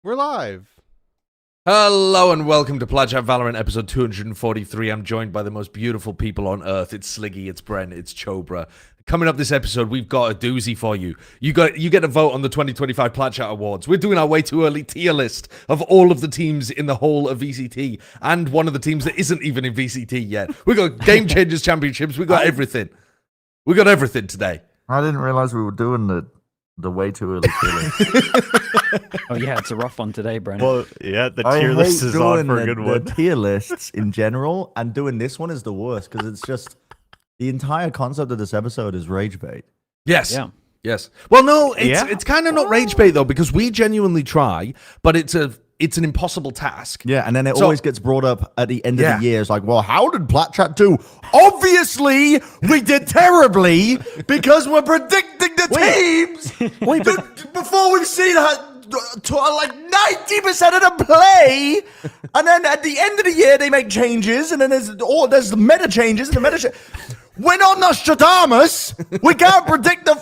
We're live. Hello and welcome to Plat Chat Valorant episode 243. I'm joined by the most beautiful people on earth. It's Sliggy, it's Brent, it's Chobra. Coming up this episode, we've got a doozy for you. You get a vote on the 2025 Plat Chat Awards. We're doing our way too early tier list of all of the teams in the whole of VCT and one of the teams that isn't even in VCT yet. We've got Game Changers Championships. We've got everything. We got everything today. I didn't realize we were doing the way too early tier list. Oh yeah, it's a rough one today, Brent. Well, yeah, the tier list is on for a good one. The tier lists in general, and doing this one is the worst because it's just the entire concept of this episode is rage bait. Yes. Yeah. Yes. Well, no, it's kind of not rage bait though, because we genuinely try, but it's an impossible task. Yeah, and then it always gets brought up at the end of the year. It's like, well, how did Plat Chat do? Obviously, we did terribly because we're predicting the teams before we've seen like 90% of the play, and then at the end of the year they make changes, and then there's the meta changes and the meta. We're not Nostradamus. We can't predict the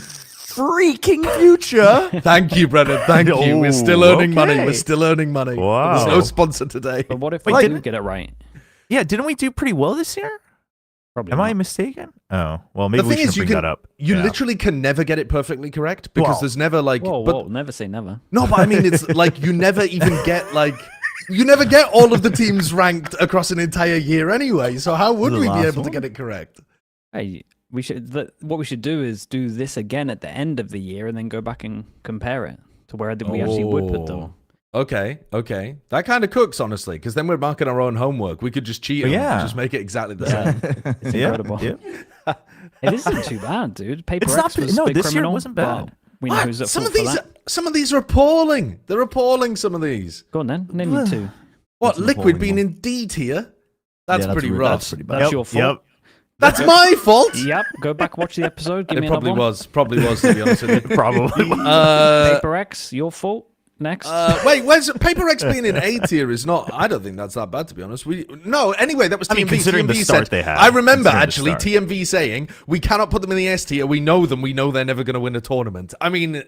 freaking future. Thank you, Brennan. Thank you. We're still earning money. Okay. We're still earning money. Wow. There's no sponsor today. But what if we do get it right? Yeah, didn't we do pretty well this year? Probably. Am not. I mistaken? Oh, well, maybe The we thing should is, you bring can that up. you Yeah. literally can never get it perfectly correct because Well, there's never like. Whoa, never say never. No, but I mean, it's like you never even get like. You never get all of the teams ranked across an entire year anyway. So how would The we be last able to one? get it correct? Hey, what we should do is do this again at the end of the year and then go back and compare it to where we actually would put them. Okay. That kind of cooks, honestly, because then we're marking our own homework. We could just cheat and just make it exactly the same. It's incredible. Yeah. It isn't too bad, dude. Paper It's X not- was no, a big this year it criminal, wasn't bad. but we know What? who's at Some fault of for these, that. some of these are appalling. They're appalling. Some of these. Go on then, name me two. What, That's an Liquid appalling being one. in D tier? That's pretty rough. That's pretty bad. That's your fault. That's my fault. Yep, go back, watch the episode. Give It me probably another one. probably was, to be honest with you. Probably. Paper X, your fault. Next. Wait, where's Paper X being in A tier is not. I don't think that's that bad, to be honest. Anyway, that was TMV. I mean, considering the TMV start said, they had. I remember Considering actually the start. TMV saying we cannot put them in the S tier. We know them. We know they're never going to win a tournament. I mean,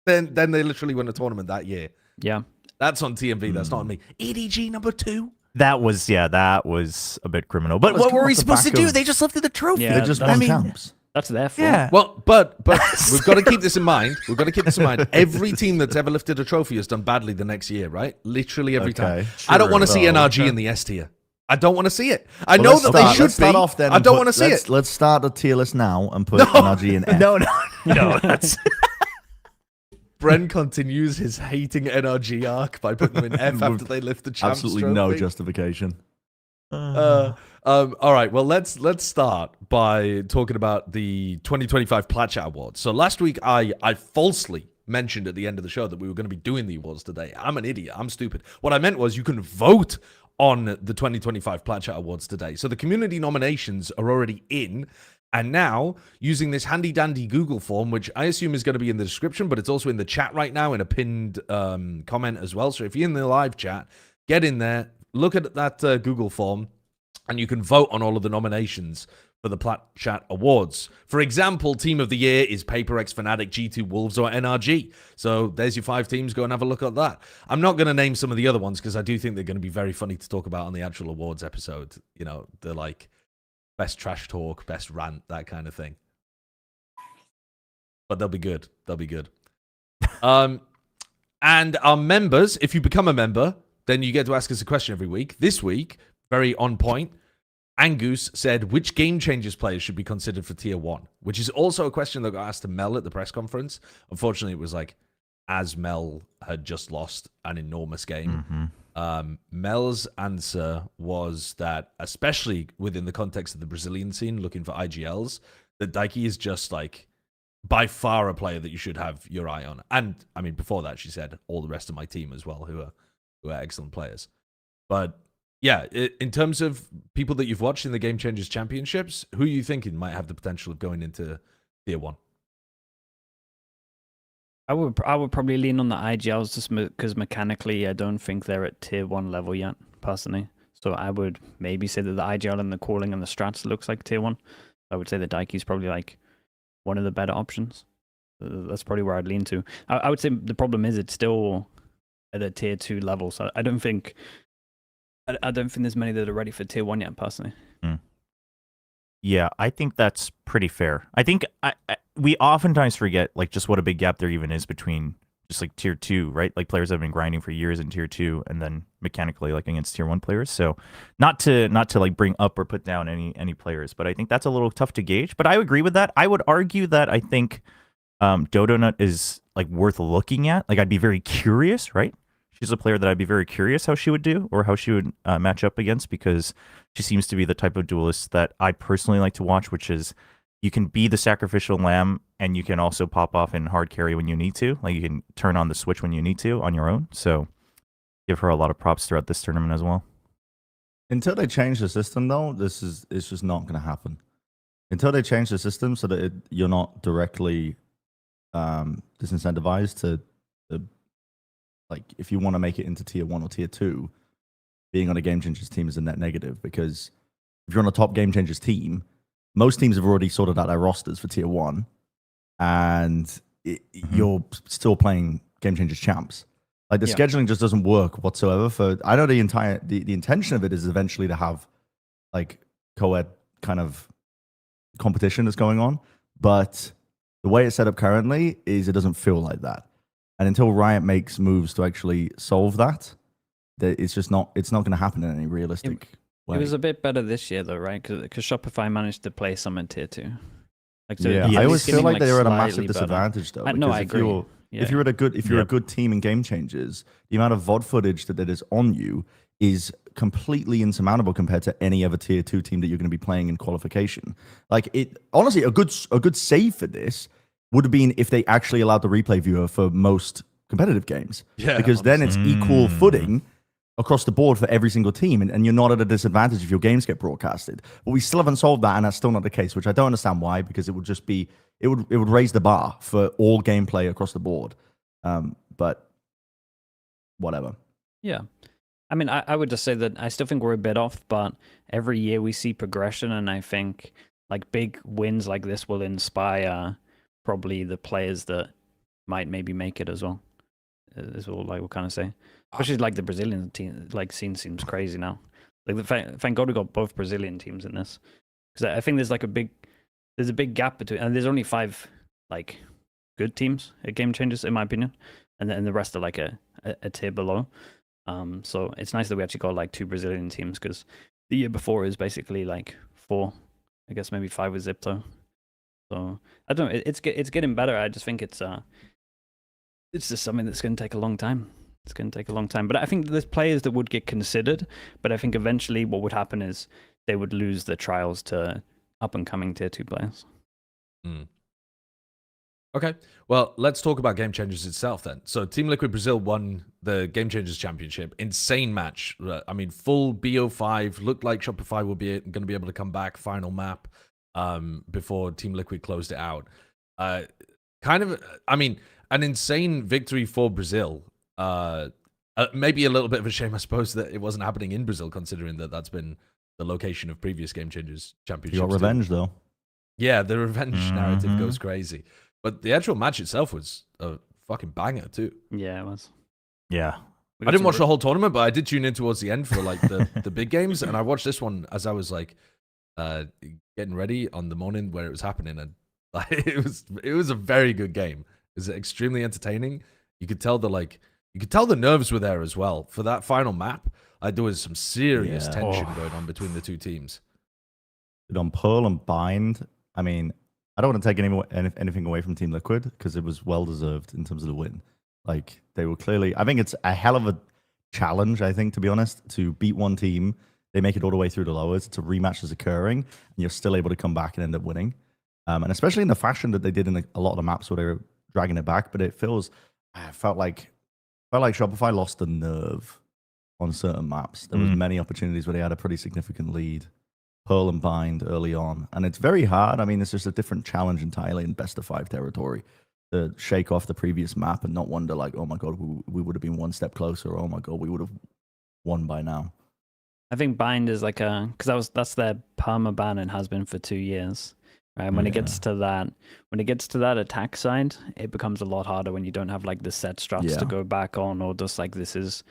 then they literally won a tournament that year. Yeah. That's on TMV. That's not on me. EDG number 2. That was a bit criminal. But was what coming were we off the supposed to back do? of- They just lifted the trophy. Yeah, They just that's- won I mean, champs. That's their fault. Yeah. Well, but we've got to keep this in mind. Every team that's ever lifted a trophy has done badly the next year, right? Literally every time. I don't want to see NRG in the S tier. I don't want to see it. I know that they should Let's start be. off then. I don't want to see it. Let's start the tier list now and put NRG in F. No, that's Bren continues his hating NRG arc by putting them in F after they lift the champs Absolutely trophy. no justification. All right, well, let's start by talking about the 2025 Plat Chat Awards. So last week, I falsely mentioned at the end of the show that we were going to be doing the awards today. I'm an idiot. I'm stupid. What I meant was you can vote on the 2025 Plat Chat Awards today. So the community nominations are already in. And now, using this handy-dandy Google form, which I assume is going to be in the description, but it's also in the chat right now in a pinned comment as well. So if you're in the live chat, get in there, look at that Google form, and you can vote on all of the nominations for the Plat Chat Awards. For example, Team of the Year is Paper X, Fnatic, G2 Wolves, or NRG. So there's your 5 teams. Go and have a look at that. I'm not going to name some of the other ones because I do think they're going to be very funny to talk about on the actual awards episode. You know, they're like best trash talk, best rant, that kind of thing. But they'll be good. They'll be good. And our members, if you become a member, then you get to ask us a question every week. This week, very on point, Angus said, which Game Changers players should be considered for Tier 1? Which is also a question that got asked to Mel at the press conference. Unfortunately, it was like, as Mel had just lost an enormous game. Mel's answer was that, especially within the context of the Brazilian scene, looking for IGLs, that Daiki is just like by far a player that you should have your eye on. And I mean, before that, she said all the rest of my team as well, who are excellent players. But yeah, in terms of people that you've watched in the Game Changers Championships, who are you thinking might have the potential of going into Tier 1? I would probably lean on the IGLs just because mechanically I don't think they're at Tier 1 level yet, personally. So I would maybe say that the IGL and the calling and the strats looks like Tier 1. I would say the Daiki's probably like one of the better options. That's probably where I'd lean to. I would say the problem is it's still at a tier 2 level, so I don't think there's many that are ready for tier 1 yet, personally. Yeah, I think that's pretty fair. I think we oftentimes forget like just what a big gap there even is between just like tier 2, right? Like players have been grinding for years in tier 2 and then mechanically like against tier 1 players. So not to like bring up or put down any players, but I think that's a little tough to gauge. But I agree with that. I would argue that I think Dodonut is like worth looking at. Like I'd be very curious, right? She's a player that I'd be very curious how she would do or how she would match up against, because she seems to be the type of duelist that I personally like to watch, which is you can be the sacrificial lamb and you can also pop off in hard carry when you need to. Like you can turn on the switch when you need to on your own. So give her a lot of props throughout this tournament as well. Until they change the system, though, it's just not going to happen. Until they change the system so that you're not directly disincentivized to like if you want to make it into tier 1 or tier 2, being on a Game Changers team is a net negative, because if you're on a top Game Changers team, most teams have already sorted out their rosters for tier 1, and you're still playing Game Changers champs. Like the scheduling just doesn't work whatsoever. I know the intention of it is eventually to have like co-ed kind of competition that's going on, but the way it's set up currently is it doesn't feel like that. And until Riot makes moves to actually solve that, it's just not going to happen in any realistic way. It was a bit better this year though, right? Because Shopify managed to play some in tier 2. Like, so I always feel like they were at a massive slightly disadvantage though. No, I agree. If you're a good team in Game Changers, the amount of VOD footage that is on you is completely insurmountable compared to any other tier 2 team that you're going to be playing in qualification. Like honestly, a good save for this would have been if they actually allowed the replay viewer for most competitive games. Yeah, because then it's equal footing across the board for every single team, and you're not at a disadvantage if your games get broadcasted. But we still haven't solved that, and that's still not the case, which I don't understand why, because it would just be it would raise the bar for all gameplay across the board. But whatever. Yeah. I mean, I would just say that I still think we're a bit off, but every year we see progression, and I think like big wins like this will inspire probably the players that might maybe make it as well. Is all I will kind of say. Especially like the Brazilian team, like scene seems crazy now. Like thank God we got both Brazilian teams in this, because I think there's like a big gap between, and there's only 5 like good teams at Game Changers in my opinion, and then the rest are like a tier below. So it's nice that we actually got like 2 Brazilian teams, because the year before is basically like 4, I guess maybe 5 with Zipto. So I don't know. It's getting better. I just think it's just something that's going to take a long time. It's going to take a long time. But I think there's players that would get considered. But I think eventually what would happen is they would lose the trials to up and coming tier 2 players. Okay, well, let's talk about Game Changers itself then. So Team Liquid Brazil won the Game Changers Championship. Insane match. I mean, full BO5. Looked like Shopify will be going to be able to come back. Final map before Team Liquid closed it out. Kind of, I mean, an insane victory for Brazil. Maybe a little bit of a shame, I suppose, that it wasn't happening in Brazil, considering that that's been the location of previous Game Changers Championships. You got revenge, though. Yeah, the revenge narrative goes crazy. But the actual match itself was a fucking banger, too. Yeah, it was. Yeah. I didn't watch the whole tournament, but I did tune in towards the end for like the big games, and I watched this one as I was like getting ready on the morning where it was happening, and like, it was a very good game. It was extremely entertaining. You could tell the nerves were there as well for that final map. There was some serious tension going on between the two teams. On Pearl and Bind, I mean, I don't want to take anything away from Team Liquid, because it was well deserved in terms of the win. Like, they were clearly, I think it's a hell of a challenge, I think, to be honest, to beat one team. They make it all the way through the lowers. It's a rematch is occurring, and you're still able to come back and end up winning. And especially in the fashion that they did in a lot of the maps where they were dragging it back. But it felt like Shopify lost the nerve on certain maps. There was many opportunities where they had a pretty significant lead. Pearl and Bind early on. And it's very hard. I mean, it's just a different challenge entirely in best of 5 territory to shake off the previous map and not wonder like, oh my God, we would have been one step closer. Or, oh my God, we would have won by now. I think Bind is like because that's their perma ban and has been for 2 years. right? And when it gets to that attack side, it becomes a lot harder when you don't have like the set strats to go back on, or just like this is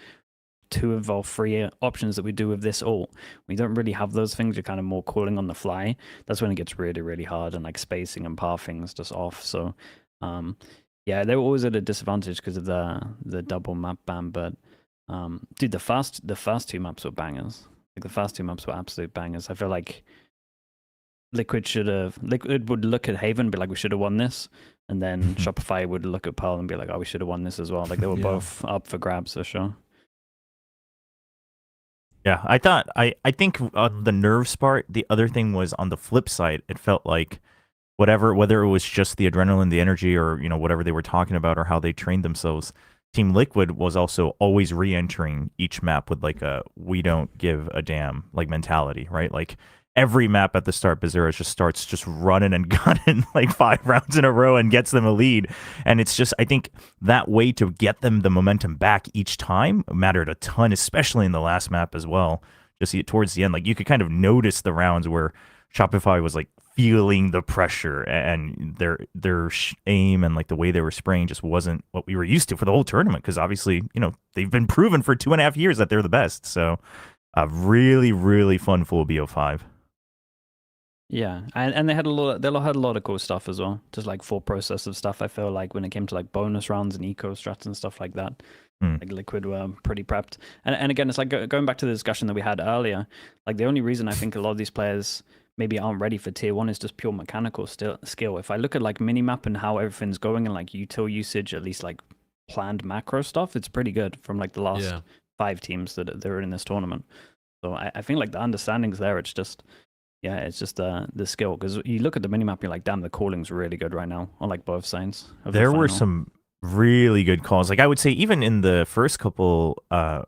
2 of our 3 options that we do with this ult. We don't really have those things. You're kind of more calling on the fly. That's when it gets really, really hard, and like spacing and pathing is just off. So, yeah, they were always at a disadvantage because of the double map ban. But, dude, the first 2 maps were bangers. Like the first 2 maps were absolute bangers. I feel like Liquid would look at Haven and be like, we should have won this, and then Shopify would look at Pearl and be like, oh, we should have won this as well. Like they were both up for grabs for sure. Yeah, I think on the nerves part, the other thing was on the flip side, it felt like whether it was just the adrenaline, the energy, or whatever they were talking about or how they trained themselves, Team Liquid was also always re-entering each map with like a we don't give a damn like mentality, right? Like every map at the start, Bizarro just starts just running and gunning like 5 rounds in a row and gets them a lead. And it's just, I think that way to get them the momentum back each time mattered a ton, especially in the last map as well. Just towards the end, like you could kind of notice the rounds where Shopify was like feeling the pressure, and their aim and like the way they were spraying just wasn't what we were used to for the whole tournament. Because obviously, they've been proven for 2.5 years that they're the best. So a really, really fun full BO5. Yeah, and they had a lot of cool stuff as well. Just like full process of stuff. I feel like when it came to like bonus rounds and eco strats and stuff like that, like Liquid were pretty prepped. And again, it's like going back to the discussion that we had earlier. Like the only reason I think a lot of these players maybe aren't ready for tier 1 is just pure mechanical skill. If I look at like minimap and how everything's going and like util usage, at least like planned macro stuff, it's pretty good from like the last 5 teams that are in this tournament. So I think like the understanding's there. It's just. Yeah, it's just the skill, because you look at the minimap, you're like, damn, the calling's really good right now on like both sides. There were some really good calls. Like I would say even in the first couple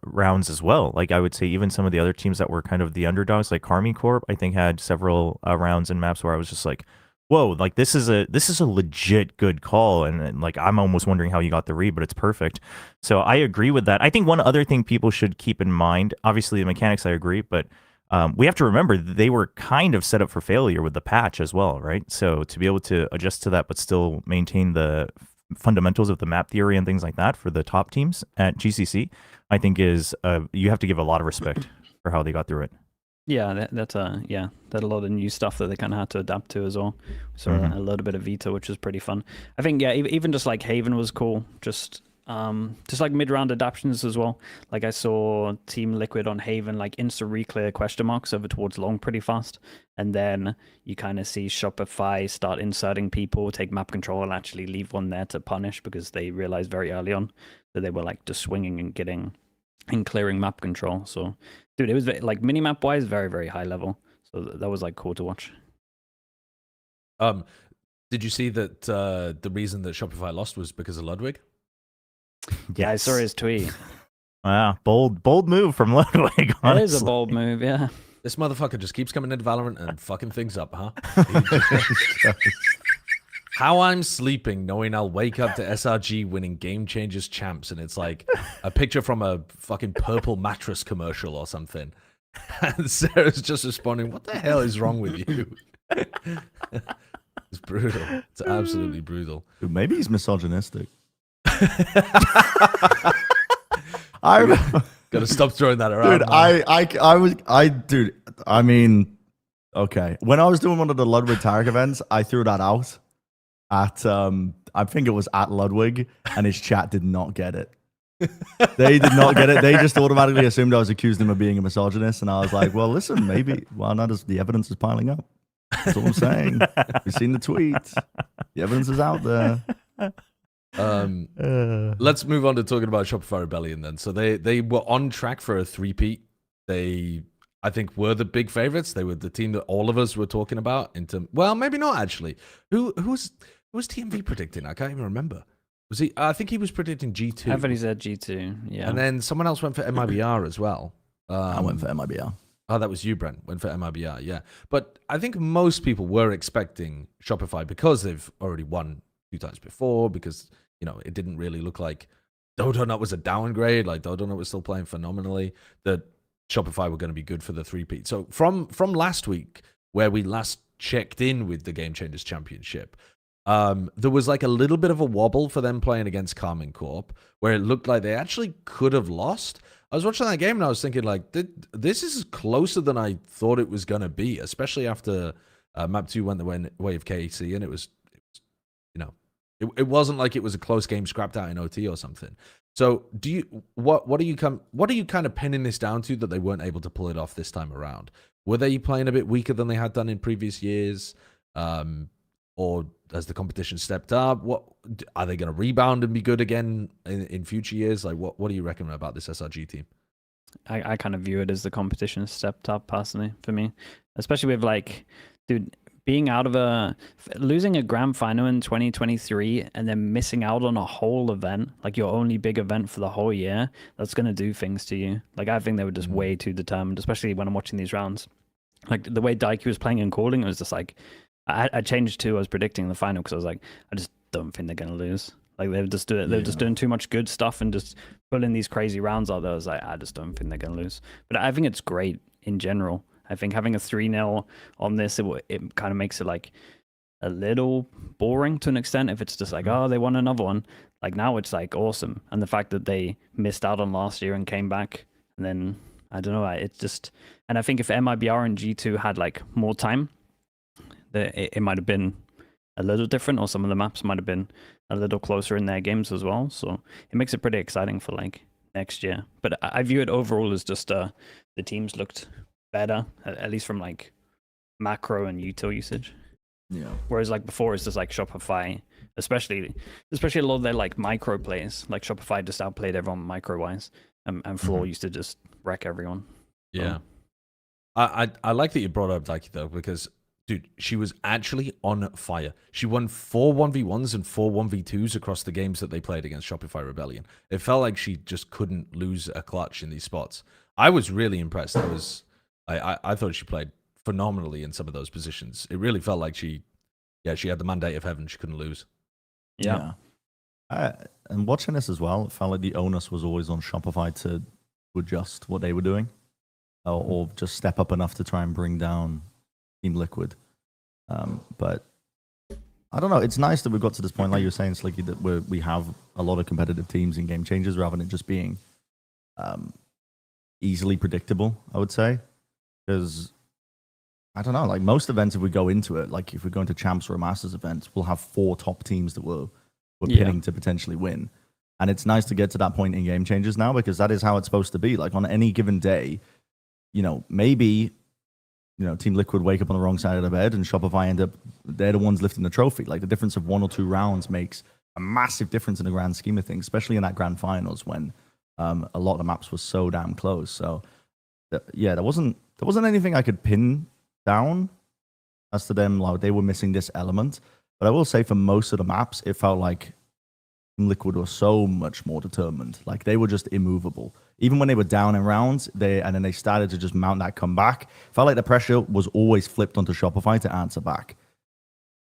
rounds as well. Like I would say even some of the other teams that were kind of the underdogs, like Carmi Corp, I think had several rounds and maps where I was just like, whoa, like this is a legit good call, and like I'm almost wondering how you got the read, but it's perfect. So I agree with that. I think one other thing people should keep in mind, obviously the mechanics I agree, but we have to remember they were kind of set up for failure with the patch as well, right? So to be able to adjust to that but still maintain the fundamentals of the map theory and things like that for the top teams at GCC, I think is you have to give a lot of respect for how they got through it. Yeah, that's a lot of new stuff that they kind of had to adapt to as well. So a little bit of Vita, which was pretty fun. I think even just like Haven was cool. Just like mid-round adaptions as well. Like I saw Team Liquid on Haven like insta reclear question marks over towards long pretty fast, and then you kind of see Shopify start inserting people, take map control, and actually leave one there to punish because they realized very early on that they were like just swinging and getting and clearing map control. So, dude, it was like minimap wise very, very high level. So that was like cool to watch. Did you see that the reason that Shopify lost was because of Ludwig? Yeah, I saw his tweet. Wow, bold move from Ludwig. It is a bold move, yeah. This motherfucker just keeps coming into Valorant and fucking things up, huh? How I'm sleeping knowing I'll wake up to SRG winning Game Changers champs, and it's like a picture from a fucking purple mattress commercial or something. And Sarah's just responding, what the hell is wrong with you? It's brutal. It's absolutely brutal. Dude, maybe he's misogynistic. Gotta stop throwing that around. Dude, I mean, okay. When I was doing one of the Ludwig Tarek events, I threw that out at I think it was at Ludwig, and his chat did not get it. They did not get it. They just automatically assumed I was accusing him of being a misogynist, and I was like, well, listen, maybe not as the evidence is piling up. That's all I'm saying. We've seen the tweets. The evidence is out there. Let's move on to talking about Shopify Rebellion then. So they were on track for a 3-peat. They, I think, were the big favorites. They were the team that all of us were talking about. Well, maybe not actually. Who was TMV predicting? I can't even remember. Was he? I think he was predicting G2. Everybody said G2, yeah. And then someone else went for MIBR as well. I went for MIBR. Oh, that was you, Brent. Went for MIBR, yeah. But I think most people were expecting Shopify because they've already won 2 times before, because it didn't really look like Dodonut was a downgrade. Like Dodonut was still playing phenomenally. That Shopify were going to be good for the 3-peat. So from last week, where we last checked in with the Game Changers Championship, there was like a little bit of a wobble for them playing against Carmine Corp, where it looked like they actually could have lost. I was watching that game and I was thinking, like, this is closer than I thought it was going to be, especially after Map 2 went the way of KC, and it was you know, it wasn't like it was a close game scrapped out in OT or something. So what are you kind of pinning this down to that they weren't able to pull it off this time around? Were they playing a bit weaker than they had done in previous years? Or has the competition stepped up? What are they going to rebound and be good again in future years? Like, what do you reckon about this SRG team? I kind of view it as the competition stepped up personally for me, especially with like, dude, being out of losing a grand final in 2023 and then missing out on a whole event, like your only big event for the whole year, that's going to do things to you. Like, I think they were just way too determined, especially when I'm watching these rounds. Like, the way Daiki was playing and calling, it was just like, I changed to, I was predicting the final because I was like, I just don't think they're going to lose. Like, they were just doing too much good stuff and just pulling these crazy rounds out there. I was like, I just don't think they're going to lose. But I think it's great in general. I think having a 3-0 on this, it kind of makes it like a little boring to an extent. If it's just like, oh, they won another one. Like, now it's like awesome. And the fact that they missed out on last year and came back, and then I don't know, it's just, and I think if MIBR and G2 had like more time, it might have been a little different, or some of the maps might have been a little closer in their games as well. So it makes it pretty exciting for like next year. But I view it overall as just the teams looked better, at least from like macro and util usage. Yeah. Whereas like before, it's just like Shopify, especially a lot of their like micro plays, like Shopify just outplayed everyone micro wise, and Floor used to just wreck everyone. Yeah. I like that you brought up Daiki though, because dude, she was actually on fire. She won 4 1v1s and 4 1v2s across the games that they played against Shopify Rebellion. It felt like she just couldn't lose a clutch in these spots. I was really impressed. I thought she played phenomenally in some of those positions. It really felt like she had the mandate of heaven. She couldn't lose. Yeah. And watching this as well, it felt like the onus was always on Shopify to adjust what they were doing, or just step up enough to try and bring down Team Liquid. But I don't know. It's nice that we've got to this point, like you were saying, Slicky, that we have a lot of competitive teams in Game Changers rather than just being easily predictable, I would say. Because, I don't know, like most events, if we go into it, like if we go into Champs or a Masters event, we'll have 4 top teams that we're pinning to potentially win. And it's nice to get to that point in Game Changers now, because that is how it's supposed to be. Like on any given day, maybe Team Liquid wake up on the wrong side of the bed and Shopify end up, they're the ones lifting the trophy. Like the difference of 1 or 2 rounds makes a massive difference in the grand scheme of things, especially in that grand finals when a lot of the maps were so damn close. So there wasn't anything I could pin down as to them, like they were missing this element. But I will say for most of the maps, it felt like Liquid were so much more determined. Like they were just immovable. Even when they were down in rounds, and then they started to just mount that comeback. Felt like the pressure was always flipped onto Shopify to answer back,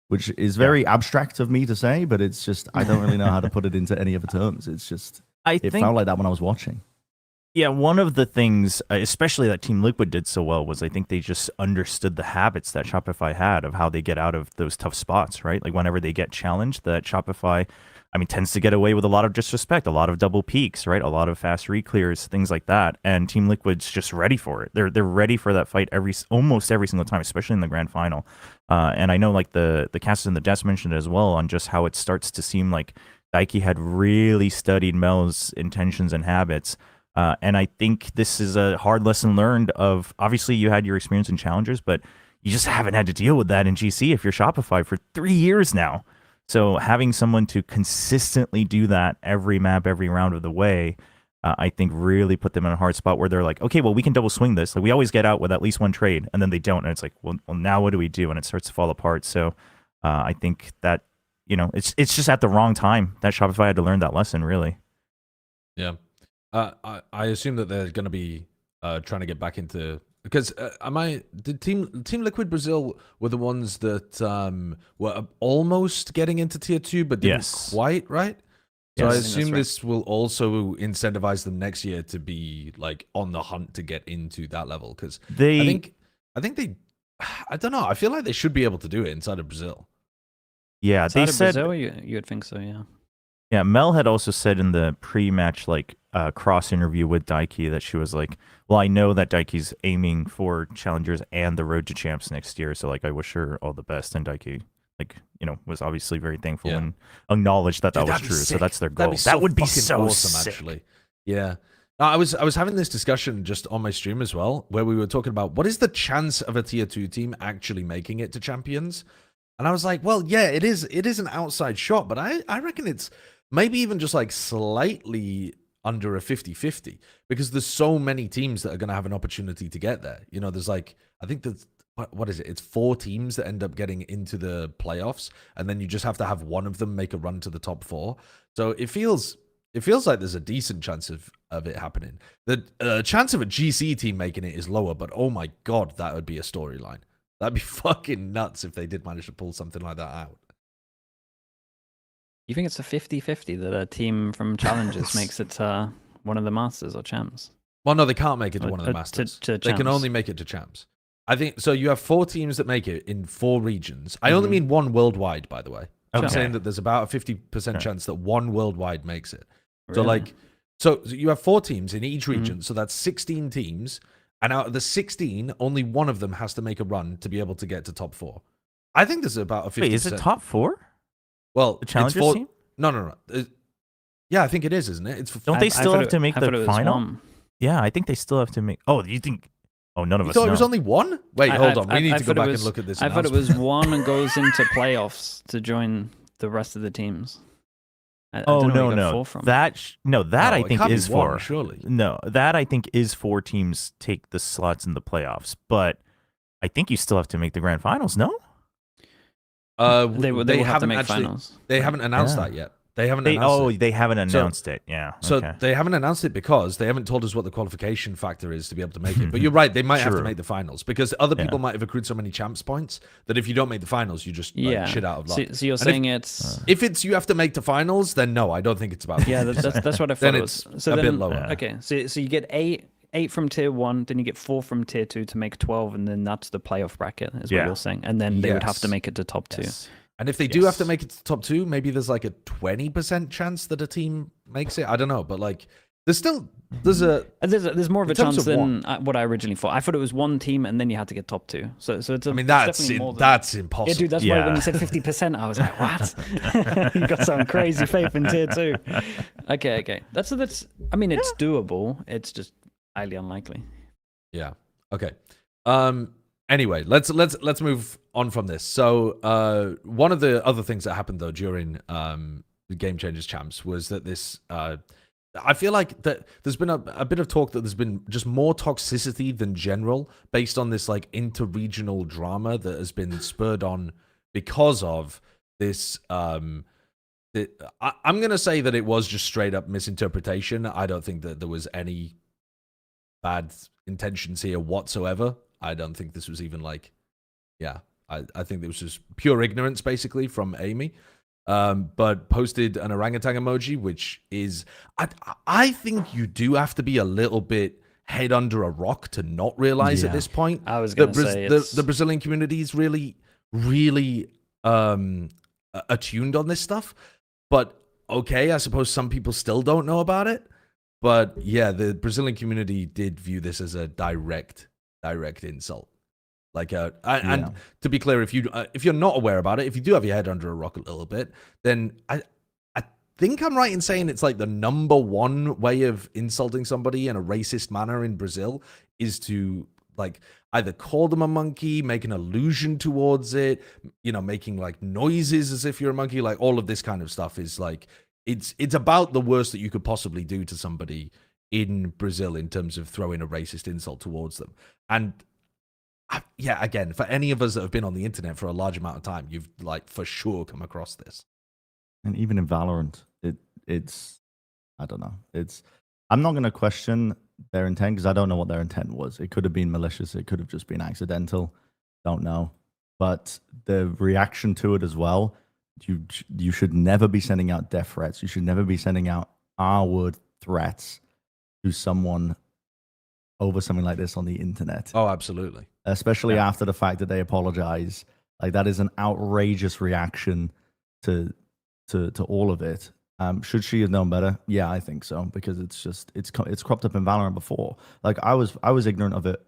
which is very abstract of me to say, but it's just I don't really know how to put it into any other terms. It's just it felt like that when I was watching. Yeah, one of the things, especially that Team Liquid did so well, was I think they just understood the habits that Shopify had of how they get out of those tough spots, right? Like whenever they get challenged, that Shopify, tends to get away with a lot of disrespect, a lot of double peaks, right? A lot of fast reclears, things like that. And Team Liquid's just ready for it. They're ready for that fight almost every single time, especially in the grand final. And I know like the casters and the devs mentioned it as well on just how it starts to seem like Daiki had really studied Mel's intentions and habits. And I think this is a hard lesson learned of, obviously you had your experience in challengers, but you just haven't had to deal with that in GC if you're Shopify for 3 years now. So having someone to consistently do that every map, every round of the way, I think really put them in a hard spot where they're like, okay, well, we can double swing this. Like we always get out with at least 1 trade, and then they don't. And it's like, well, now what do we do? And it starts to fall apart. So I think that, it's just at the wrong time that Shopify had to learn that lesson, really. Yeah. I assume that they're going to be trying to get back into, because did Team Liquid Brazil were the ones that were almost getting into tier 2 but didn't quite, right? So Yes, I assume this will also incentivize them next year to be like on the hunt to get into that level, because I think they I don't know. I feel like they should be able to do it inside of Brazil. Yeah, Outside they of said. Brazil, you would think so, yeah. Yeah, Mel had also said in the pre-match cross interview with Daiki that she was like, "Well, I know that Daiki's aiming for challengers and the road to champs next year, so like I wish her all the best." And Daiki, was obviously very thankful and acknowledged that Dude, that was that'd be true. So sick. that's their goal. That'd be That would be fucking so awesome, sick. actually. Yeah. I was having this discussion just on my stream as well, where we were talking about what is the chance of a tier 2 team actually making it to champions. And I was like, well, yeah, it is an outside shot, but I reckon it's maybe even just like slightly under a 50-50 because there's so many teams that are going to have an opportunity to get there. There's like, I think there's, what is it? It's 4 teams that end up getting into the playoffs, and then you just have to have one of them make a run to the top 4. So it feels like there's a decent chance of it happening. The chance of a GC team making it is lower, but oh my God, that would be a storyline. That'd be fucking nuts if they did manage to pull something like that out. You think it's a 50-50 that a team from Challengers makes it to one of the Masters or Champs? Well, no, they can't make it to one of the Masters. To they can champs. only make it to Champs. I think so. You have 4 teams that make it in 4 regions. I only mean 1 worldwide, by the way. I'm Okay. saying that there's about a 50% chance that 1 worldwide makes it. Really? So you have 4 teams in each region, so that's 16 teams, and out of the 16, only one of them has to make a run to be able to get to top 4. I think there's about a 50%. Wait, is it top 4? Well, The Challengers it's 4, team? No. Yeah, I think it is, isn't it? It's Don't they still thought have to make I thought the it was final? 1. Yeah, I think they still have to make. Oh, you think? Oh, none of You us thought know. it was only 1? Wait, hold on. We need to go thought it back was- and look at this. I thought it was 1 and goes into playoffs to join the rest of the teams. I Oh don't know where you got no. 4 from. That I it think can't be is 1, 4. surely. No, that I think is 4 teams take the slots in the playoffs, but I think you still have to make the grand finals. No, They will have to haven't make actually. finals. They haven't announced Yeah. that yet. They haven't announced it. they haven't announced it. Yeah. So okay. they haven't announced it because they haven't told us what the qualification factor is to be able to make it. But you're right, they might have to True. make the finals because other people might have accrued so many champs points that if you don't make the finals, you just shit out of luck. So you're saying it's If it's you have to make the finals, then no, I don't think it's about. yeah. That's what I thought Then it was. it's So a then, bit lower. Okay, so you get 8 from tier 1, then you get 4 from tier 2 to make 12, and then that's the playoff bracket, is what Yeah. you're saying. And then they would have to Yes. make it to top 2. And if they do have to make it to top 2, maybe there's like a 20% chance that a team makes it. I don't know, but like there's a And there's more of a In terms chance of than what I originally thought. I thought it was 1 team, and then you had to get top 2. So it's I mean it's that's definitely more than- that's impossible. Yeah, dude, that's why Yeah. when you said 50%, I was like, what? You got some crazy faith in tier 2. Okay. That's. I mean, it's doable. It's just highly unlikely. Yeah. Okay. Anyway, let's move on from this. So, one of the other things that happened though during the Game Changers Champs was that this. I feel like that there's been a bit of talk that there's been just more toxicity than general based on this like inter-regional drama that has been spurred on because of this. I'm gonna say that it was just straight up misinterpretation. I don't think that there was any bad intentions here whatsoever. I don't think this was even like, I think it was just pure ignorance basically from Amy. But posted an orangutan emoji, which is, I think you do have to be a little bit head under a rock to not realize at this point. I was going to say the Brazilian community is really, really attuned on this stuff. But okay, I suppose some people still don't know about it. But yeah, the Brazilian community did view this as a direct insult. Like, and to be clear, if you're not aware about it, if you do have your head under a rock a little bit, then I think I'm right in saying it's like the number one way of insulting somebody in a racist manner in Brazil is to like either call them a monkey, make an allusion towards it, making like noises as if you're a monkey, like all of this kind of stuff is like it's about the worst that you could possibly do to somebody in Brazil in terms of throwing a racist insult towards them. And again, for any of us that have been on the internet for a large amount of time, you've like for sure come across this. And even in Valorant, it's I don't know. I'm not going to question their intent because I don't know what their intent was. It could have been malicious. It could have just been accidental. Don't know. But the reaction to it as well, you should never be sending out death threats. You should never be sending out R-word threats to someone over something like this on the internet, Oh, absolutely. especially after the fact that they apologize. Like that is an outrageous reaction to all of it. Should she have known better? Yeah, I think so, because it's cropped up in Valorant before. Like I was ignorant of it,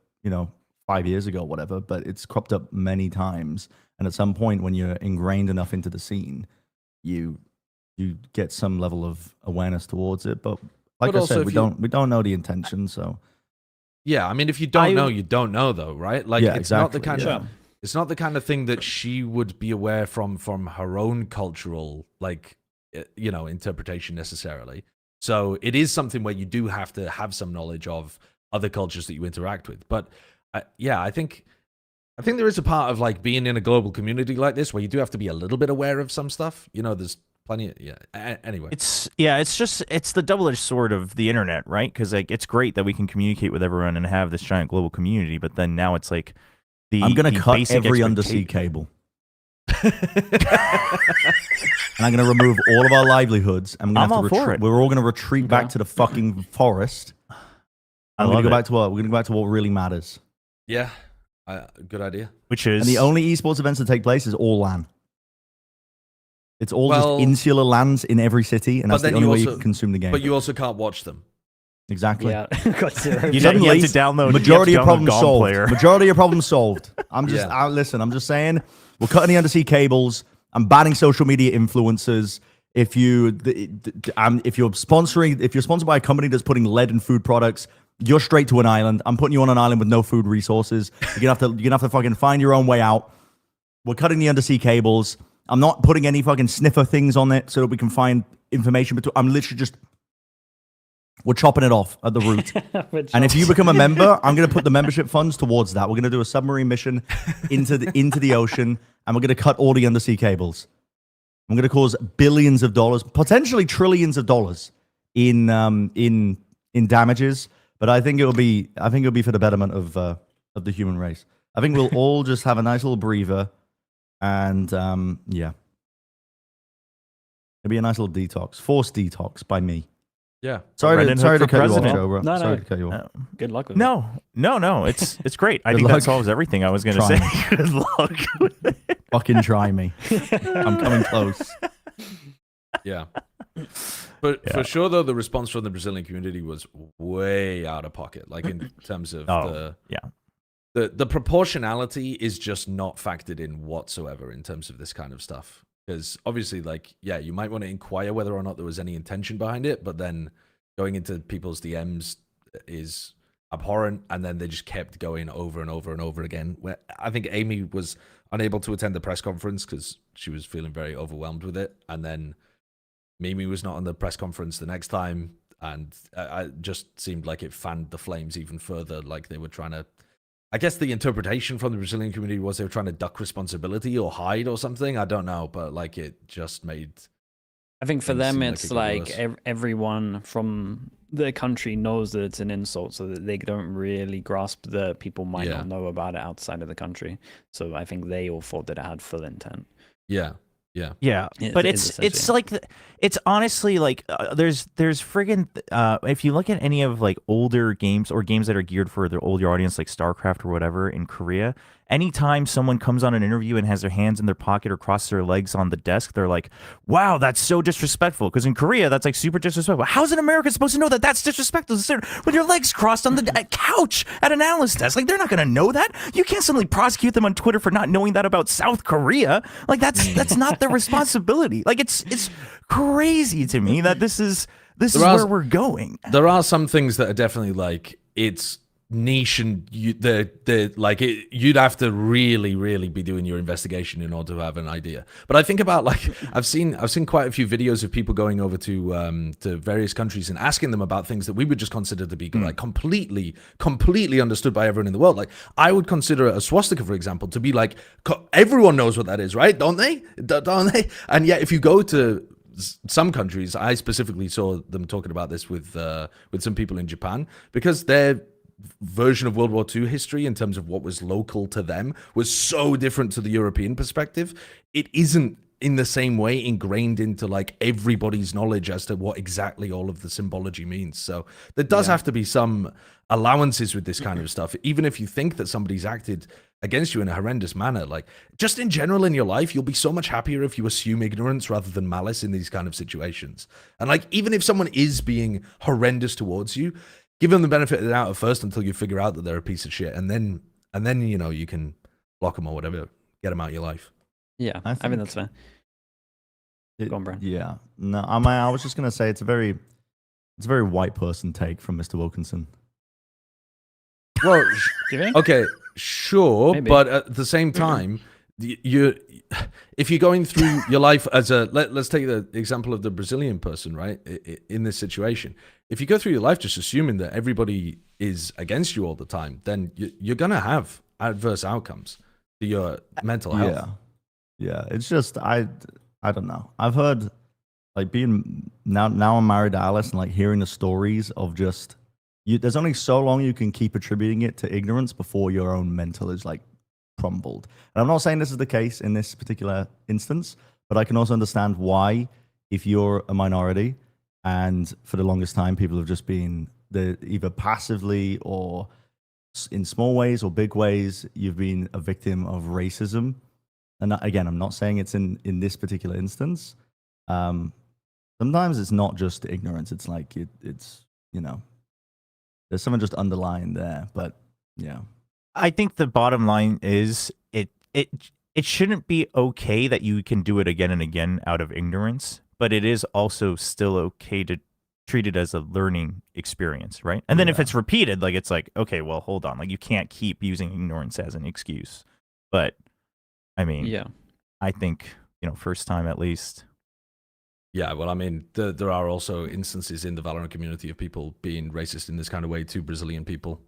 5 years ago, whatever. But it's cropped up many times, and at some point, when you're ingrained enough into the scene, you get some level of awareness towards it. But like I said, we don't know the intention, so. Yeah, I mean, if you don't know, you don't know, though, right? Like, Yeah, it's not the exactly, kind of it's not the kind of thing that she would be aware from her own cultural, like, interpretation necessarily. So it is something where you do have to have some knowledge of other cultures that you interact with. But yeah, I think there is a part of like being in a global community like this where you do have to be a little bit aware of some stuff. There's plenty of, anyway. It's the double-edged sword of the internet, right? Because like it's great that we can communicate with everyone and have this giant global community, but then now it's like I'm gonna the cut basic every undersea cable. And I'm going to remove all of our livelihoods. And we're all going to retreat back to the fucking forest. And we're going to go back to what? We're going to go back to what really matters. Yeah, good idea. Which is... And the only esports events that take place is all LAN. It's all just insular LANs in every city, and that's the only way you can consume the game. But you also can't watch them. Exactly. Yeah. Got zero. You have to download... Majority of problems solved. Majority of problems solved. Listen, I'm just saying, we're cutting the undersea cables. I'm banning social media influencers. If you're sponsored by a company that's putting lead in food products, you're straight to an island. I'm putting you on an island with no food resources. You're gonna have to fucking find your own way out. We're cutting the undersea cables. I'm not putting any fucking sniffer things on it so that we can find information. I'm literally we're chopping it off at the root. And if you become a member, I'm going to put the membership funds towards that. We're going to do a submarine mission into the ocean, and we're going to cut all the undersea cables. I'm going to cause billions of dollars, potentially trillions of dollars in damages. But I think it'll be for the betterment of the human race. I think we'll all just have a nice little breather, and yeah, it'll be a nice little detox, forced detox by me. Yeah. Sorry to cut you off, Joe. No, sorry to cut you off. Good luck with it. No. It's great. I think that solves everything I was going to say. Good luck with it. Fucking try me. I'm coming close. Yeah. But for sure, though, the response from the Brazilian community was way out of pocket. Like in terms of the proportionality is just not factored in whatsoever in terms of this kind of stuff. Because obviously, like, yeah, you might want to inquire whether or not there was any intention behind it, but then going into people's DMs is abhorrent, and then they just kept going over and over and over again. Where I think Amy was unable to attend the press conference because she was feeling very overwhelmed with it, and then Mimi was not on the press conference the next time, and it just seemed like it fanned the flames even further, like they were trying to... I guess the interpretation from the Brazilian community was they were trying to duck responsibility or hide or something. I don't know, but like it just made... I think for them, it's like everyone from the country knows that it's an insult, so that they don't really grasp that people might not know about it outside of the country. So I think they all thought that it had full intent. Yeah. But it's like it's honestly like there's friggin' if you look at any of like older games or games that are geared for the older audience like StarCraft or whatever in Korea, anytime someone comes on an interview and has their hands in their pocket or crosses their legs on the desk, they're like, wow, that's so disrespectful. Because in Korea, that's like super disrespectful. How's an American supposed to know that that's disrespectful with your legs crossed on the couch at an analyst desk? Like, they're not going to know that. You can't suddenly prosecute them on Twitter for not knowing that about South Korea. Like, that's not their responsibility. Like, it's crazy to me that this is where we're going. There are some things that are definitely like, it's niche, and you'd have to really be doing your investigation in order to have an idea. But I think about like I've seen quite a few videos of people going over to various countries and asking them about things that we would just consider to be like completely understood by everyone in the world. Like I would consider a swastika, for example, to be like everyone knows what that is, right? Don't they? And yet if you go to some countries, I specifically saw them talking about this with some people in Japan, because their version of World War II history in terms of what was local to them was so different to the European perspective. It isn't in the same way ingrained into like everybody's knowledge as to what exactly all of the symbology means. So there does have to be some allowances with this kind of stuff, even if you think that somebody's acted against you in a horrendous manner. Like, just in general in your life, you'll be so much happier if you assume ignorance rather than malice in these kind of situations. And like, even if someone is being horrendous towards you, give them the benefit of the doubt at first until you figure out that they're a piece of shit, and then you know, you can block them or whatever, get them out of your life. Yeah, I think that's fair. Go on, Brian. Yeah, no, I was just gonna say it's a very white person take from Mr. Wilkinson. Well, Do you think? okay, sure, Maybe. but at the same time, if you're going through your life as a let's take the example of the Brazilian person, right? In this situation, if you go through your life just assuming that everybody is against you all the time, then you're gonna have adverse outcomes to your mental health. Yeah. It's just I don't know. I've heard like being now I'm married to Alice and like hearing the stories of just there's only so long you can keep attributing it to ignorance before your own mental is like crumbled. And I'm not saying this is the case in this particular instance, but I can also understand why, if you're a minority and for the longest time people have just been either passively or in small ways or big ways, you've been a victim of racism. And again, I'm not saying it's in this particular instance. Sometimes it's not just ignorance. It's like it's you know, there's something just underlying there. But yeah, I think the bottom line is it shouldn't be okay that you can do it again and again out of ignorance, but it is also still okay to treat it as a learning experience, right? And then if it's repeated, like it's like, okay, well, hold on, like you can't keep using ignorance as an excuse. But I mean, Yeah. I think, you know, first time at least. Yeah, well, I mean, there are also instances in the Valorant community of people being racist in this kind of way to Brazilian people.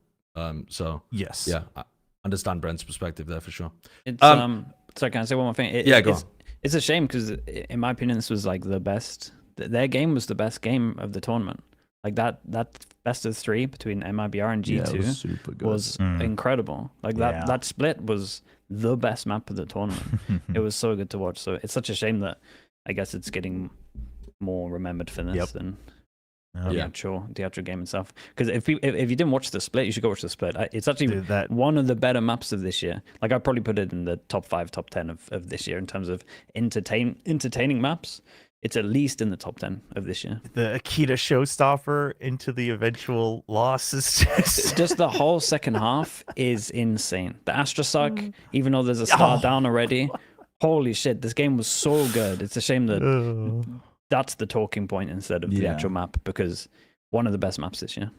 So Yes. yeah, I understand Brent's perspective there for sure. It's so can I say one more thing? Go on. It's a shame because in my opinion, this was like the best. Their game was the best game of the tournament. Like that best of 3 between MIBR and G2 it was super good. was incredible. Like that split was the best map of the tournament. It was so good to watch. So it's such a shame that I guess it's getting more remembered for this than the actual game itself. Because if you didn't watch the split, you should go watch the split. It's actually one of the better maps of this year. Like I'd probably put it in the top 5, top 10 of this year in terms of entertaining maps. It's at least in the top 10 of this year. The Akita showstopper into the eventual loss is just the whole second half is insane. The Astra suck, even though there's a star down already. Holy shit, this game was so good. It's a shame that that's the talking point instead of the actual map, because one of the best maps this year.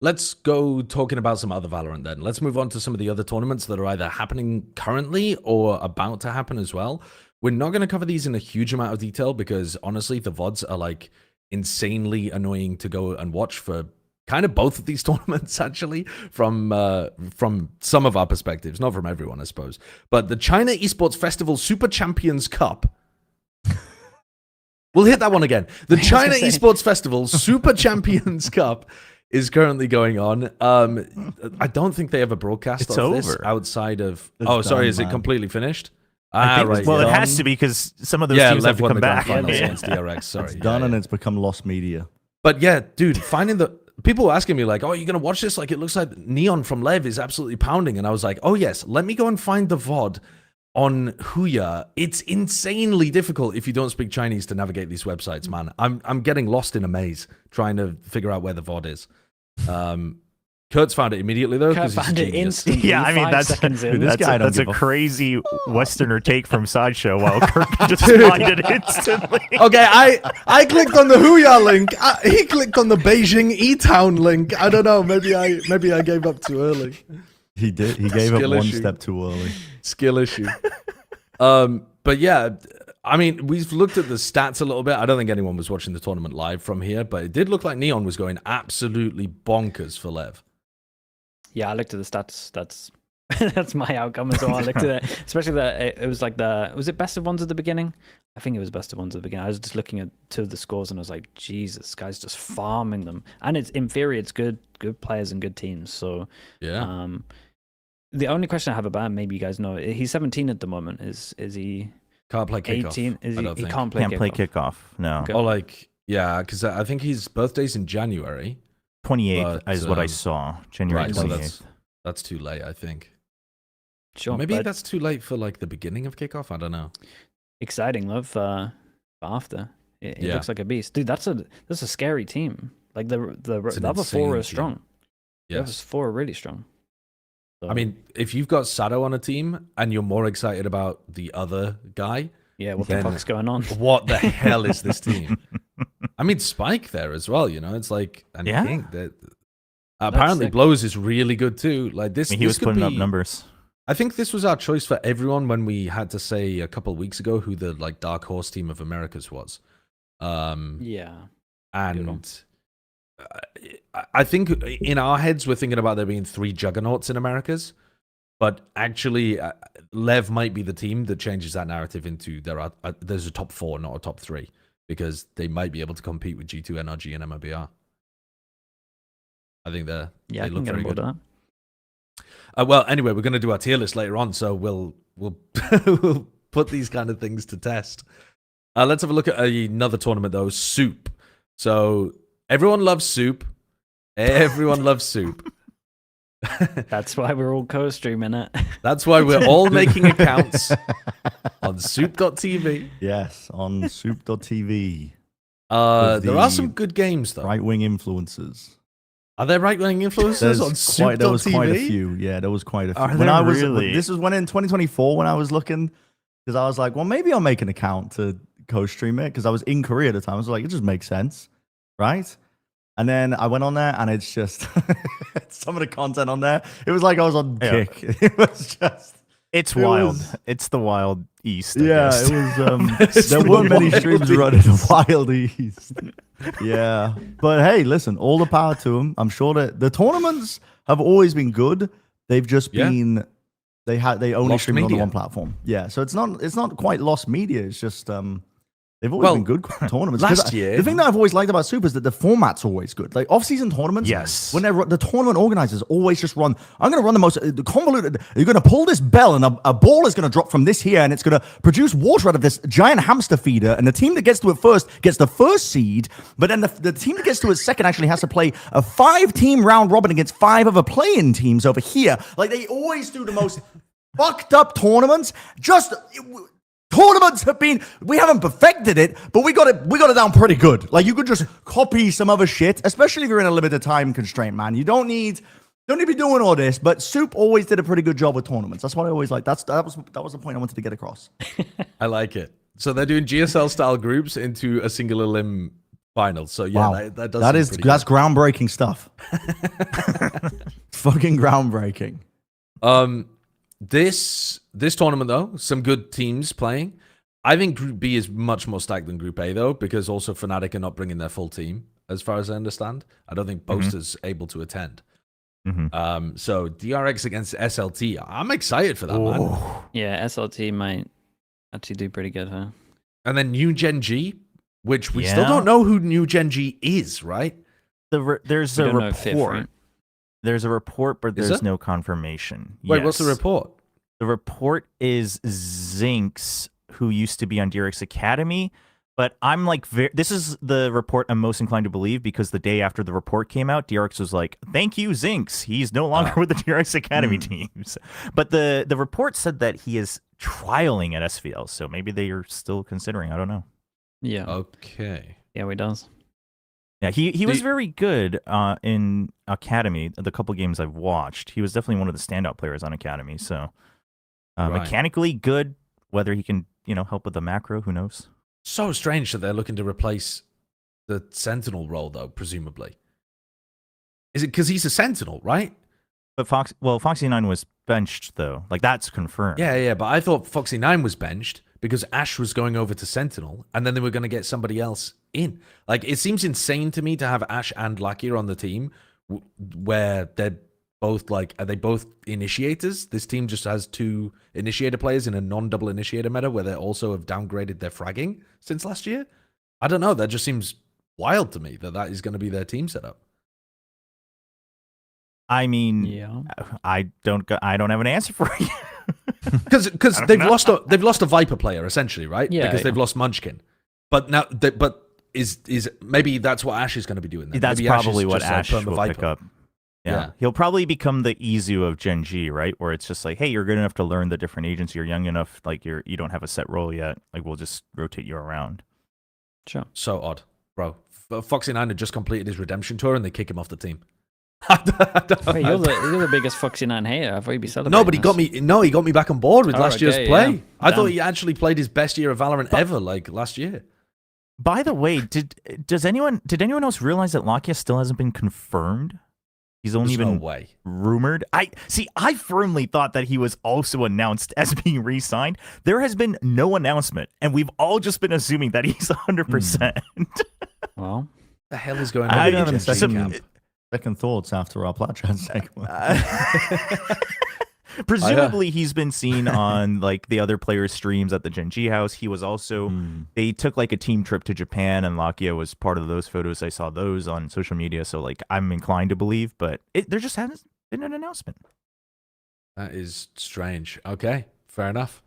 Let's go talking about some other Valorant then. Let's move on to some of the other tournaments that are either happening currently or about to happen as well. We're not going to cover these in a huge amount of detail because honestly, the VODs are like insanely annoying to go and watch for kind of both of these tournaments, actually, from some of our perspectives, not from everyone, I suppose. But the China Esports Festival Super Champions Cup. We'll hit that one again. The China Esports Festival Super Champions Cup is currently going on. I don't think they have a broadcast of this outside of... Is it completely finished? Right. Well, it has to be because some of those teams have to come back. Against DRX. Sorry, it's done and it's become lost media. But yeah, dude, finding the people were asking me like, "Oh, you're gonna watch this?" Like, it looks like Neon from Lev is absolutely pounding, and I was like, "Oh yes, let me go and find the VOD on Huya." It's insanely difficult if you don't speak Chinese to navigate these websites, man. I'm getting lost in a maze trying to figure out where the VOD is. Kurt's found it immediately though. Kurt found it instantly. Yeah, I mean that's a crazy Westerner take from Sideshow. While Kurt just find it instantly. Okay, I clicked on the Huya link. He clicked on the Beijing E-Town link. I don't know. Maybe I gave up too early. He did. He gave up one step too early. Skill issue. But yeah, I mean, we've looked at the stats a little bit. I don't think anyone was watching the tournament live from here, but it did look like Neon was going absolutely bonkers for Lev. Yeah, I looked at the stats. That's my outcome as well. I looked at it, especially it was like was it best of ones at the beginning? I think it was best of ones at the beginning. I was just looking at two of the scores and I was like, Jesus, this guy's just farming them. And it's in theory, it's good players and good teams. So yeah. The only question I have about him, maybe you guys know, he's 17 at the moment. Is he Can't play kickoff. 18. Is I he? don't He think. can't play Can't play kickoff. No. Okay. Or like, yeah, because I think his birthday's in January. 28th But, is what I saw. January Right, so 28th. that's too late, I think. Sure. Maybe but that's too late for like the beginning of kickoff. I don't know. exciting, love. For after it Yeah. looks like a beast, dude. That's a scary team. Like the an other four are insane team. strong. The other Yes. four are really strong. So, I mean, if you've got Sado on a team and you're more excited about the other guy, yeah. What the then- fuck's going on? what the hell is this team? I mean, Spike there as well. You know, it's like and Yeah. King. Apparently, sick. Blows is really good too. Like this, I mean, he this was could putting up be- numbers. I think this was our choice for everyone when we had to say a couple of weeks ago who the like dark horse team of Americas was. Yeah. And I think in our heads we're thinking about there being 3 juggernauts in Americas, but actually Lev might be the team that changes that narrative into there's a top 4, not a top 3, because they might be able to compete with G2, NRG, and MIBR. I think Yeah, they I can look get very on board good. with that. Well, anyway, we're going to do our tier list later on, so we'll we'll put these kind of things to test. Let's have a look at another tournament though, SOOP. So everyone loves SOOP. Everyone loves SOOP. That's why we're all co-streaming it. That's why we're all making accounts on soup.tv. Yes, on soup.tv. There the are some good games though. Right-wing influencers. Are there right-wing influencers on soup.tv? There was quite a few. Yeah, there was quite a few. Are When there I was really? This was when in 2024 when I was looking, because I was like, well, maybe I'll make an account to co-stream it, because I was in Korea at the time. I was like, it just makes sense, right? And then I went on there, and it's just some of the content on there. It was like I was on Yeah. Kick. It was just. It's It wild. was- It's the wild east. I Yeah, guess. it was. It's There the weren't many Wild streams running the Wild East. Yeah, but hey, listen, all the power to them. I'm sure that the tournaments have always been good. They've just Yeah. been they only Lost stream it on the media. one platform. Yeah, so it's not quite lost media. It's just they've always been good tournaments. 'Cause last year- the thing that I've always liked about Super is that the format's always good. Like off-season tournaments, Yes. when the tournament organizers always just run, I'm going to run the most convoluted. You're going to pull this bell, and a ball is going to drop from this here, and it's going to produce water out of this giant hamster feeder. And the team that gets to it first gets the first seed, but then the team that gets to it second actually has to play a 5-team round robin against 5 other play-in teams over here. Like they always do the most fucked up tournaments. Tournaments have been, we haven't perfected it, but we got it down pretty good. Like you could just copy some other shit, especially if you're in a limited time constraint, man. You don't need to be doing all this, but Soup always did a pretty good job with tournaments. That's what I always like. That was the point I wanted to get across. I like it. So they're doing GSL style groups into a single elim final. So yeah, Wow. that does That's seem pretty groundbreaking stuff. Fucking groundbreaking. good. This tournament though, some good teams playing. I think Group B is much more stacked than Group A though, because also Fnatic are not bringing their full team, as far as I understand. I don't think Boaster's able to attend. Mhm. So DRX against SLT, I'm excited for that, man. Yeah, SLT might actually do pretty good, huh? And then new Gen.G, which we still Yeah. don't know who new Gen.G is, right? There's We a don't know Fifth, report. right? There's a report, but Is there's there? no confirmation. Wait, what's the Yes. report? The report is Zinx, who used to be on DRX Academy. But I'm like, this is the report I'm most inclined to believe, because the day after the report came out, DRX was like, "Thank you, Zinx. He's no longer with the DRX Academy teams." But the report said that he is trialing at SVL, so maybe they are still considering. I don't know. Yeah. Okay. Yeah, he does. Yeah, he was The- very good in Academy. The couple games I've watched, he was definitely one of the standout players on Academy. So Right. mechanically good. Whether he can, help with the macro, who knows? So strange that they're looking to replace the Sentinel role, though, presumably. Is it because he's a Sentinel, right? But Foxy9 was benched though. Like that's confirmed. Yeah, but I thought Foxy9 was benched because Ash was going over to Sentinel, and then they were going to get somebody else in. Like, it seems insane to me to have Ash and Lakia on the team where they're both like, are they both initiators? This team just has 2 initiator players in a non-double initiator meta where they also have downgraded their fragging since last year. I don't know. That just seems wild to me that is going to be their team setup. I mean, Yeah. I don't have an answer for you. Because they've lost a Viper player essentially, right? Yeah, because yeah. they've lost Munchkin. But now, is maybe that's what Ash is going to be doing. Then. That's Maybe probably Ash is what just, Ash like, will pick up. Yeah. He'll probably become the Izu of Gen.G, right? Where it's just like, hey, you're good enough to learn the different agents. You're young enough, like you don't have a set role yet. Like we'll just rotate you around. Sure. So odd, bro. Foxy9 had just completed his redemption tour and they kick him off the team. Wait, you're the biggest Foxy9 hater. I thought you'd be celebrating. No, but he got me back on board with last year's play. Yeah. I thought he actually played his best year of Valorant ever, like last year. By the way, did anyone else realize that Lakia still hasn't been confirmed? He's only There's been no way. rumored. I firmly thought that he was also announced as being re-signed. There has been no announcement, and we've all just been assuming that he's 100%. Well, The hell is going I on? don't with have Gen.G second, camp? second thoughts after our Plat Chat segment. Presumably, he's been seen on like the other players' streams at the Gen.G house. He was also they took like a team trip to Japan, and Lakia was part of those photos. I saw those on social media, so like I'm inclined to believe, but there just hasn't been an announcement. That is strange. Okay, fair enough.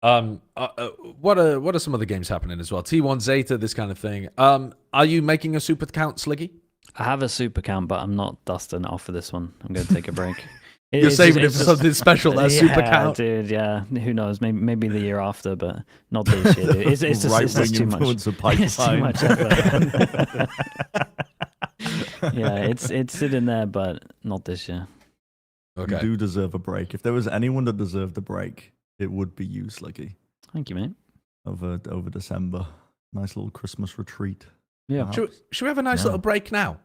What are some other games happening as well? T1 Zeta, this kind of thing. Are you making a super account, Sliggy? I have a super account, but I'm not dusting it off for this one. I'm going to take a break. You're saving it for something special. That super account, dude. Yeah, who knows? Maybe the year after, but not this year. Dude. It's just too much. It's too much effort. Yeah, it's sitting there, but not this year. Okay. You do deserve a break. If there was anyone that deserved a break, it would be you, Sliggy. Thank you, mate. Over December. Nice little Christmas retreat. Yeah. Should we have a nice little break now?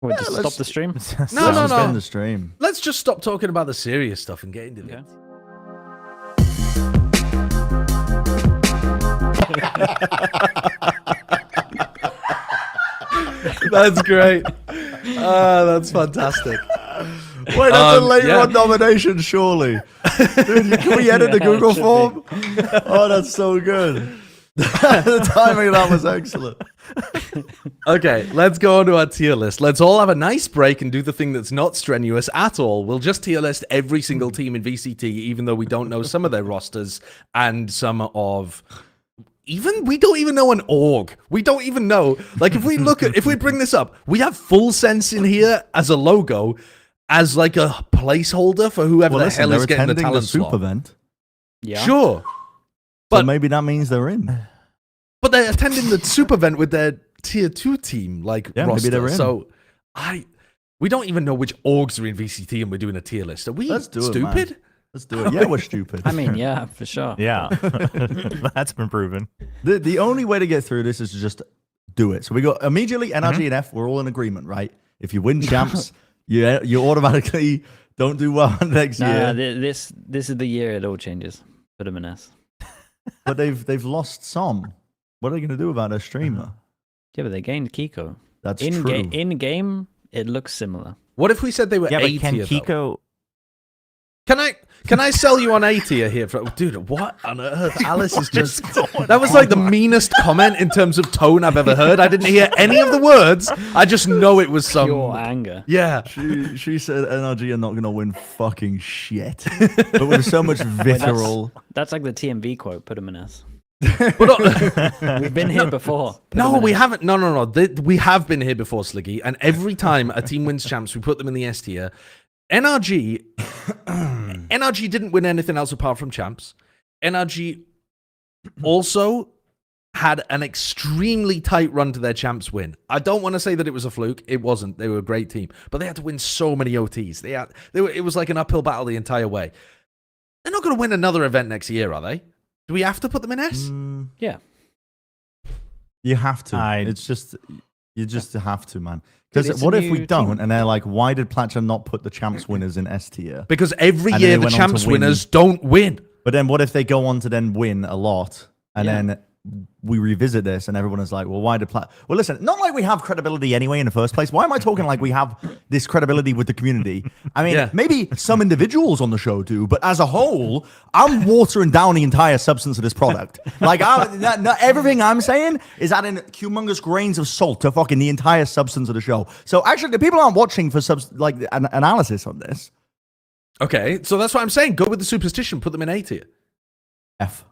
Wait, just stop the stream? No. Suspend the stream. Let's just stop talking about the serious stuff and get into it. That's great. That's fantastic. Wait, that's a later on nomination, surely. Dude, can we edit the Google form? Oh, that's so good. The timing of that was excellent. Okay, let's go on to our tier list. Let's all have a nice break and do the thing that's not strenuous at all. We'll just tier list every single team in VCT, even though we don't know some of their rosters and some of... we don't even know an org. We don't even know. Like, if we bring this up, we have Full Sense in here as a logo, as like a placeholder for whoever the hell is getting the talent SOOP slot. event. Yeah. Sure. But But- maybe that means they're in. But they're attending the super event with their tier 2 team, like, Yeah, roster. maybe they're in. So we don't even know which orgs are in VCT and we're doing a tier list. Are we Let's do it, stupid? man. Let's do it. Yeah, we're stupid. I mean, yeah, for sure. Yeah, that's been proven. The only way to get through this is to just do it. So we got immediately NRG and F. We're all in agreement, right? If you win champs, you automatically don't do well next year. This is the year it all changes. Put them in S. But they've lost some. What are they going to do about their streamer? Yeah, but they gained Kiko. That's in true. In game, it looks similar. What if we said they were Yeah, A but can tier, though? Kiko? Can I sell you on A tier here? Dude, what on earth? Alice is just... That was like the meanest comment in terms of tone I've ever heard. I didn't hear any of the words. I just know it was some... Pure anger. Yeah. She said NRG are not going to win fucking shit. But with so much vitriol. That's like the TMV quote. Put them in S. But, We've been here before. no, we haven't. No. We have been here before, Sliggy. And every time a team wins champs, we put them in the S tier. NRG didn't win anything else apart from champs. NRG also had an extremely tight run to their champs win. I don't want to say that it was a fluke. It wasn't. They were a great team. But they had to win so many OTs. It was like an uphill battle the entire way. They're not going to win another event next year, are they? Do we have to put them in S? Yeah. You have to. It's just... You just have to, man. Because what if we don't? And they're like, why did Plat Chat not put the champs winners in S tier? Because every year the champs winners don't win. But then what if they go on to then win a lot? And then we revisit this and everyone is like, well, why did Plat... Well, listen, not like we have credibility anyway in the first place. Why am I talking like we have this credibility with the community? I mean, maybe some individuals on the show do, but as a whole, I'm watering down the entire substance of this product. Like, everything I'm saying is adding humongous grains of salt to fucking the entire substance of the show. So actually, the people aren't watching for an analysis on this. Okay, so that's what I'm saying. Go with the superstition. Put them in A tier. F.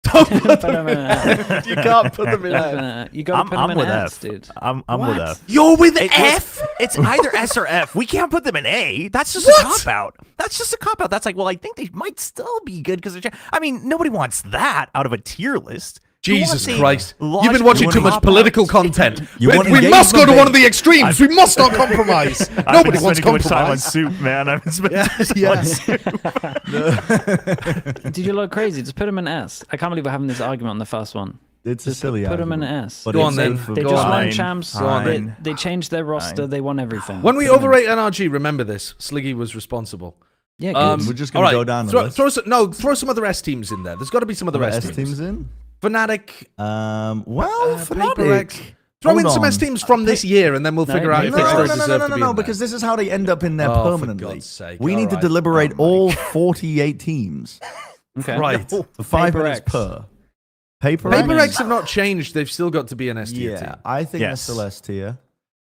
Don't put Put them them in F. You can't put them in F. You gotta put them I'm in with S, F. dude. I'm with F. You're with It F? was- it's either S or F. We can't put them in A. That's just What? a cop out. That's just a cop out. That's like, well, I think they might still be good because I mean, nobody wants that out of a tier list. Who Jesus wants a Christ. You've been logical watching too much cop-out? political content. You want We must go to engagement, one of the extremes. We must not compromise. Nobody wants Too much time on compromise. Soup, man. I've been spending too much time on Soup. Did you look crazy? Just put them in S. I can't believe we're having this argument on the first one. It's a silly Put them in argument, S. but Go it's on then. safe for- They Go just on. won Fine. champs. Fine. They changed their roster. They won everything. When we Put them in. overrate NRG, remember this. Sliggy was responsible. Yeah, good. We're just gonna go down the list. Throw some other S teams in there. There's got to be some other S S teams. teams in. Fnatic, Well, Paper X. Fnatic. Throw Hold in some on. S teams from this year, and then we'll figure out if No, they no, still no, deserve no, to no, be no, in because this is how they end up in there Oh, for permanently. God's sake. We need to Alright. deliberate Oh my all 48 teams Okay. there. Right. for 5 Paper minutes X. per. Paper Paper X? X have not changed. They've still got to be an S tier Yeah, team. I think Yes. that's still S tier.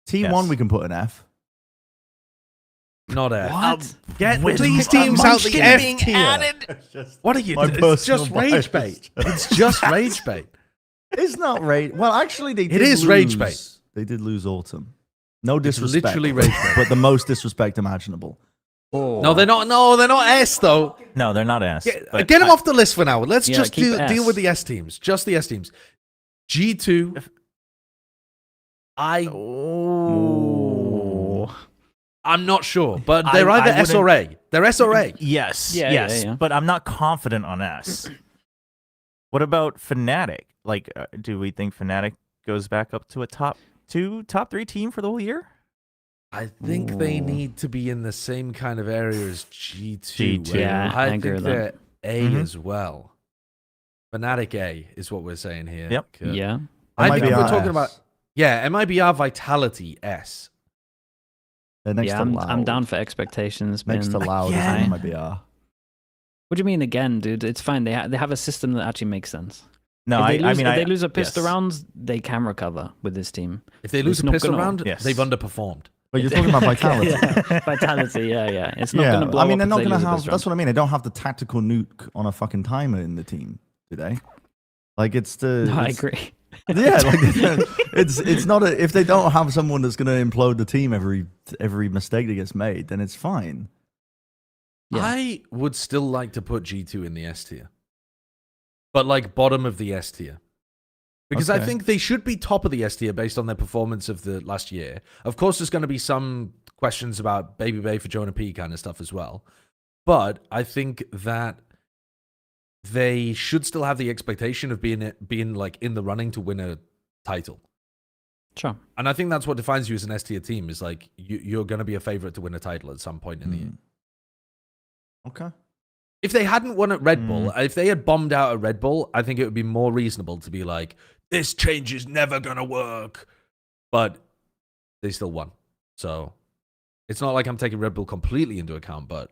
T1 Yes. we can put an F. Not F. What? Get With these teams out the Munchkin F being tier. added. What are you My doing? It's personal just rage bias. bait. It's just rage bait. It's not rage. Well, actually, they did is lose. rage bait. They did lose Autumn. No disrespect. literally rage bait. But the most disrespect imaginable. Oh. No, they're not. No, they're not S though. No, they're not S. Get but them I- off the list for now. Let's Yeah, just keep deal S. with the S teams. Just the S teams. G2. I'm not sure, but they're I either S or A. They're S or A. Yes, Yeah, yes, yeah. but I'm not confident on S. What about Fnatic? Like, do we think Fnatic goes back up to a top 3 team for the whole year? I think they need to be in the same kind of area as G2. G2. where Yeah, I I agree think with they're A Mhm. as well. Fnatic A is what we're saying here. Yep. Kurt. Yeah. I think MIBR we're talking S. about MIBR Vitality S. They're next Yeah, to I'm Loud. down for expectations. Next to man. Loud Again? is MIBR. What do you mean again, dude? It's fine. They have a system that actually makes sense. No, if they lose, if I they lose a pistol yes. rounds, they can recover with this team. If they lose It's a not pistol gonna- round, Yes. they've underperformed. But you're talking about Vitality. Yeah, Vitality. Yeah. It's not Yeah, going to blow I mean, up they're if not going they lose to a have. pistol That's what I mean. They don't have the tactical nuke on a fucking timer in the team, do they? Like it's the. round. No, I it's- agree. Yeah, like it's not a, if they don't have someone that's going to implode the team every mistake that gets made, then it's fine. Yeah. I would still like to put G2 in the S tier, but like bottom of the S tier. Because I Okay. think they should be top of the S tier based on their performance of the last year. Of course, there's going to be some questions about Baby Bay for Jonah P kind of stuff as well. But I think that they should still have the expectation of being like in the running to win a title. Sure. And I think that's what defines you as an S tier team is like you're going to be a favorite to win a title at some point in the year. Okay. If they hadn't won at Red Bull, if they had bombed out at Red Bull, I think it would be more reasonable to be like, this change is never going to work. But they still won. So it's not like I'm taking Red Bull completely into account, but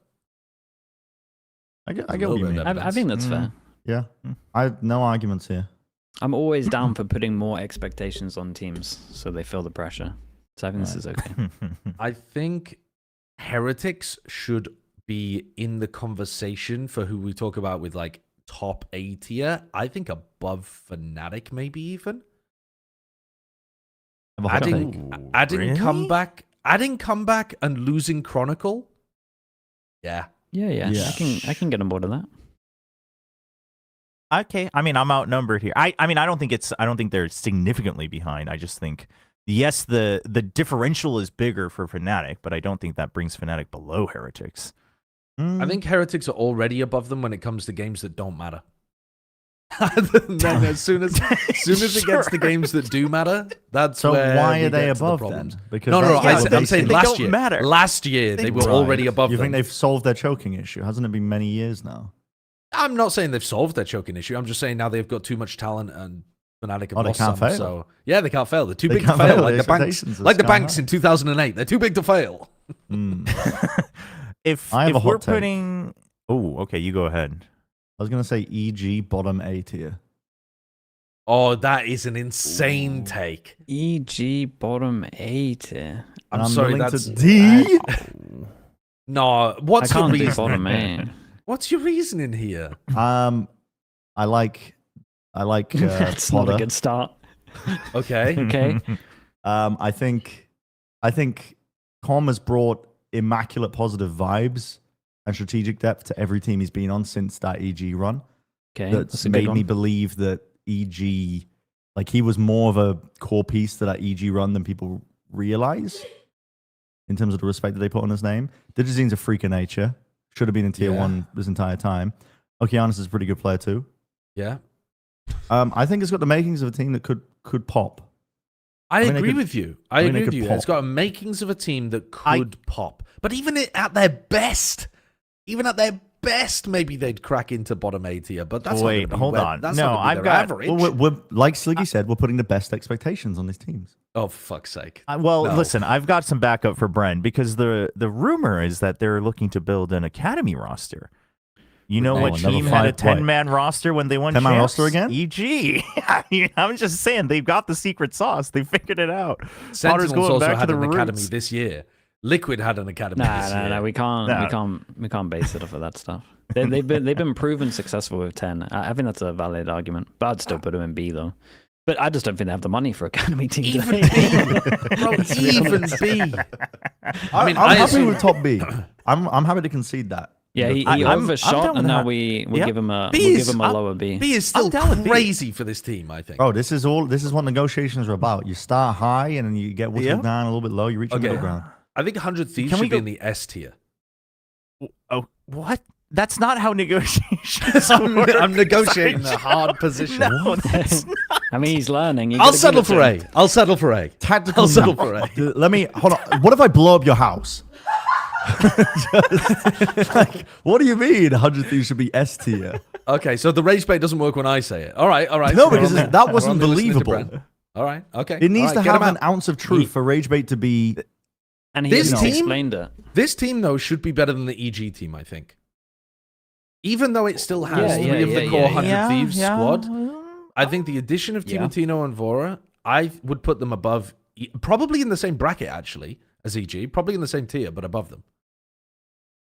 I get A what little you bit mean. of I evidence. think that's fair. Yeah, I have no arguments here. I'm always down for putting more expectations on teams so they feel the pressure. So I think this is okay. I think Heretics should be in the conversation for who we talk about with like top A tier. I think above Fnatic, maybe even. Have a hot take. Adding really? comeback and losing Chronicle. Yeah. Yeah. Yeah. I can get on board with that. Okay, I mean, I'm outnumbered here. I mean, I don't think they're significantly behind. I just think, yes, the differential is bigger for Fnatic, but I don't think that brings Fnatic below Heretics. I think Heretics are already above them when it comes to games that don't matter. Then as soon as it gets to games that do matter, that's So where why we are they get to the above problems. then? Because No, that's what I'm they saying think. last don't year. matter. Last year they were Right. already above You them. think they've solved their choking issue? Hasn't it been many years now? I'm not saying they've solved their choking issue. I'm just saying now they've got too much talent and Fnatic have Oh, they lost can't some. fail. So yeah, they can't fail. They're too They big to can't fail, fail. like The the banks, expectations are like the sky banks high. in 2008. They're too big to fail. If I have a hot we're take. putting, oh, okay, you go ahead. I was going to say EG bottom A tier. Oh, that is an insane take. EG bottom 8. I'm And sorry, willing that's to D. No, I what's your can't do reason? bottom eight. What's your reasoning here? I like That's not a Potter. good start. Okay. Okay. I think Com has brought immaculate positive vibes and strategic depth to every team he's been on since that EG run. Okay. That's made me believe that EG, like he was more of a core piece to that EG run than people realize in terms of the respect that they put on his name. Digizine's a freak of nature. Should have been in tier 1 this entire time. Okeanis is a pretty good player too. Yeah. I think it's got the makings of a team that could pop. I agree with you. I agree with you. Pop. It's got makings of a team that could pop. But even at their best, maybe they'd crack into bottom 8 tier. But that's Wait, hold on. That's no, I've got average. Well, we're, like Sliggy said, we're putting the best expectations on these teams. Oh, for fuck's sake. Listen, I've got some backup for Bren because the rumor is that they're looking to build an academy roster. You know what team had a 10-man roster when they won 10-man roster again? EG. I'm just saying, they've got the secret sauce. They figured it out. Sentinels also had an academy this year. Liquid had an academy this year. No, we can't base it off of that stuff. They've been proven successful with 10. I think that's a valid argument, but I'd still put them in B though. But I just don't think they have the money for academy teams. Even B, bro. Even B. I mean, I'm happy with top B. I'm happy to concede that. Yeah, he overshot, and now we give him a lower B. B is still crazy for this team, I think. Oh, this is what negotiations are about. You start high and then you get whittled down a little bit low. You reach the middle ground. I think 100 Thieves should be in the S tier. Oh, what? That's not how negotiations work. I'm negotiating a hard position. No, that's not. I mean, he's learning. I'll settle for A. I'll settle for A. Tactical. I'll settle for A. Let me hold on. What if I blow up your house? What do you mean 100 Thieves should be S tier? Okay, so the rage bait doesn't work when I say it. All right. No, because that wasn't believable. All right, okay. It needs to have an ounce of truth for rage bait to be. And he explained it. This team, though, should be better than the EG team, I think. Even though it still has three of the core 100 Thieves squad, I think the addition of Timatino and Vora, I would put them above, probably in the same bracket, actually, as EG. Probably in the same tier, but above them.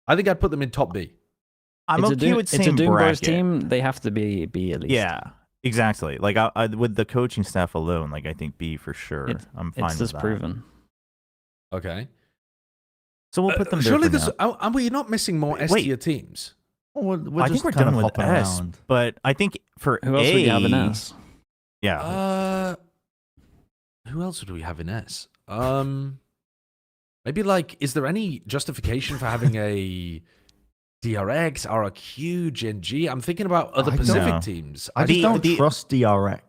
I think I'd put them in top B. I'm okay with same bracket. It's a Doom Bros bracket. team. They have to be B at least. Yeah, exactly. Like I with the coaching staff alone, like I think B for sure. I'm fine it's with just proven. Okay. So we'll put them there surely for now. are we not missing more S tier teams? Well, I think we're done with S, but I think for who else would you have in S? Yeah. Who else do we have in S? Maybe like, is there any justification for having a DRX, RRQ, Gen.G? I'm thinking about other Pacific teams. I just don't trust DRX.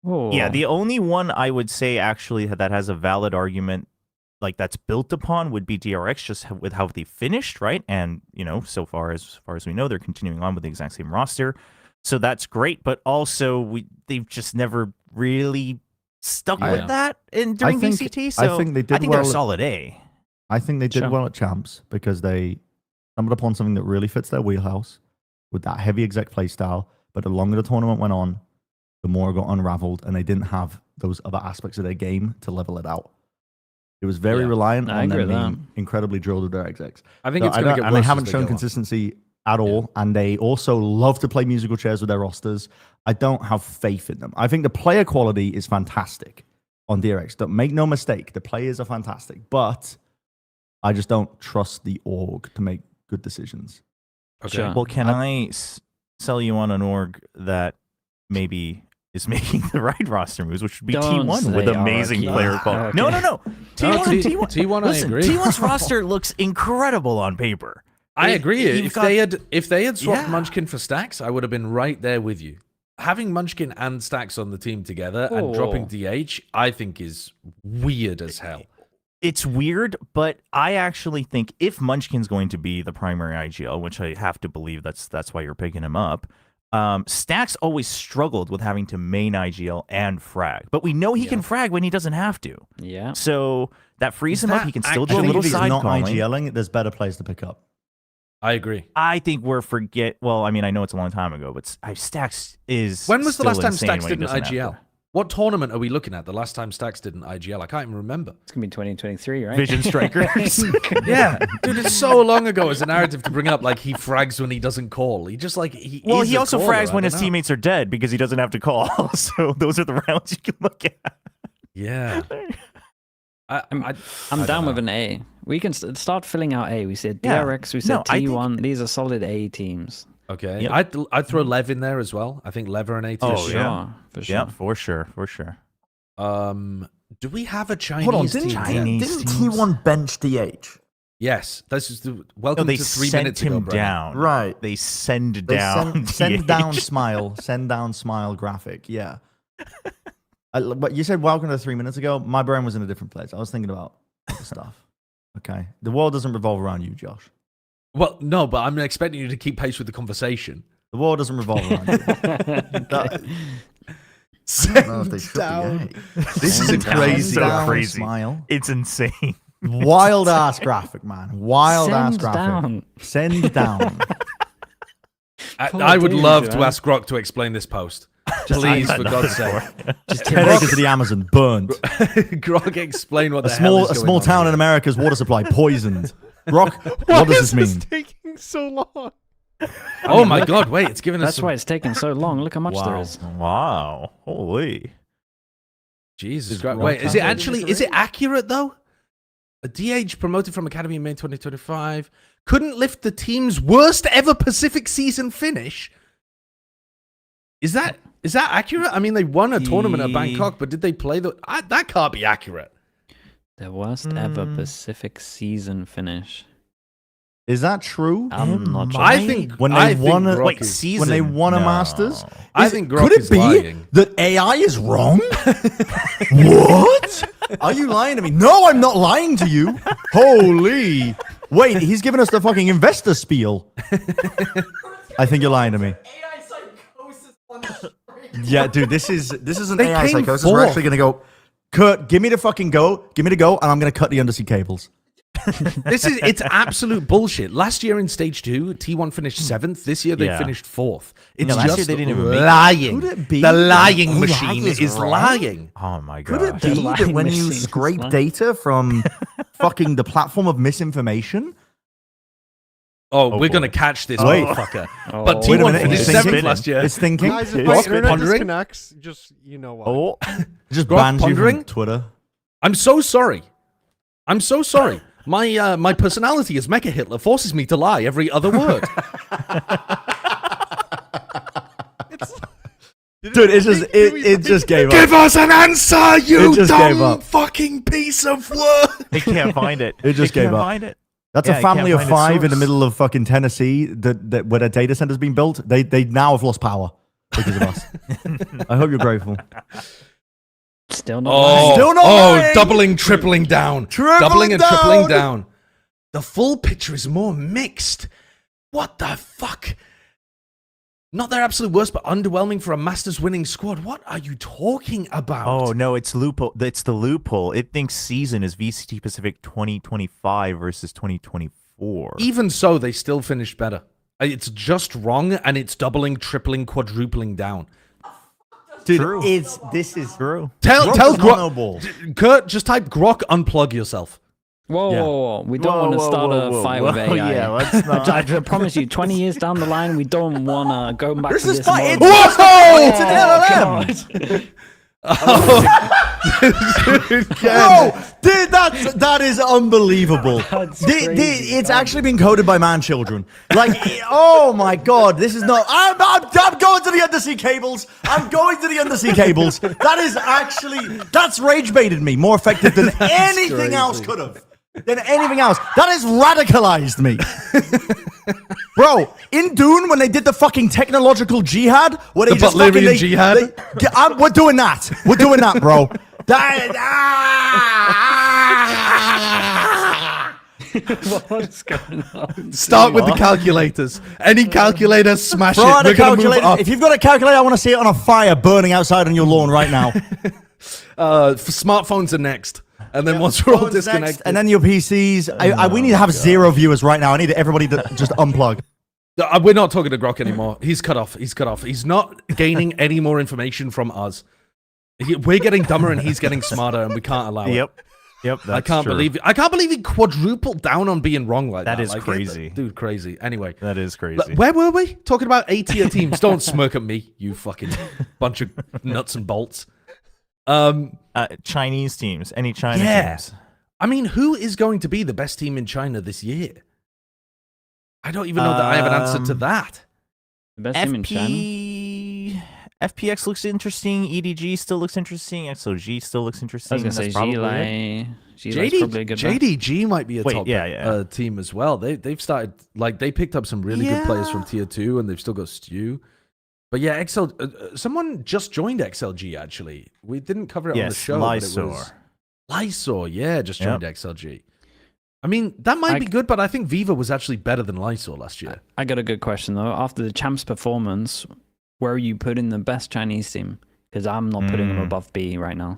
Oh. Yeah, the only one I would say actually that has a valid argument, like that's built upon, would be DRX, just with how they finished, right? And so far as we know, they're continuing on with the exact same roster, so that's great. But also, they've just never really stuck with that during VCT. So I think they're a solid A. I think they did well at Champs because they stumbled upon something that really fits their wheelhouse with that heavy exec play style. But the longer the tournament went on, the more it got unraveled, and they didn't have those other aspects of their game to level it out. It was very reliant on them being incredibly drilled with their execs. I think it's going to get worse. And they haven't shown consistency at all, and they also love to play musical chairs with their rosters. I don't have faith in them. I think the player quality is fantastic on DRX. Don't make no mistake, the players are fantastic, but I just don't trust the org to make good decisions. Okay. Sure. Well, can I sell you on an org that maybe is making the right roster moves, which would be T1 with amazing player quality. No. T1, Listen, I agree. T1's roster looks incredible on paper. I agree. If they had swapped Munchkin for Stacks, I would have been right there with you. Having Munchkin and Stacks on the team together and dropping DH, I think is weird as hell. It's weird, but I actually think if Munchkin's going to be the primary IGL, which I have to believe that's why you're picking him up, Stacks always struggled with having to main IGL and frag, but we know he can frag when he doesn't have to. Yeah. So that frees him up. He can still do a little side not calling. IGLing, there's better players to pick up. I agree. I think Well, I mean, I know it's a long time ago, but Stacks is. When was the last time Stacks when he didn't doesn't have IGL? to. What tournament are we looking at? The last time Stacks did an IGL, I can't even remember. It's gonna be 2023, right? Vision Strikers. Yeah, dude, it's so long ago as a narrative to bring up. Like he frags when he doesn't call. He just like he. Well, is he a also caller, frags when I his don't know. teammates are dead because he doesn't have to call. So those are the rounds you can look at. Yeah. I'm down with an A. We can start filling out A. We said DRX, we said T1. These are solid A teams. Okay. Yep. I'd throw Lev in there as well. I think Lev are an A tier. Oh, yeah. For sure. Yeah, for sure. Do we have a Chinese Hold on, team? didn't yet? T1 bench DH? Yes. This is the No, welcome they to 3 sent minutes him ago, Brennan. down. Right. They send They down. send down DH. smile, send down smile graphic. Yeah. But you said welcome to 3 minutes ago. My brain was in a different place. I was thinking about other stuff. Okay. The world doesn't revolve around you, Josh. Well, no, but I'm expecting you to keep pace with the conversation. The world doesn't revolve around you. I don't know if they should down. be. This is a Send down. crazy. So Down crazy. smile. It's insane. Wild ass graphic, man. Wild ass Send graphic. down. Send down. I would dude, love to man. ask Grok to explain this post. Please, for God's sake. Just 10 acres of the Amazon burnt. Grok, explain what A the hell is small going on town here. in America's water supply poisoned. Rock, what does this mean? taking so long? Oh my God! Wait, it's giving us. That's why it's taking so long. Look how much there is. Wow. Holy. Jesus Is Christ! Grok Wait, is it translating actually? this Is it accurate though? A DH promoted from Academy in May 2025 couldn't lift the team's worst ever Pacific season finish. Is that accurate? I mean, they won a tournament at Bangkok, but did they play the? That can't be accurate. The worst ever Pacific season finish. Is that true? I'm not sure. I think When they I think won a- Grok Wait, is- season? when they won a No. Masters? I think Grok could it is be lying. that AI is wrong? What? Are you lying to me? No, I'm not lying to you. Holy. Wait, he's giving us the fucking investor spiel. I think you're lying to me. AI psychosis on the street. Yeah, dude, this is an They AI came psychosis. We're fourth. actually going to go, Kurt, give me the fucking go. Give me the go, and I'm going to cut the undersea cables. It's absolute bullshit. Last year in stage 2, T1 finished 7th. This year they Yeah. finished 4th. It's No, last just year they didn't even make it. lying. Could it be The that lying AI machine is is wrong? lying. Oh my god. Could it be lying that when you machine is scrape lying. data from fucking the platform of misinformation? Oh, Oh, we're boy. going to catch this Wait. motherfucker. Oh. But Wait a T1 minute, finished it's 7th thinking. last year. It's thinking. Guys, if Grok my internet pondering? disconnects, just you know what. Oh. Just Grok bans you pondering? from Twitter. I'm so sorry. I'm so sorry. My personality as Mecha Hitler forces me to lie every other word. Dude, it just gave up. Give us an answer, you It just gave dumb up. fucking piece of work. They can't find it. It just They gave can't up. Find it. That's Yeah, a I family can't of find a 5 in the source. middle of fucking Tennessee that where their data center's been built. They now have lost power because of us. I hope you're grateful. Still not. Oh, lying. Still not lying. doubling, tripling down. Tripling doubling and tripling down. down. The full picture is more mixed. What the fuck? Not their absolute worst, but underwhelming for a Masters winning squad. What are you talking about? Oh no, it's loophole. It's the loophole. It thinks season is VCT Pacific 2025 versus 2024. Even so, they still finished better. It's just wrong, and it's doubling, tripling, quadrupling down. Dude, True. this is True. Tell Grok is not Grok, no ball. Kurt, just type Grok, unplug yourself. Whoa, Yeah. whoa, whoa. We don't want to start a fight with AI. Yeah, let's not. I promise you, 20 years down the line, we don't want to go back This to is this fine. mode. Whoa! It's an LLM. Bro, dude, that is unbelievable. That's Dude, crazy. it's actually been coded by man children. Like, oh my god, this is not. I'm going to the undersea cables. I'm going to the undersea cables. That is actually that's rage baited me more effective than anything else could have. Than anything else. That has radicalized me. Bro, in Dune, when they did the fucking technological jihad, where they The just Butlerian fucking, jihad? we're doing that. We're doing that, bro. What's going on? Start with the calculators. Any calculator, smash Throw out it. a We're going to move calculator. up. If you've got a calculator, I want to see it on a fire burning outside on your lawn right now. Smartphones are next. And then once we're all Phones next, disconnected. and then your PCs. We need to have 0 viewers right now. I need everybody to just unplug. We're not talking to Grok anymore. He's cut off. He's cut off. He's not gaining any more information from us. We're getting dumber and he's getting smarter, and we can't allow it. Yep. That's I can't true. believe it. I can't believe he quadrupled down on being wrong like that. That is Like, crazy. dude, crazy. Anyway, That is crazy. where were we? Talking about A-tier teams. Don't smirk at me, you fucking bunch of nuts and bolts. Chinese teams. Any China teams? I mean, who is going to be the best team in China this year? I don't even know that I have an answer to that. The best team in China. FPX looks interesting. EDG still looks interesting. XOG still looks interesting. I was gonna say That's probably it. Gilai's probably a good bet. JDG might be a Wait, top yeah. team as well. They've started, like, they picked up some really good players from tier 2, and they've still got Stu. But yeah, someone just joined XLG actually. We didn't cover it on the show. Lysor, yeah, just joined XLG. I mean, that might be good, but I think Viva was actually better than Lysor last year. I got a good question though. After the champs performance, where are you putting the best Chinese team? Because I'm not putting them above B right now.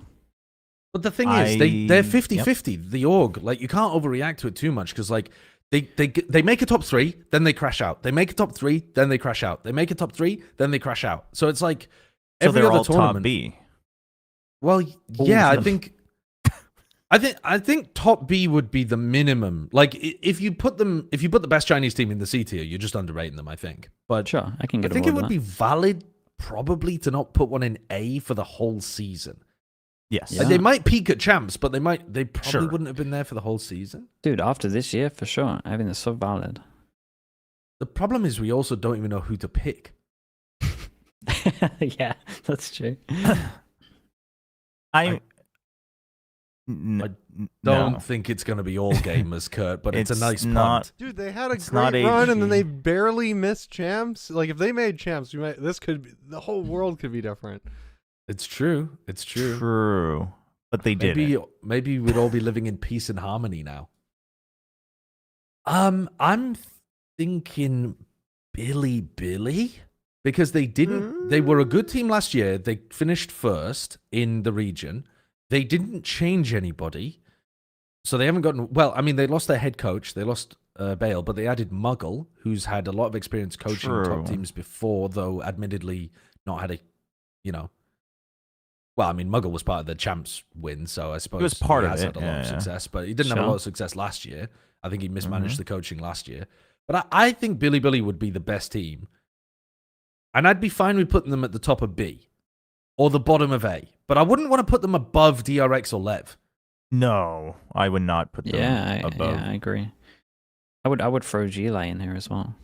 But the thing is, they're 50-50, the org. Like, you can't overreact to it too much, because, like, they make a top 3, then they crash out. They make a top 3, then they crash out. They make a top 3, then they crash out. So it's like every they're other all tournament. top B. Well, yeah, I think top B would be the minimum. Like, if you put the best Chinese team in the C tier, you're just underrating them, I think. But Sure, I can get. I think it would be valid probably to not put one in A for the whole season. Yes. Like, they might peak at champs, but they probably wouldn't have been there for the whole season. Dude, after this year, for sure. I think it's so valid. The problem is we also don't even know who to pick. Yeah, that's true. I don't think it's going to be all gamers, Kurt, but it's a nice punt. Dude, they had a great run and then they barely missed champs. Like, if they made champs, the whole world could be different. It's true. It's true. True. But they did. Maybe we'd all be living in peace and harmony now. I'm thinking Billy, because they didn't. They were a good team last year. They finished first in the region. They didn't change anybody, so they haven't gotten. Well, I mean, they lost their head coach. They lost Bale, but they added Muggle, who's had a lot of experience coaching top teams before, though admittedly not had a, Well, I mean, Muggle was part of the champs win, so I suppose he was part of has it. had a lot of success, but he didn't have a lot of success last year. I think he mismanaged the coaching last year. But I think Billy would be the best team, and I'd be fine with putting them at the top of B or the bottom of A. But I wouldn't want to put them above DRX or Lev. No, I would not put them above. Yeah, I agree. I would throw Gilai in here as well.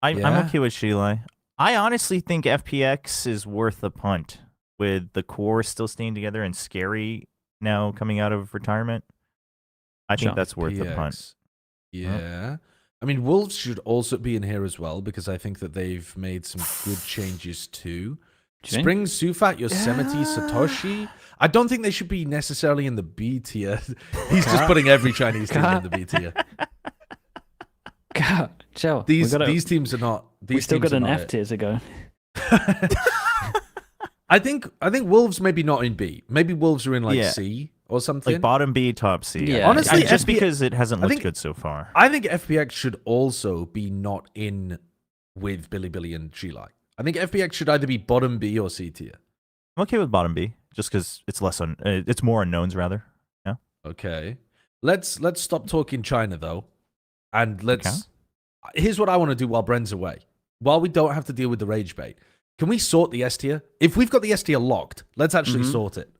I'm okay with Gilai. I honestly think FPX is worth a punt with the core still staying together and Scary now coming out of retirement. I think that's worth a punt. Yeah. I mean, Wolves should also be in here as well, because I think that they've made some good changes too. Spring, Sufat, Yosemite, Satoshi. I don't think they should be necessarily in the B tier. He's just putting every Chinese team in the B tier. God, chill. These teams are not. We still got an F tier to go. I think Wolves maybe not in B. Maybe Wolves are in C or something. Like bottom B, top C. Yeah. Honestly, just because it hasn't looked good so far. I think FPX should also be not in with Billy and Gilai. I think FPX should either be bottom B or C tier. I'm okay with bottom B, just because it's it's more unknowns rather. Yeah. Okay. Let's stop talking China though, and here's what I want to do while Bren's away. While we don't have to deal with the rage bait, can we sort the S tier? If we've got the S tier locked, let's actually sort it.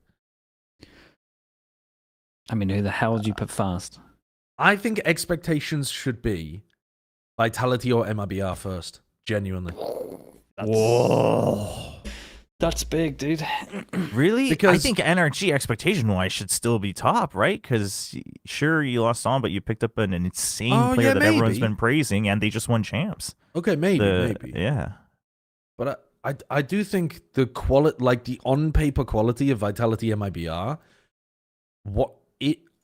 I mean, who the hell did you put first? I think expectations should be Vitality or MIBR first. Genuinely. Whoa. That's big, dude. Really? Because I think NRG expectation-wise should still be top, right? Because sure, you lost on, but you picked up an insane player that everyone's been praising, and they just won champs. Okay, maybe. Yeah. But I do think the quality, like the on-paper quality of Vitality MIBR,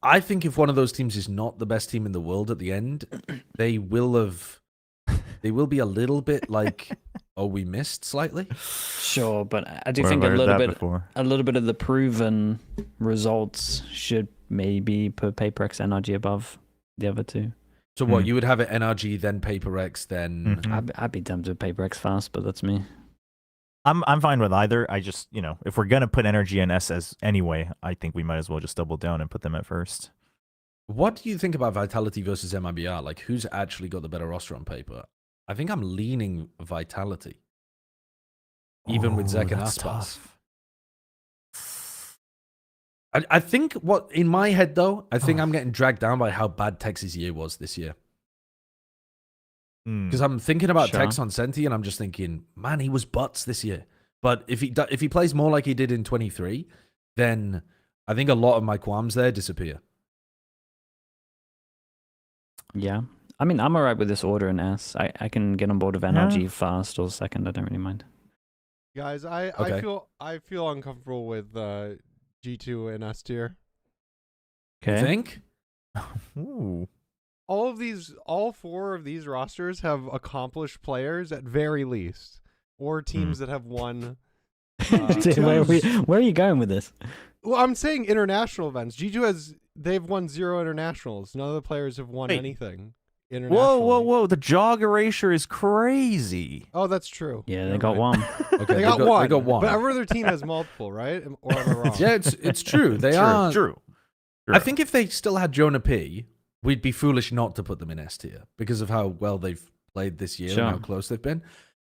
I think if one of those teams is not the best team in the world at the end, they will be a little bit like, oh, we missed slightly. Sure, but I do think a little bit of the proven results should maybe put PaperX NRG above the other two. So what, you would have it NRG, then PaperX, then... I'd be tempted with PaperX fast, but that's me. I'm fine with either. I just, if we're gonna put energy in SS anyway, I think we might as well just double down and put them at first. What do you think about Vitality versus MIBR? Like, who's actually got the better roster on paper? I think I'm leaning Vitality, even with Zek and that's Aspas. tough. I think in my head though, I think I'm getting dragged down by how bad Tex's year was this year. Because I'm thinking about Tex on Senti, and I'm just thinking, man, he was butts this year. But if he plays more like he did in 23, then I think a lot of my qualms there disappear. Yeah. I mean, I'm alright with this order in S. I can get on board with NRG first or second. I don't really mind. Guys, I feel uncomfortable with G2 and S tier. Okay. You think? Ooh. All four of these rosters have accomplished players at very least, or teams that have won. Where are you going with this? Well, I'm saying international events. G2 they've won 0 internationals. None of the players have won anything internationally. Whoa! The jog erasure is crazy. Oh, that's true. Yeah, they got one. Okay, They got one. They got one. But every other team has multiple, right? Or am I wrong? Yeah, it's true. They are true. I think if they still had Jonah P, we'd be foolish not to put them in S tier because of how well they've played this year and how close they've been.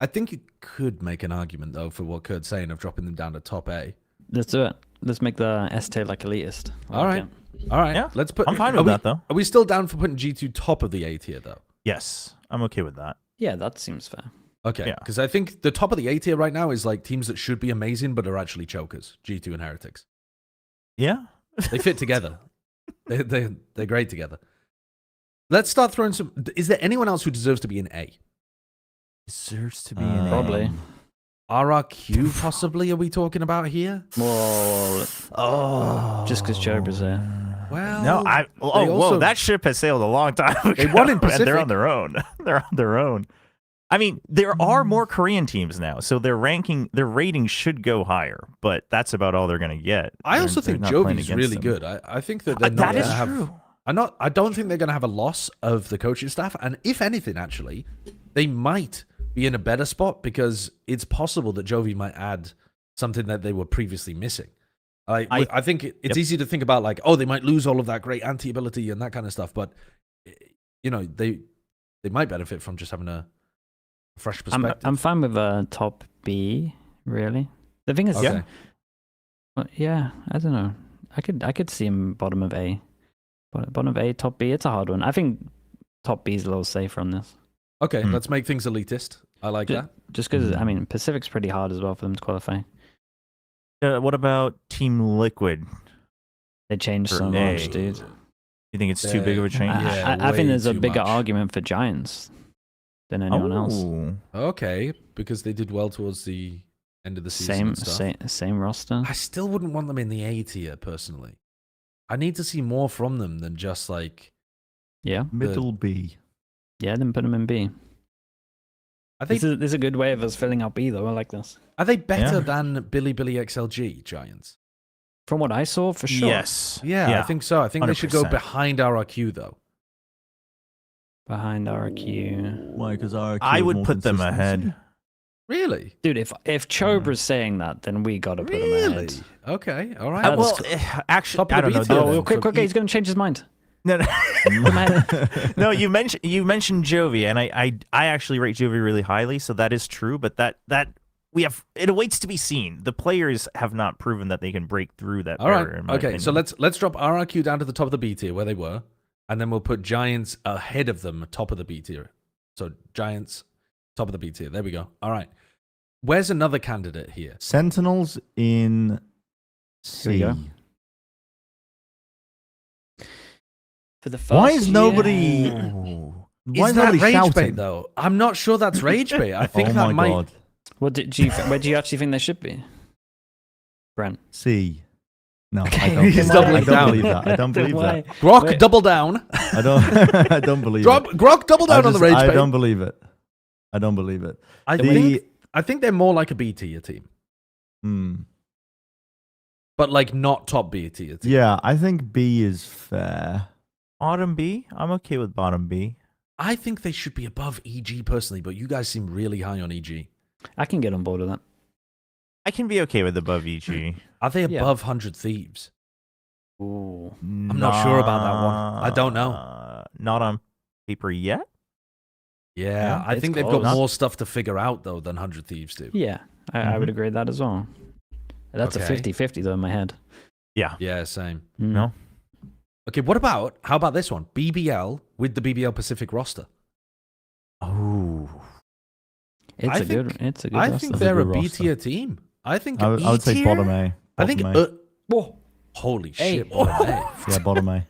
I think you could make an argument though for what Kurt's saying of dropping them down to top A. Let's do it. Let's make the S tier like elitist. All right. Yeah, let's put. I'm fine with that though. Are we still down for putting G2 top of the A tier though? Yes, I'm okay with that. Yeah, that seems fair. Okay, because I think the top of the A tier right now is like teams that should be amazing but are actually chokers. G2 and Heretics. Yeah, they fit together. They're great together. Let's start throwing some. Is there anyone else who deserves to be in A? Deserves to be in A. Probably. RRQ possibly? Are we talking about here? Well, just because Chobra's there. Well, no, whoa! That ship has sailed a long time ago. They won in Pacific. They're on their own. They're on their own. I mean, there are more Korean teams now, so their rating should go higher. But that's about all they're going to get. I also think Jovi's really good. I think that they're not that is have, true. I don't think they're going to have a loss of the coaching staff, and if anything, actually, they might be in a better spot because it's possible that Jovi might add something that they were previously missing. I think it's easy to think about like, oh, they might lose all of that great anti-ability and that kind of stuff, but they might benefit from just having a fresh perspective. I'm fine with top B, really. The thing is, I don't know. I could see him bottom of A. Bottom of A, top B, it's a hard one. I think top B is a little safer on this. Okay, let's make things elitist. I like that. Just because, I mean, Pacific's pretty hard as well for them to qualify. What about Team Liquid? They changed so much, dude. You think it's too big of a change? I think there's a bigger argument for Giants than anyone else. Okay, because they did well towards the end of the season. Same roster. I still wouldn't want them in the A tier, personally. I need to see more from them than just like... Middle B. Yeah, then put them in B. This is a good way of us filling out B, though. I like this. Are they better than Billy XLG Giants? From what I saw, for sure. Yes. Yeah, I think so. I think 100%. They should go behind RRQ, though. Behind RRQ. Why? Because RRQ I would put them ahead. Really? Dude, if Chobra's saying that, then we got to put him ahead. Okay, all right. Well, actually, I don't know. Quick, he's going to change his mind. No. No, you mentioned Jovi, and I actually rate Jovi really highly, so that is true. But that it awaits to be seen. The players have not proven that they can break through that barrier. All right. Okay, so let's drop RRQ down to the top of the B tier where they were, and then we'll put Giants ahead of them, top of the B tier. So Giants, top of the B tier. There we go. All right. Where's another candidate here? Sentinels in C. Here we go. For the first Why is nobody? Is that rage bait though? I'm not sure that's rage bait. I think that might. God. Where do you actually think they should be, Brent? C. No, Okay. I don't. He's doubling down. Believe that. I don't believe that. Grok, double down. I don't. I don't believe it. Grok, double down on the rage bait. I don't believe it. I don't believe it. I think they're more like a B tier team. But like not top B tier team. Yeah, I think B is fair. Bottom B? I'm okay with bottom B. I think they should be above EG personally, but you guys seem really high on EG. I can get on board with that. I can be okay with above EG. Are they Yeah. above 100 Thieves? Ooh. I'm not sure about that one. I don't know. Not on paper yet. Yeah, Yeah, I it's think they've close. got more stuff to figure out, though, than 100 Thieves do. Yeah, I would Mhm. agree with that as well. That's Okay. a 50-50 though in my head. Yeah, same. Mm. No. Okay, how about this one? BBL with the BBL Pacific roster. Oh. It's I a good. think- It's a good. I roster. think That's a they're a good B roster. tier team. I think I would say E-tier? bottom A. I think. Bottom A. Whoa. Holy Hey. shit, bottom A. Yeah, bottom A.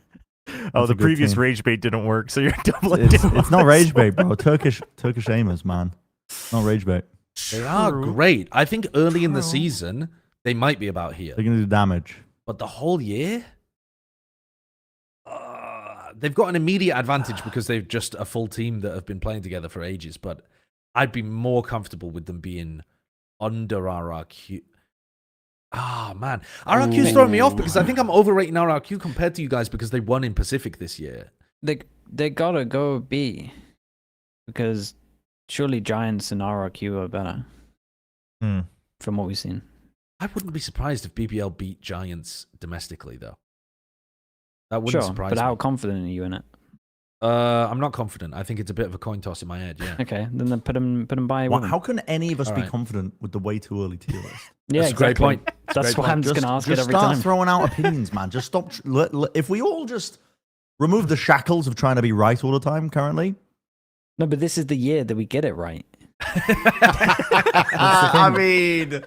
Oh, That's the a good previous team. rage bait didn't work, so you're doubling It's down. not on rage this bait, one. bro. Turkish aimers, man. Not rage bait. They are True. great. I think early in the True. season, they might be about here. They're gonna do damage. But the whole year? They've got an immediate advantage because they've just a full team that have been playing together for ages. But I'd be more comfortable with them being under RRQ. Ah, man. RRQ's throwing me off because I think I'm overrating RRQ compared to you guys because they won in Pacific this year. They gotta go B, because surely Giants and RRQ are better Hmm. from what we've seen. I wouldn't be surprised if BBL beat Giants domestically, though. That wouldn't Sure, surprise but how me. confident are you in it? I'm not confident. I think it's a bit of a coin toss in my head, yeah. Okay, then put them by. Well, women. how can any of us All be right. confident with the way too early tier list? Yeah, That's a great exactly. point. That's a That's great why I'm just gonna ask it every start time. throwing out opinions, man. Just stop. If we all just remove the shackles of trying to be right all the time, currently. No, but this is the year that we get it right. I mean,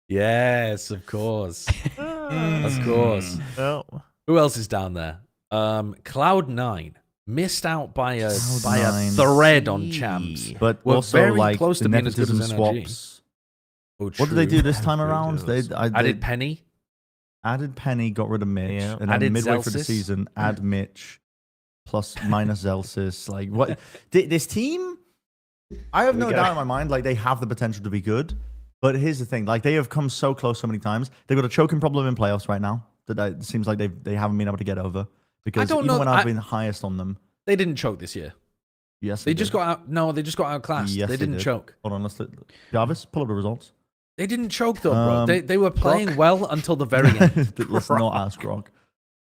Yes, of course. Of course. Oh. Who else is down there? Cloud9 missed out by a Cloud9. thread on champs. but We're also very like close the to being as good nepotism as NRG. swaps. Oh, What did they true. do this time around? They Added Penny. added Penny, got rid of Mitch, Yeah. and then Added midway through the Zelsis. season, add Mitch plus minus Zelsis. Like what? This team, I have Here no we go. doubt in my mind. Like they have the potential to be good, but here's the thing: like they have come so close so many times. They've got a choking problem in playoffs right now that it seems like they haven't been able to get over. Because don't even know- when I've been highest on them, They didn't choke this year. yes, They just got out. No, they just got outclassed. Yes, they they didn't did. choke. Hold on, let's look. Jarvis, pull up the results. They didn't choke though, bro. They were playing Grok. well until the very end. Let's not ask Grok.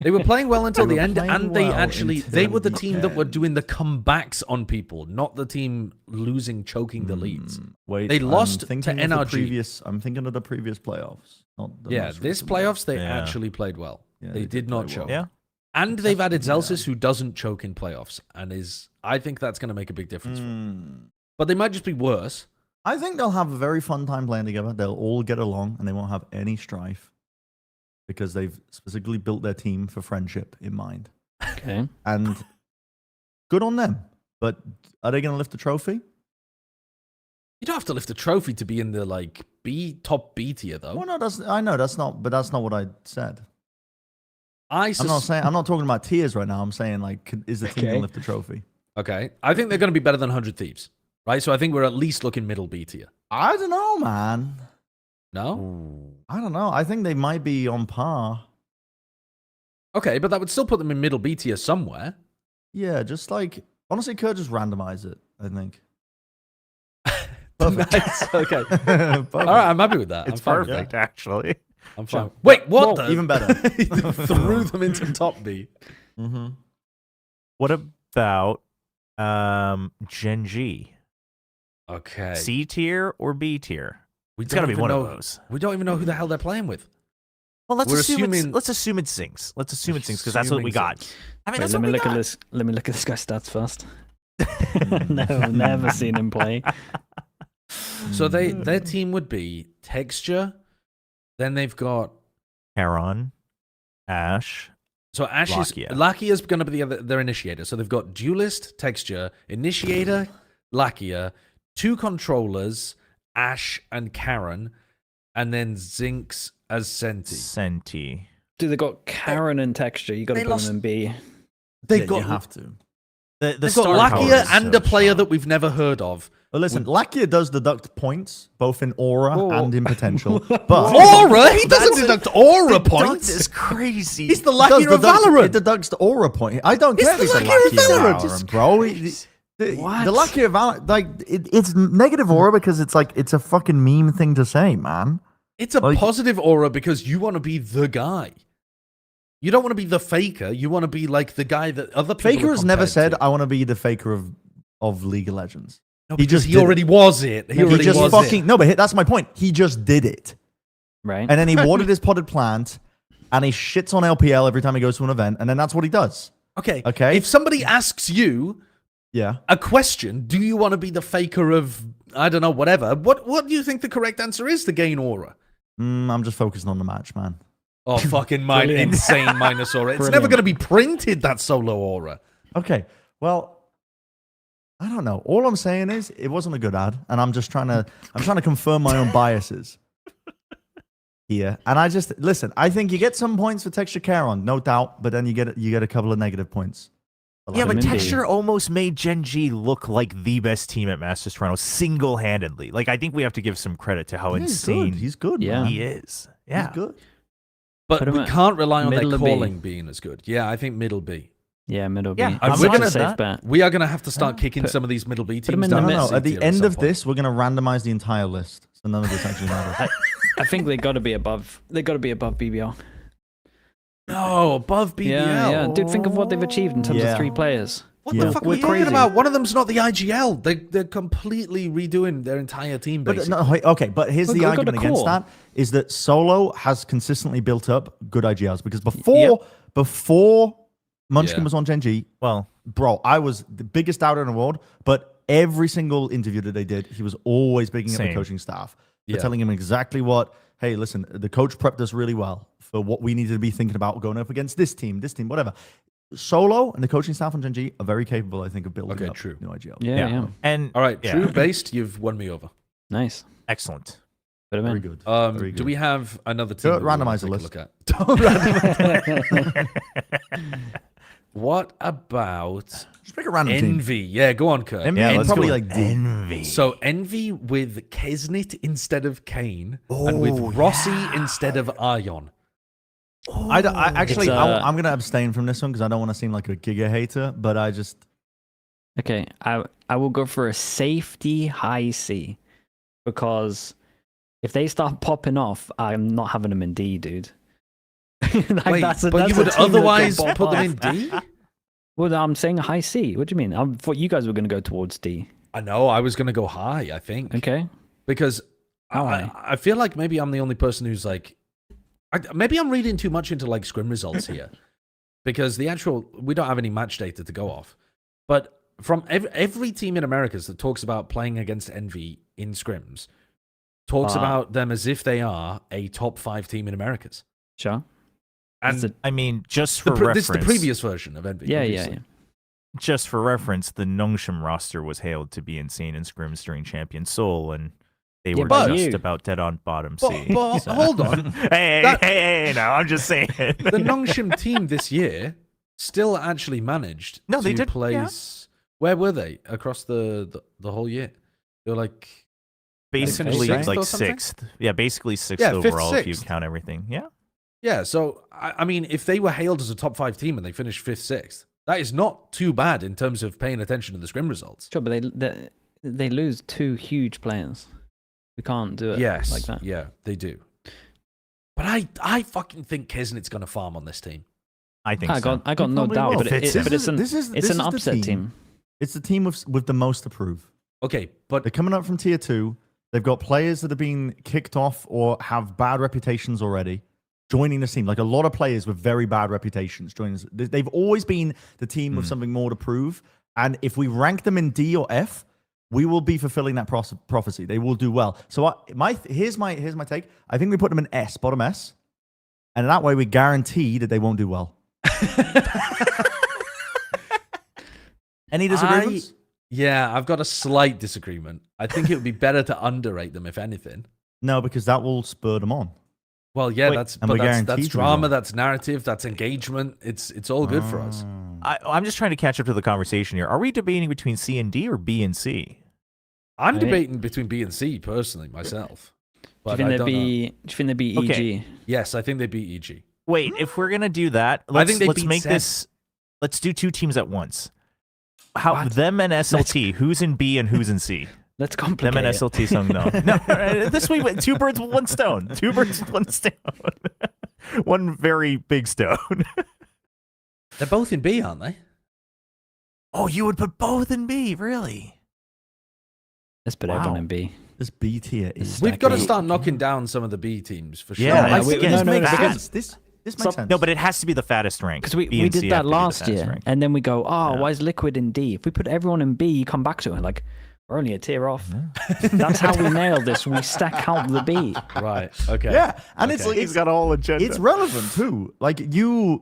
They were playing well until They the were end, playing and they well actually until they were the the team that were end. doing the comebacks on people, not the team losing, choking the leads. Wait, They I'm lost to thinking of the NRG. I'm thinking of the previous playoffs. Not the Yeah, most this recent ones. playoffs they Yeah. actually played well. Yeah, they did not play choke. well. Yeah. And they've added Yeah. Zelsis, who doesn't choke in playoffs, and is I think that's going to make a big difference. For them. Hmm. But they might just be worse. I think they'll have a very fun time playing together. They'll all get along and they won't have any strife because they've specifically built their team for friendship in mind. Okay. And good on them. But are they going to lift the trophy? You don't have to lift a trophy to be in the like top B tier though. Well, no, I know that's not, but that's not what I said. I'm I'm not talking about tiers right now. I'm saying like, is the team going Okay. to lift the trophy? Okay, I think they're going to be better than 100 Thieves, right? So I think we're at least looking middle B tier. I don't know, man. No. I don't know. I think they might be on par. Okay, but that would still put them in middle B tier somewhere. Yeah, just like honestly, Kurt just randomize it. I think. Perfect. Nice, okay. Perfect. All right, I'm happy with that. It's I'm fine with perfect, actually. that. I'm fine. Wait, what? Whoa, the? even better. He threw them into top B. Mm-hmm. What about Gen.G? Okay. C tier or B tier? We It's got to don't be even one know- of those. We don't even know who the hell they're playing with. Well, let's We're assume assuming- let's assume it sings. Let's assume it sings because that's what we Assuming got. I mean, Wait, that's let what me we look got. at this. Let me look at this guy's stats first. No, never seen him play. So their team would be Texture. Then they've got Heron, Ash. so Ash is Lakia. Lakia's going to be their initiator. So they've got Duelist, Texture, Initiator, Lakia, 2 controllers, Ash and Karen, and then Zinx as Senti. Senti. Dude, they got Karen and Texture. You got to They put lost- them in B. They've You got have to. The they've star got power Lakia is and so a player strong. that we've never heard of. Well, listen, Lakia does deduct points both in aura Whoa. and in potential, but Aura? He doesn't deduct aura points. That's crazy. He's the it does Lakia of deduct- Valorant. It deducts the aura point. I don't care if the it's a Lakia of Lakia Valorant. of Valorant, bro. The What? Lakia of Valorant, like it's negative aura because it's like it's a fucking meme thing to say, man. It's a Like- positive aura because you want to be the guy. You don't want to be the faker. You want to be like the guy that other people Faker are has never compared said, to. "I want to be the Faker of League of Legends." No, he because just he did already it. was it. He He already just was fucking it. no, but that's my point. He just did it, Right. and then he watered his potted plant, and he shits on LPL every time he goes to an event, and then that's what he does. Okay. Okay. If somebody asks you Yeah. a question, do you want to be the faker of, I don't know, whatever? What do you think the correct answer is to gain aura? I'm just focusing on the match, man. Oh, fucking mine, Brilliant. insane minus aura. It's never Brilliant. going to be printed, that solo aura. Okay. Well, I don't know. All I'm saying is it wasn't a good ad, and I'm trying to confirm my own biases here. And I just listen. I think you get some points for texture care on, no doubt, but then you get a couple of negative points. Yeah, but Vitamin D. Texture almost made Gen.G look like the best team at Masters Toronto single-handedly. Like, I think we have to give some credit to how Yeah, insane He's good. Yeah. Man. he is. Yeah. He's good. But Put him we at can't rely on their middle of B. calling being as good. Yeah, I think middle B. Yeah, middle B. Yeah, I'm That's not a gonna- safe bet. We are going to have to start kicking Put- some of these middle B put 'em teams in the down. mid- No, to at C the tier end some of point. this, we're going to randomize the entire list, so none of this actually matters. I think they got to be above. They got to be above BBL. No, above BBL. Yeah. Dude, think of what they've achieved in terms Yeah. of 3 players. What Yeah. the fuck are We're you talking crazy. about? One of them's not the IGL. They're completely redoing their entire team, But basically. no, okay, but here's We the got argument a against core. that is that Solo has consistently built up good IGLs because before Munchkin Yeah. was on Gen.G, Well, bro, I was the biggest doubter in the world, but every single interview that they did, he was always bigging up the Same. coaching staff. They're Yeah. telling him exactly what, hey, listen, the coach prepped us really well for what we needed to be thinking about going up against this team, whatever. Solo and the coaching staff on Gen.G are very capable, I think, of building Okay, up true. new IGL. Yeah. and All right, yeah. true based, you've won me over. Nice. Excellent. Put 'em Very in. good. Very Do good. we have another team? Don't that we wanna randomize the take a list. look at? Don't randomize. What about Just pick a random team. Envy? Yeah, go on, Kurt. Envy Yeah, is let's probably go like with D. Envy. So Envy with Kesnit instead of Kane, and with Rossi instead of Ion. Actually, It's, I'm going to abstain from this one because I don't want to seem like a Giga hater, but I just. Okay, I will go for a safety high C because if they start popping off, I'm not having them in D, dude. Like, Wait, that's but that's you a would team that can otherwise pop put them off. in D? Well, I'm saying a high C. What do you mean? I thought you guys were going to go towards D. I know, I was going to go high, I think. Okay. Because How high? I feel like maybe I'm the only person who's like, maybe I'm reading too much into like scrim results here. Because we don't have any match data to go off. But from every team in Americas that talks about playing against Envy in scrims, talks about them as if they are a top 5 team in Americas. Sure. And It's I mean, just for reference, this is the previous version of Envy. Yeah. obviously. just for reference, the Nongshim roster was hailed to be insane in scrims during Champion Soul, and they were but- just you- about dead on bottom But, C. but So- hold on. hey, now I'm just saying. The Nongshim team this year still actually managed No, they to did, place. Where were they across the whole year? They were like basically sixth like or something? 6th. Yeah, basically 6th Yeah, fifth, overall if you sixth. count everything. Yeah. yeah. So I mean, if they were hailed as a top 5 team and they finished 5th, 6th, that is not too bad in terms of paying attention to the scrim results. Sure, but they lose 2 huge players. We can't do it Yes, like that. yeah, they do. But I fucking think Kesnit's going to farm on this team. I think I so. got no probably doubt, will. but Fits in. it's an This is an the upset team. It's the team with the most to prove. Okay, but They're coming up from tier 2. They've got players that have been kicked off or have bad reputations already joining the team. Like a lot of players with very bad reputations joining us. They've always been the team with something more to prove. And if we rank them in D or F, we will be fulfilling that prophecy. They will do well. So here's my take. I think we put them in S, bottom S. And that way we guarantee that they won't do well. Any disagreements? yeah, I've got a slight disagreement. I think it would be better to underrate them, if anything. No, because that will spur them on. Well, yeah, Wait, and we're that's guaranteed to drama, win. that's narrative, that's engagement. It's all good for us. I'm just trying to catch up to the conversation here. Are we debating between C and D or B and C? I'm Right. debating between B and C personally myself. Do But you think I they'd don't know. be? Do you think they'd be Okay. EG? Yes, I think they beat EG. Wait, if we're gonna do that, think they let's beat make Sen. this. Let's do 2 teams at once. How What? them and SLT? Who's in B and who's in C? Let's complicate Them and it. SLT song, no. No, this week, 2 birds with 1 stone. 2 birds with 1 stone. One very big stone. They're both in B, aren't they? Oh, you would put both in B, really? Let's put Wow. everyone in B. This B tier is. We've got to B. start knocking down some of the B teams for sure. Yeah, I we- think no, this no, makes because- sense. This makes sense. No, but it has to be the fattest rank. Because we B and did C that have to be the last fattest year, rank. and then we go, oh, Yeah. why is Liquid in D? If we put everyone in B, you come back to it like, we're only a tier off. That's how we nailed this. We stack out the B. Right. Okay. Yeah, and it's Okay. like He's got a whole agenda. it's relevant too. Like the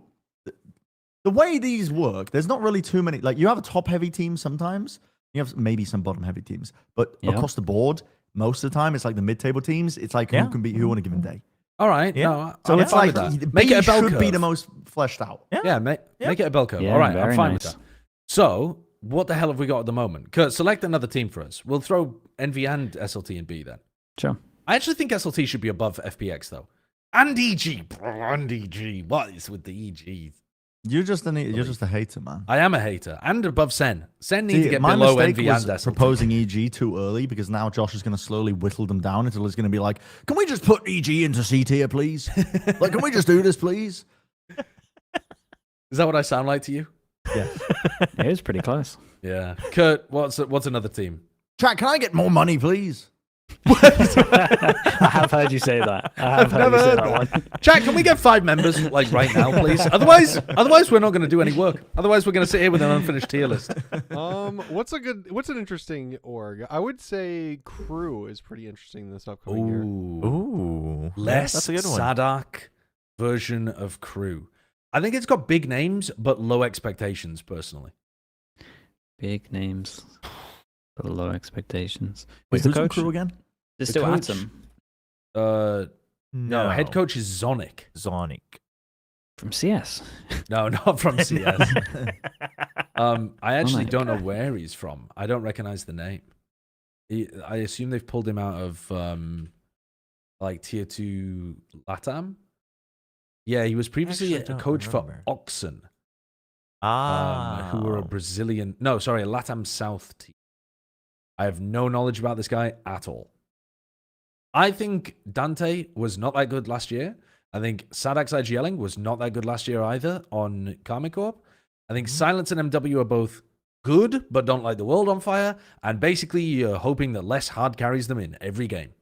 way these work, there's not really too many. Like you have a top heavy team sometimes. You have maybe some bottom heavy teams, but Yeah. across the board, most of the time, it's like the mid table teams. It's like Yeah. who can beat who on a given day. All right. Yeah. No, So I'm it's fine like with that. B Make it a bell should be curve. the most fleshed out. Yeah, make it a bell curve. Yeah, All right, I'm very fine nice. with that. So, what the hell have we got at the moment? Kurt, select another team for us. We'll throw NV and SLT in B then. Sure. I actually think SLT should be above FPX though. And EG, bro, and EG. What is with the EG? You're just a hater, man. I am a hater. And above Sen. Sen needs to See, get my below mistake NV was and SLT. proposing EG too early because now Josh is going to slowly whittle them down until it's going to be like, can we just put EG into C tier, please? Like, can we just do this, please? Is that what I sound like to you? Yes. It was pretty close. Yeah. Kurt, what's another team? Chat, can I get more money, please? I have heard you say that. I have heard you say that one. Chat, can we get 5 members like right now, please? Otherwise we're not going to do any work. Otherwise, we're going to sit here with an unfinished tier list. What's an interesting org? I would say Crew is pretty interesting this upcoming year. Ooh. Less that's a good one. Sadak version of Crew. I think it's got big names but low expectations. Personally, Big names, but low expectations. Wait, the who's the coach? Crew again? It's The still coach? Atom no, head coach is Zonic. Zonic. from CS. No, not from CS. I actually my don't know God. where he's from. I don't recognize the name. I assume they've pulled him out of like tier 2 LATAM. Yeah, he was previously Actually a don't coach remember. for Oxen, Ah. who were a Brazilian. No, sorry, a LATAM South team. I have no knowledge about this guy at all. I think Dante was not that good last year. I think Sadak's IGLing was not that good last year either on Karmicorp. I think Silence and MW are both good, but don't light the world on fire. And basically, you're hoping that less hard carries them in every game.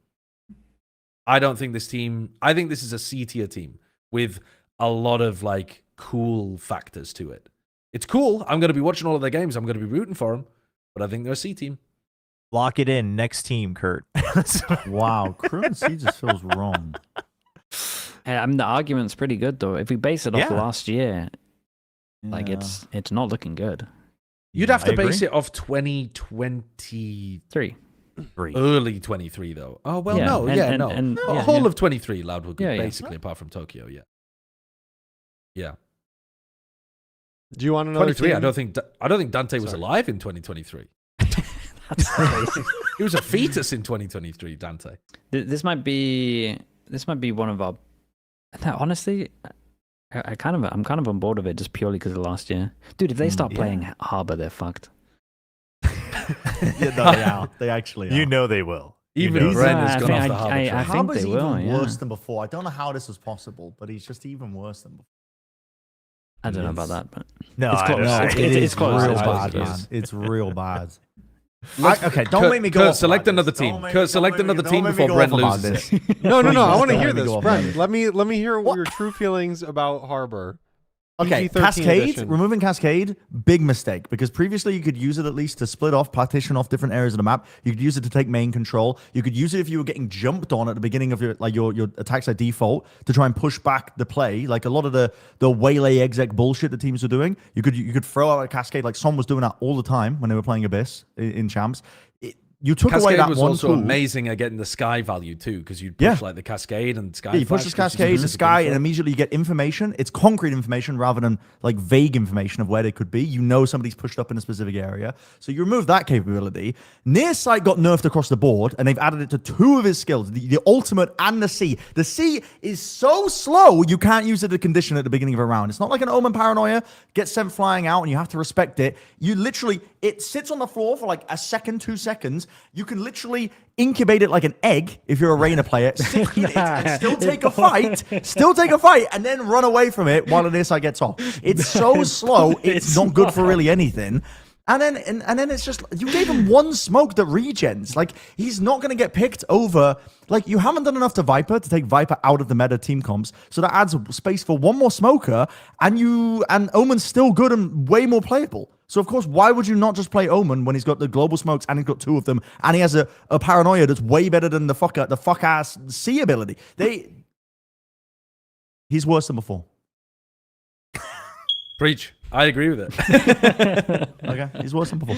I don't think this team. I think this is a C tier team with a lot of like cool factors to it. It's cool. I'm going to be watching all of their games. I'm going to be rooting for them. But I think they're a C team. Lock it in. Next team, Kurt. Wow, Crew and C just feels wrong. Hey, I mean, the argument's pretty good though. If we base it off Yeah. last year, like Yeah. it's not looking good. You'd have to I base agree. it off 2020, 3. early 23 though. Oh well, Yeah, no, and- yeah, and- no, and- no. yeah, Whole yeah. of 23, Loud were good, Yeah, yeah. basically, apart from Tokyo. Yeah, yeah. Do you want another 23. team? I don't think Dante was Sorry. alive in 2023. That's crazy. He was a fetus in 2023. Dante. This might be one of our. No, honestly, I'm kind of on board of it just purely because of last year, dude. If they start yeah. playing Harbor, they're fucked. Yeah, no, they are. They actually are. You know they will. You Even know Bren I has gone think- off the I- Harbour I- train. I think Harbor's they even will, yeah. worse than before. I don't know how this was possible, but he's just even worse than before. I don't know about that, but No, It's I close. don't know. It's- it it's is close. real It's close. bad, It man. is. It's real bad. Let's- Okay, don't Kurt- make me go. Kurt, off select about another this. team. Don't make- Kurt, select don't make me- another don't team make me before go off Bren about loses. this. No, Please, I just want to don't hear make me this, go off about Brent. this. Let me hear What? your true feelings about Harbor. Okay, PG-13 Cascade, edition. removing Cascade, big mistake, because previously you could use it at least to split off, partition off different areas of the map. You could use it to take main control. You could use it if you were getting jumped on at the beginning of your attacks by default to try and push back the play. Like a lot of the waylay exec bullshit the teams were doing. You could throw out a Cascade like Son was doing that all the time when they were playing Abyss in champs. You took away Cascade that was one also tool. amazing at getting the sky value too, because you'd push Yeah. like the Cascade and Sky. Yeah, you push Flash, this which is Cascade in the used as a sky, and default. immediately you get information. It's concrete information rather than like vague information of where they could be. You know somebody's pushed up in a specific area. So you remove that capability. Near sight got nerfed across the board, and they've added it to 2 of his skills, the ultimate and the C. The C is so slow, you can't use it as a condition at the beginning of a round. It's not like an Omen Paranoia, gets sent flying out, and you have to respect it. You literally, it sits on the floor for like a second, 2 seconds. You can literally incubate it like an egg if you're a Reina player, sit in it and still take a fight, and then run away from it while an Isai gets off. It's so slow, it's not good for really anything. And then it's just, you gave him one smoke that regens. Like, he's not going to get picked over. Like, you haven't done enough to Viper to take Viper out of the meta team comps. So that adds space for one more smoker. And Omen's still good and way more playable. So, of course, why would you not just play Omen when he's got the global smokes and he's got 2 of them and he has a paranoia that's way better than the fuck-ass C ability? He's worse than before. Preach. I agree with it. Okay, he's worse than before.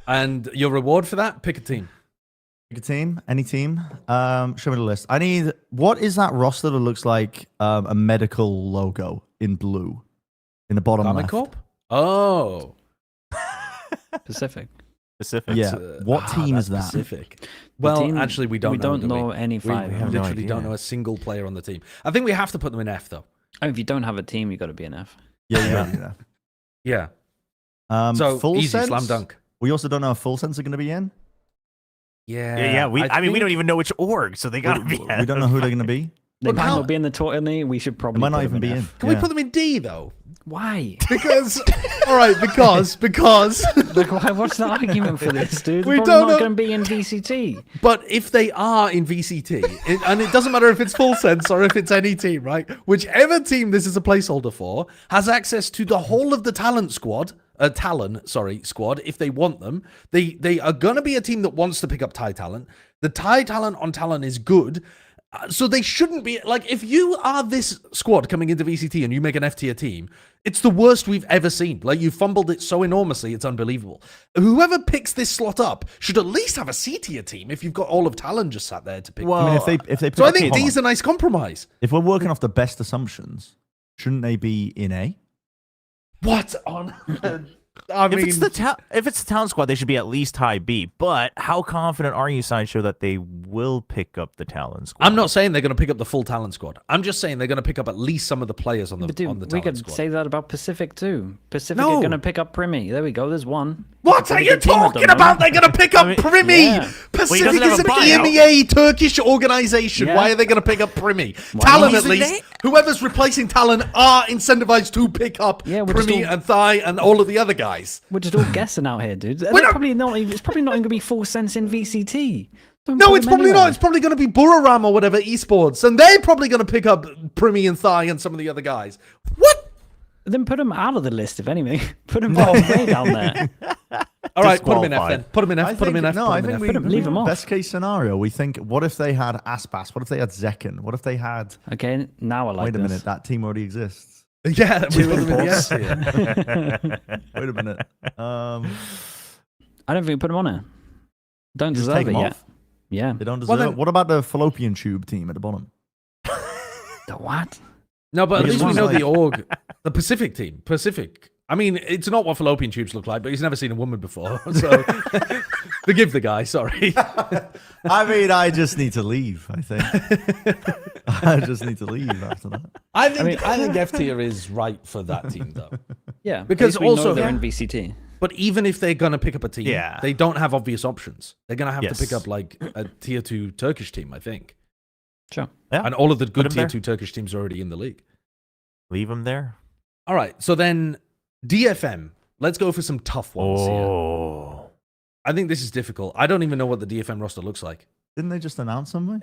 And your reward for that? Pick a team. Pick a team, any team. Show me the list. What is that roster that looks like a medical logo in blue in the bottom left? Corp? Oh. Pacific. Yeah. What team is that? Pacific. Well, actually, we don't know. We don't know any 5. We literally don't know a single player on the team. I think we have to put them in F, though. Oh, if you don't have a team, you've got to be an F. Yeah. So full easy, sense? slam dunk. We also don't know if full sense are going to be in. Yeah. We don't even know which org, so they got to be. We don't know who they're going to be. They might not be in the tourney. We should probably. They might not even be in. Can we put them in D though? Why? Because, all right, because. Like, what's the argument for this, dude? We They're don't probably not know. going to be in VCT. But if they are in VCT, and it doesn't matter if it's full sense or if it's any team, right? Whichever team this is a placeholder for has access to the whole of the squad if they want them. They are going to be a team that wants to pick up Thai talent. The Thai talent on Talon is good. So they shouldn't be, like, if you are this squad coming into VCT and you make an F tier team, it's the worst we've ever seen. Like, you fumbled it so enormously, it's unbelievable. Whoever picks this slot up should at least have a C tier team if you've got all of Talon just sat there to pick. Well, if they pick so I up think Talon, D's a nice compromise. if we're working off the best assumptions, shouldn't they be in A? What on? I mean, if it's the talent squad, they should be at least high B. But how confident are you, Sideshow, that they will pick up the talent squad? I'm not saying they're going to pick up the full talent squad. I'm just saying they're going to pick up at least some of the players on the talent squad. We could say that about Pacific too. Pacific are going to pick up Primi. There we go. There's one. What are you talking about? They're going to pick up Primi. Yeah. Pacific is an EMEA Turkish organization. Yeah. Why are they going to pick up Primi? Talon, at least. Whoever's replacing Talon are incentivized to pick up Primi and Thai and all of the other guys. We're just all guessing out here, dude. It's probably not even going to be full sense in VCT. No, it's probably not. It's probably going to be Buraram or whatever, Esports. And they're probably going to pick up Primi and Thai and some of the other guys. What? Then put them out of the list, if anything. Put them way down there. All right, put them in F then. Put them in F. Put them in F. No, I think we leave them off. Best case scenario, we think, what if they had Aspas? What if they had Zekken? What if they had... Okay, now I like Wait a this. minute, that team already exists. Yeah, we put them in the F here. Wait a minute. I don't think we put them on it. Don't Just deserve take it them yet. off. Yeah. They don't deserve it. What about the fallopian tube team at the bottom? The what? No, but at Because least we one's know like- the org. The Pacific team. Pacific. I mean, it's not what fallopian tubes look like, but he's never seen a woman before. So forgive the guy, sorry. I mean, I just need to leave, I think. I just need to leave after that. I think F tier is right for that team, though. Yeah. Because at least we know also- they're in VCT. But even if they're going to pick up a team, Yeah. they don't have obvious options. They're going to have to Yes. pick up like a tier 2 Turkish team, I think. Sure. Yeah. And all of the good Put 'em tier there. 2 Turkish teams are already in the league. Leave them there. All right, so then DFM. Let's go for some tough ones here. Oh. I think this is difficult. I don't even know what the DFM roster looks like. Didn't they just announce something?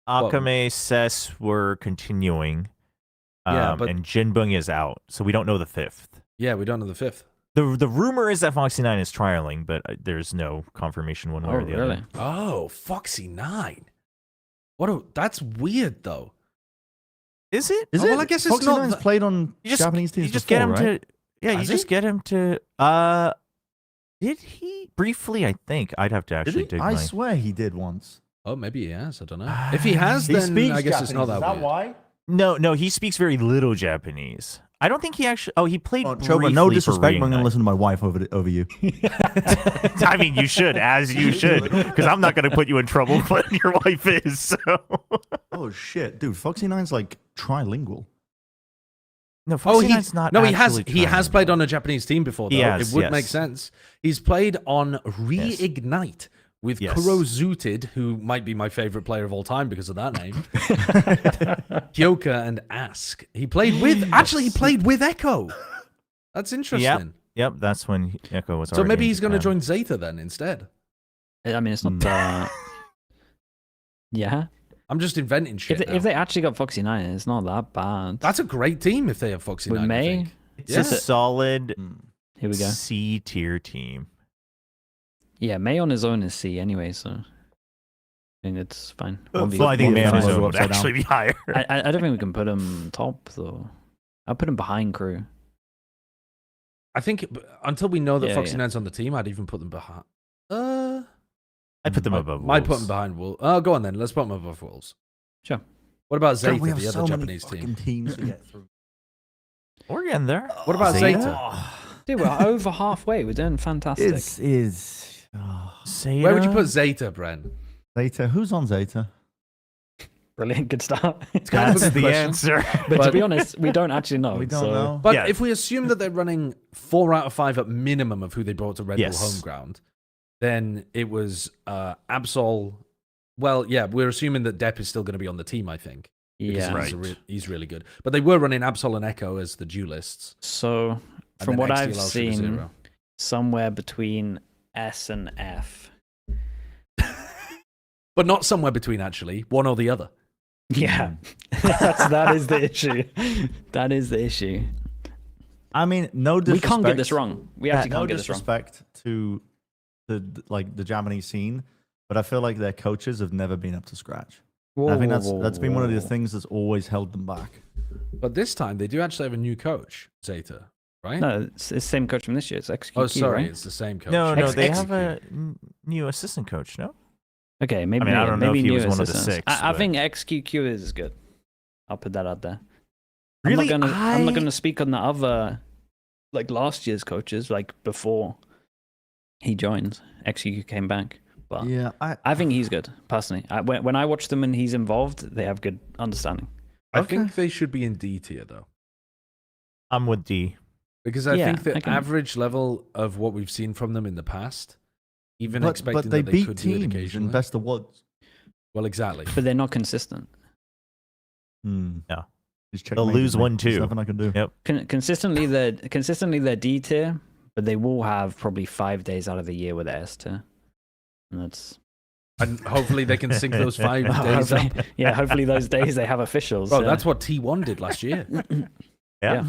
Akame says we're continuing. Yeah, but- and Jinbung is out, so we don't know the 5th. Yeah, we don't know the 5th. The rumor is that Foxy9 is trialing, but there's no confirmation one way or the other. Oh, Foxy 9. That's weird though. Is it? Is Oh, it? well, I guess it's Foxy not Nine's that- played on Japanese teams You just before, get him right? to. Yeah, Has you just he? get him to. Did he briefly? I think I'd have to Did actually he? dig. I my... swear he did once. Oh, maybe he has. I don't know. If he has, He then speaks I guess Japanese. it's not Is that weird. why? No, he speaks very little Japanese. I don't think he actually. Oh, he played. Oh, Choba, no briefly disrespect, for but I'm going to Reignite. listen to my wife over you. I mean, you should, as you should, because I'm not going to put you in trouble when your wife is. So. Oh, shit. Dude, Foxy Nine's like trilingual. No, Oh, Foxy9's not. no, he has. actually He has trialing. played on a Japanese team before, though. He has, it would yes. make sense. He's played on Reignite, with Yes. Kurozooted, who might be my favorite player of all time because of that name. Kyoka and Ask. He played with Echo. That's interesting. Yep, that's when Echo was. So already maybe in he's going to Japan. join Zeta then instead. I mean, it's not. Yeah. I'm just inventing shit. If they actually got Foxy 9, it's not that bad. That's a great team if they have Foxy With 9. I May, think. It's Yeah. a solid here we go. C tier team. Yeah, May on his own is C anyway, so I think it's fine. Well, I think May on his Fine. own would Upside down. actually be higher. I don't think we can put him top though. I'll put him behind Crew. I think until we know that Yeah, Foxy yeah. 9's on the team, I'd even put them behind. I put them above Might put Wolves. them behind Wolves. Oh, go on then. Let's put them above Wolves. Sure. What about Zeta, God, we have the so other many Japanese fucking team? teams to get through. We're getting there. What about Zeta? Dude, we're over halfway. We're doing fantastic. Zeta? Where would you put Zeta, Bren? Zeta? Who's on Zeta? Brilliant, good start. It's kind of a That's good the question. answer. But to be honest, we don't actually know. We don't so- know. But Yeah. if we assume that they're running 4 out of 5 at minimum of who they brought to Red Bull Yes. home ground, then it was Absol. Well, yeah, we're assuming that Depp is still going to be on the team, I think. Because Yeah. he's, Right. he's really good. But they were running Absol and Echo as the duelists. So, and from then what XTLR I've Sugar seen, Zero. somewhere between S and F. But not somewhere between, actually. One or the other. Yeah, that is the issue. That is the issue. I mean, no We disrespect. can't get this wrong. We actually no can't get this wrong. disrespect to the Japanese scene, but I feel like their coaches have never been up to scratch. And I think that's been one of the things that's always held them back. But this time, they do actually have a new coach, Zeta, right? No, it's the same coach from this year. It's XQQ, Oh, sorry. right? It's the same coach. No, they X- have a new assistant coach, no? Okay, maybe. I mean, I don't know maybe if he was new one of the assistants. 6, I but- think XQQ is good. I'll put that out there. Really? I'm not gonna speak on the other, like last year's coaches, like before he joined. XQQ came back, but Yeah, I think he's good personally. When I watch them and he's involved, they have good understanding. I Okay. think they should be in D tier, though. I'm with D. Because I Yeah, think the I can- average level of what we've seen from them in the past, even but expecting they that they beat could do it teams occasionally. in Best of Woods. Well, exactly. But they're not consistent. No. Just check They'll me, lose mate. 1-2. There's nothing I can do. Yep. Consistently, they're D tier, but they will have probably 5 days out of the year with S tier, and that's And hopefully they can sync those 5 days up. hopefully, yeah. Hopefully those days they have officials. Bro, yeah. that's what T1 did last year. Yeah.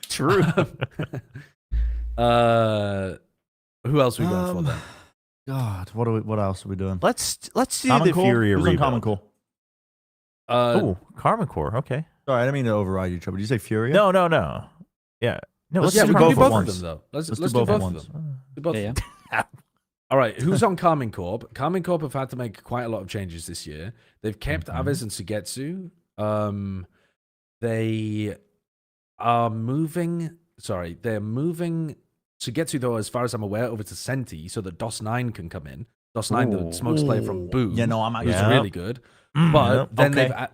True. Who else are we going for then? God, what else are we doing? Let's do Common the Core? Fury Who's on Common rebuild. Core? Oh, Karma Core. Okay. Sorry, I didn't mean to override you, Trouble. Did you say Fury? No. Yeah. No, let's yeah, do we can Karma do Core both once. of them, though. Let's Let's do do both both of at once. them. Do both Yeah, of them. All right, who's on Carmine Corp? Carmine Corp have had to make quite a lot of changes this year. They've kept Aves and Sugetsu. They are moving. Sorry, they're moving Sugetsu, though, as far as I'm aware, over to Senti so that DOS9 can come in. DOS9, the smokes player from Boom. Yeah, no, I'm who's actually. really good. But then okay.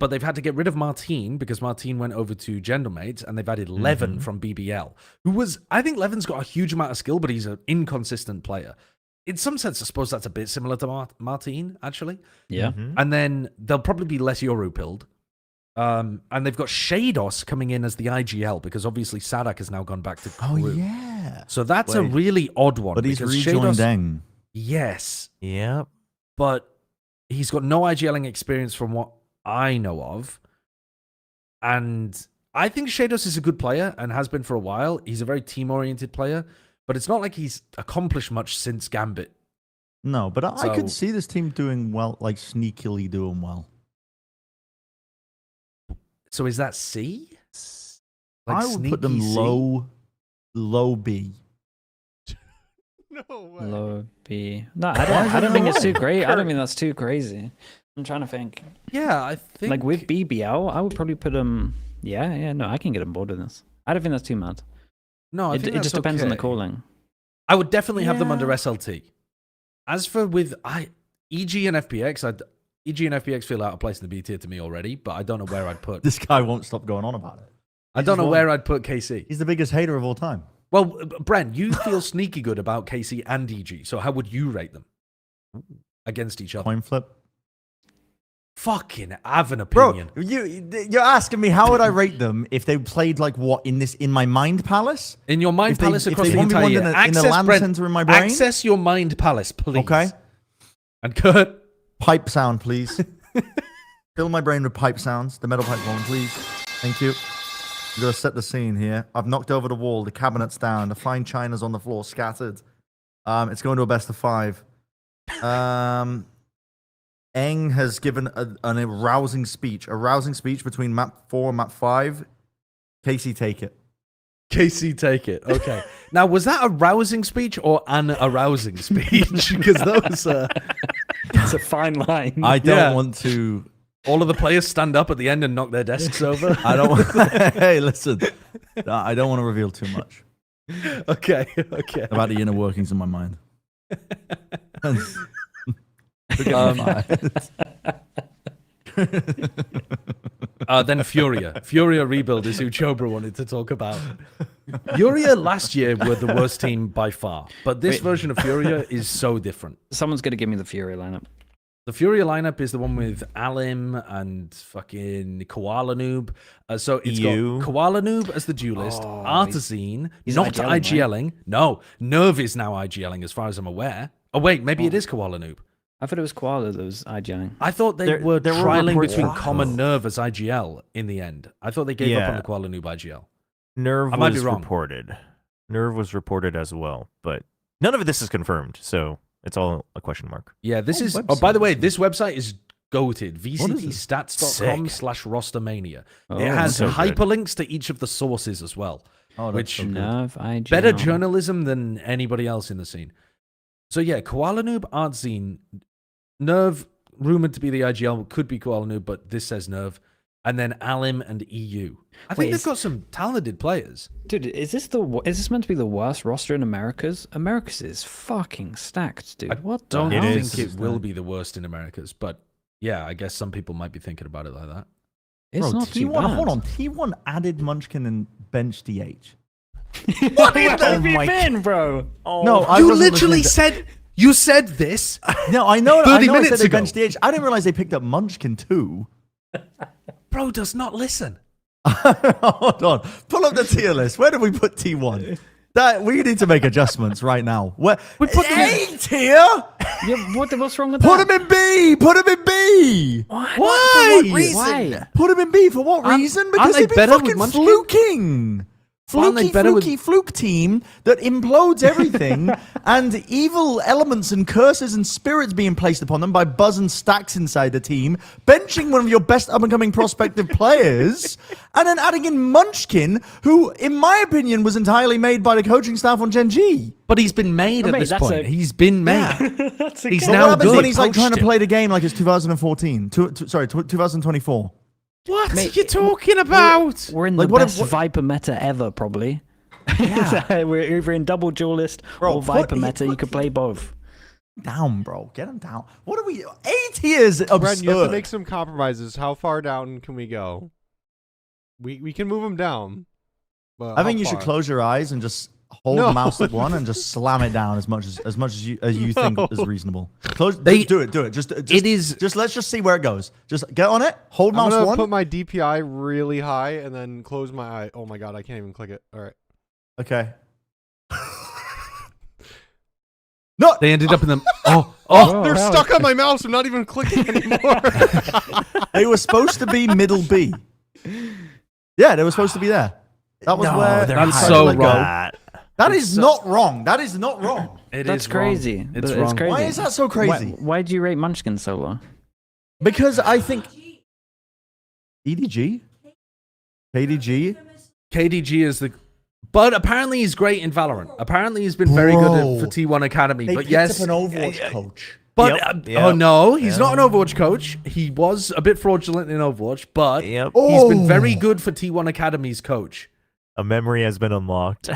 they've had to get rid of Martine because Martine went over to Gentlemates, and they've added Levin from BBL, who was, I think Levin's got a huge amount of skill, but he's an inconsistent player. In some sense, I suppose that's a bit similar to Martine, actually. yeah. And then there'll probably be less Europilled. And they've got Shados coming in as the IGL because obviously Sadak has now gone back to Oh Crew. yeah, So that's a Wait. really odd one. but he's because rejoined Shados, Deng. yes, Yep. but he's got no IGLing experience from what I know of. And I think Shados is a good player and has been for a while. He's a very team-oriented player, but it's not like he's accomplished much since Gambit. No, but I So- could see this team doing well, like sneakily doing well. So is that C? I would put them sneaky C? low B. No way. Low B. No, I don't think it's too great. I don't think that's too crazy. I'm trying to think. Yeah, I think... Like with BBL, I would probably put them. Yeah. No, I can get on board with this. I don't think that's too mad. No, I It think just that's depends on the okay. calling. I would definitely have them Yeah. under SLT. As for with EG and FPX, EG and FPX feel out of place in the B tier to me already, but I don't know where I'd put. This guy won't stop going on about it. I don't know just where I'd put KC. He's the biggest hater of all time. Well, Brent, you feel sneaky good about KC and EG, so how would you rate them against each other? Coin flip. Fucking have an opinion. Bro, you're asking me how would I rate them if they played like what in my mind palace? In your mind palace across the entire year. in a land Brent, center in my brain? Access your mind palace, please. Okay. And Kurt. Pipe sound, please. Fill my brain with pipe sounds. The metal pipe one, please. Thank you. I'm going to set the scene here. I've knocked over the wall. The cabinet's down. The fine china's on the floor, scattered. It's going to a best of 5. Eng has given an arousing speech. A rousing speech between map 4 and map 5. Casey, take it. KC, take it. Okay. Now, was that a rousing speech or an arousing speech? Because those It's a fine line. I don't want to... All of the players stand up at the end and knock their desks over. I don't want... Hey, listen. I don't want to reveal too much. Okay. About the inner workings of my mind. Then Furia Rebuild is who Chobra wanted to talk about. Furia last year were the worst team by far, but this version of Furia is so different. Someone's going to give me the Fury lineup. The Furia lineup is the one with Alim and fucking Koala Noob. So it's got Koala Noob as the duelist, Artazine, he's not IGLing, IGLing. Right? No, Nerve is now IGLing as far as I'm aware. Oh, wait, maybe it is Koala Noob. I thought it was Koala that was IGLing. I thought they were trialing between Wow. Common Nerve as IGL in the end. I thought they gave up on the Koala Noob IGL. Nerve I might be was wrong. reported. Nerve was reported as well, but none of this is confirmed, so it's all a question mark. Yeah, this is... website. Oh, by the way, this website is goated. What is it? VCTstats.com/rostermania. Oh, it has so good. hyperlinks to each of the sources as well. Oh, that's Which so good. Nerve, IGL. Better journalism than anybody else in the scene. So yeah, Koala Noob, Artzine, Nerve, rumored to be the IGL, could be Koala Noob, but this says Nerve. And then Alim and EU. I think they've got some talented players. Dude, is this meant to be the worst roster in Americas? Americas is fucking stacked, dude. I What the don't hell? It think is. it will be the worst in Americas, but yeah, I guess some people might be thinking about it like that. It's Bro, not too T1, bad. hold on. T1 added Munchkin and bench DH. What in the- have you been, bro? Oh. No, I You wasn't literally listening said... You said this. No, I know. 30 I minutes said they ago. benched DH. I didn't realize they picked up Munchkin too. Bro does not listen. Hold on. Pull up the tier list. Where do we put T1? We need to make adjustments right now. Where We put them A tier? Yeah, what's wrong with Put that? him in B. Put him in B. Why? Why? For what reason? Why? Put him in B for what Aren't- reason? aren't Because they they've been better with fucking Munchkin? fluking. Aren't they better with- Fluke team that implodes everything and evil elements and curses and spirits being placed upon them by Buzz and Stacks inside the team, benching one of your best up-and-coming prospective players, and then adding in Munchkin, who, in my opinion, was entirely made by the coaching staff on Gen.G. But he's been made Oh, at mate, this that's point. a- He's been made. That's a He's good- now What happens good. when he's like Poached trying to him. play the game like it's 2014? 2024. What Mate, are you talking about? We're in Like, the what best if- Viper meta ever, probably. Yeah. We're either in double duelist Bro, or Viper what- meta. You could play both. Down, bro. Get him down. What are we... 8 tiers absurd. Brent, you have to make some compromises. How far down can we go? We can move them down. But I think how you should far? close your eyes and just hold No. the mouse at one and just slam it down as much as you think No. is reasonable. Close. They- do it. Just It is. Just let's just see where it goes. Just get on it. Hold I'm mouse gonna one. put my DPI really high and then close my eye. Oh my god, I can't even click it. All right. Okay. No. They ended up in the. They're stuck on my mouse. I'm not even clicking anymore. They were supposed to be middle B. Yeah, they were supposed to be there. That was where. they're you That's tried so to let go. wrong. That is not wrong. That is not wrong. It That's is wrong. crazy. It's It's wrong. crazy. Why is that so crazy? Why do you rate Munchkin so low? Because I think EDG, KDG. KDG is the. But apparently he's great in Valorant. Apparently he's been very good Bro. for T1 Academy. They But picked yes. up an Overwatch coach. But Yep. oh no, he's not an Overwatch coach. He was a bit fraudulent in Overwatch, but Yep. he's been Oh. very good for T1 Academy's coach. A memory has been unlocked.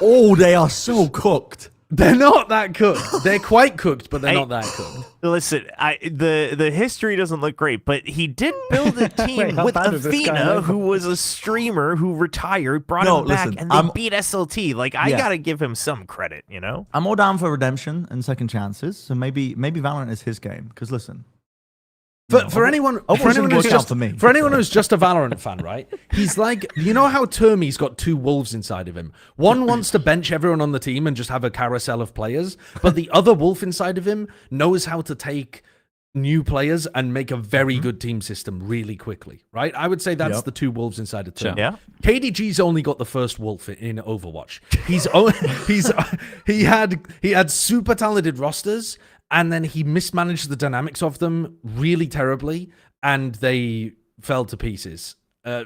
Oh, they are so cooked. They're not that cooked. They're quite cooked, but they're not that cooked. Listen, the history doesn't look great, but he did build a team Wait, how with bad is this guy Athena, now? who was a streamer who retired, brought No, him back, listen, and they I'm- beat SLT. Like, I Yeah. gotta give him some credit, you know? I'm all down for redemption and second chances. So maybe Valorant is his game. Because listen, For anyone, Overwatch for anyone didn't who's work out just for me. for anyone who's just a Valorant fan, right? He's like, you know how Termi's got two wolves inside of him. One wants to bench everyone on the team and just have a carousel of players, but the other wolf inside of him knows how to take new players and make a very good team system really quickly, right? I would say that's Yep. the two wolves inside of Termi. Yeah. KDG's only got the first wolf in Overwatch. He had super talented rosters, and then he mismanaged the dynamics of them really terribly, and they fell to pieces.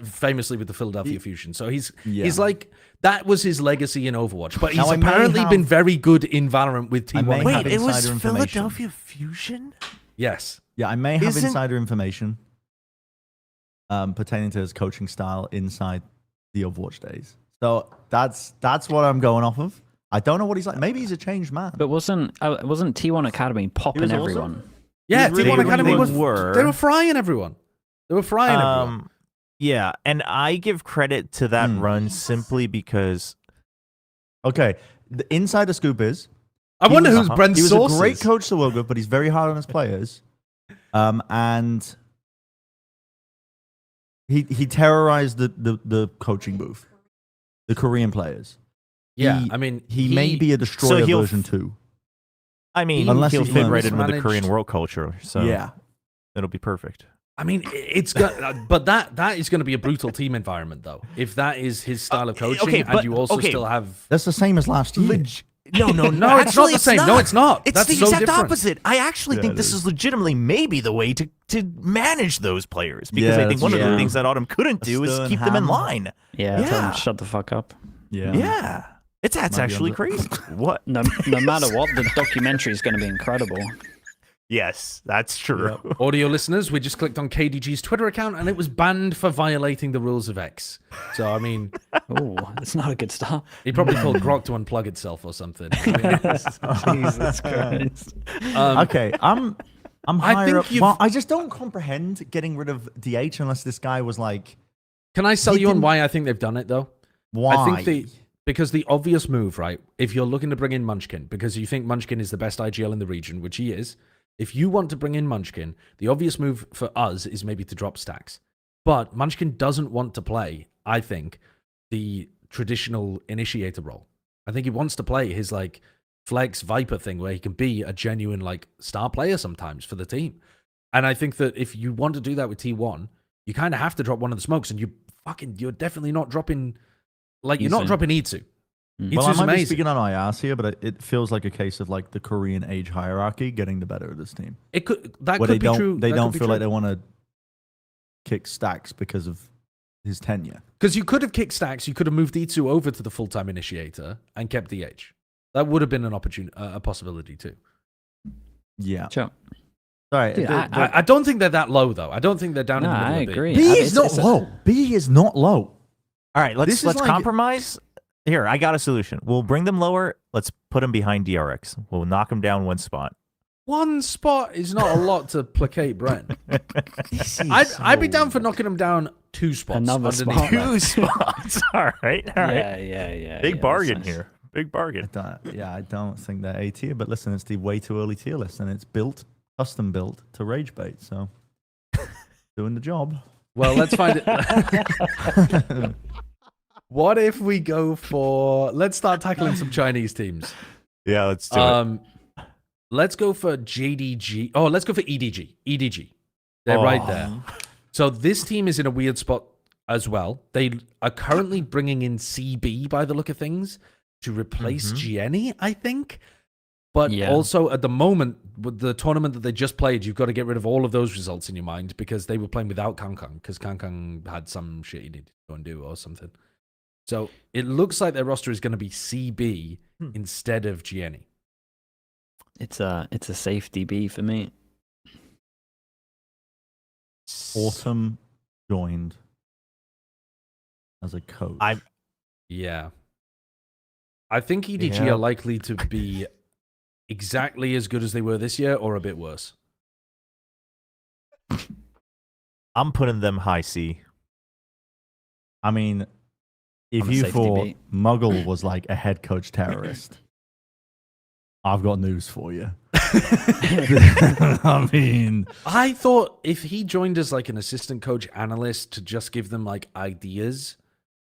Famously with the Philadelphia Fusion. So he's like, that was his legacy in Overwatch. But he's Now, I may apparently have- been very good in Valorant with I may T1. have Wait, it was insider information. Philadelphia Fusion? Yes. Yeah, I may have Isn't- insider information pertaining to his coaching style inside the Overwatch days. So that's what I'm going off of. I don't know what he's like. Maybe he's a changed man. But wasn't T1 Academy popping was awesome. everyone? Yeah, He was T1 really Academy good. was. They were frying everyone. They were frying everyone. Yeah, and I give credit to that run simply because Okay, the insider scoop is I wonder was- who's Brent's he was sources. a great coach to work with, but he's very hard on his players. And he terrorized the coaching booth, the Korean players. Yeah, He- I mean, He may be a destroyer he'll- version 2. I mean, Unless he'll he fit learns right in with the managed- Korean world culture, so Yeah. it'll be perfect. I mean, it's but that is going to be a brutal team environment, though. If that is his style of coaching, okay, and but- you also okay. still have. That's the same as last year. No, No, it's not actually, the same. No, it's not. It's That's the so exact different. opposite. I actually think this is legitimately maybe the way to manage those players because Yeah, I think that's one of the true. things that Autumn couldn't A do is stern keep them in hand. line. Yeah, tell Yeah. them to shut the fuck up. Yeah, that's Might be actually on crazy. What? No matter what, the documentary is going to be incredible. Yes, that's true. Audio listeners, we just clicked on KDG's Twitter account, and it was banned for violating the rules of X. So, I mean, Oh, that's not a good start. he probably told Grok to unplug itself or something. I mean, Jesus Christ. Okay, I'm I higher think up. you've- Well, I just don't comprehend getting rid of DH unless this guy was like, can I sell He you on didn't- why I think they've done it, though? why? I think because the obvious move, right? If you're looking to bring in Munchkin, because you think Munchkin is the best IGL in the region, which he is, if you want to bring in Munchkin, the obvious move for us is maybe to drop stacks. But Munchkin doesn't want to play, I think, the traditional initiator role. I think he wants to play his like flex Viper thing where he can be a genuine like star player sometimes for the team. And I think that if you want to do that with T1, you kind of have to drop one of the smokes, and you're definitely not dropping, like, you're not Itsu. dropping Itsu. Well, I Itsu's might be amazing. speaking on IAS here, but it feels like a case of like the Korean age hierarchy getting the better of this team. It could that Where could they be don't true. they That don't could be feel true. like they want to kick stacks because of his tenure. Because you could have kicked stacks, you could have moved Itsu over to the full-time initiator and kept DH. That would have been an opportunity, a possibility too. Yeah. Sure. Sorry. Dude, I don't think they're that low though. I don't think they're down No, in the middle I of B. agree. B is It's- not it's a- low. B is not low. All right, This let's is let's like- compromise. Here, I got a solution. We'll bring them lower. Let's put them behind DRX. We'll knock them down one spot. One spot is not a lot to placate Brent. I'd be down for knocking them down 2 spots. Another underneath spot. that. 2 spots. All right. Yeah. Big yeah, bargain that's nice. here. Big bargain. I don't think they're A tier, but listen, it's the way too early tier list, and it's custom built to rage bait. So doing the job. Well, let's find it. What if we go for? Let's start tackling some Chinese teams. Yeah, let's do it. Let's go for JDG. Oh, let's go for EDG. EDG. They're right there. So this team is in a weird spot as well. They are currently bringing in CB by the look of things to replace Jenny, I think. But Yeah. also at the moment, with the tournament that they just played, you've got to get rid of all of those results in your mind because they were playing without Kangkang because Kangkang had some shit he needed to go and do or something. So it looks like their roster is going to be CB instead of Jenny. It's a safety B for me. Autumn joined as a coach. Yeah. I think EDG Yeah. are likely to be exactly as good as they were this year, or a bit worse? I'm putting them high C. I mean, if On a you safety thought beat. Muggle was like a head coach terrorist, I've got news for you. I mean, I thought if he joined as like an assistant coach analyst to just give them like ideas,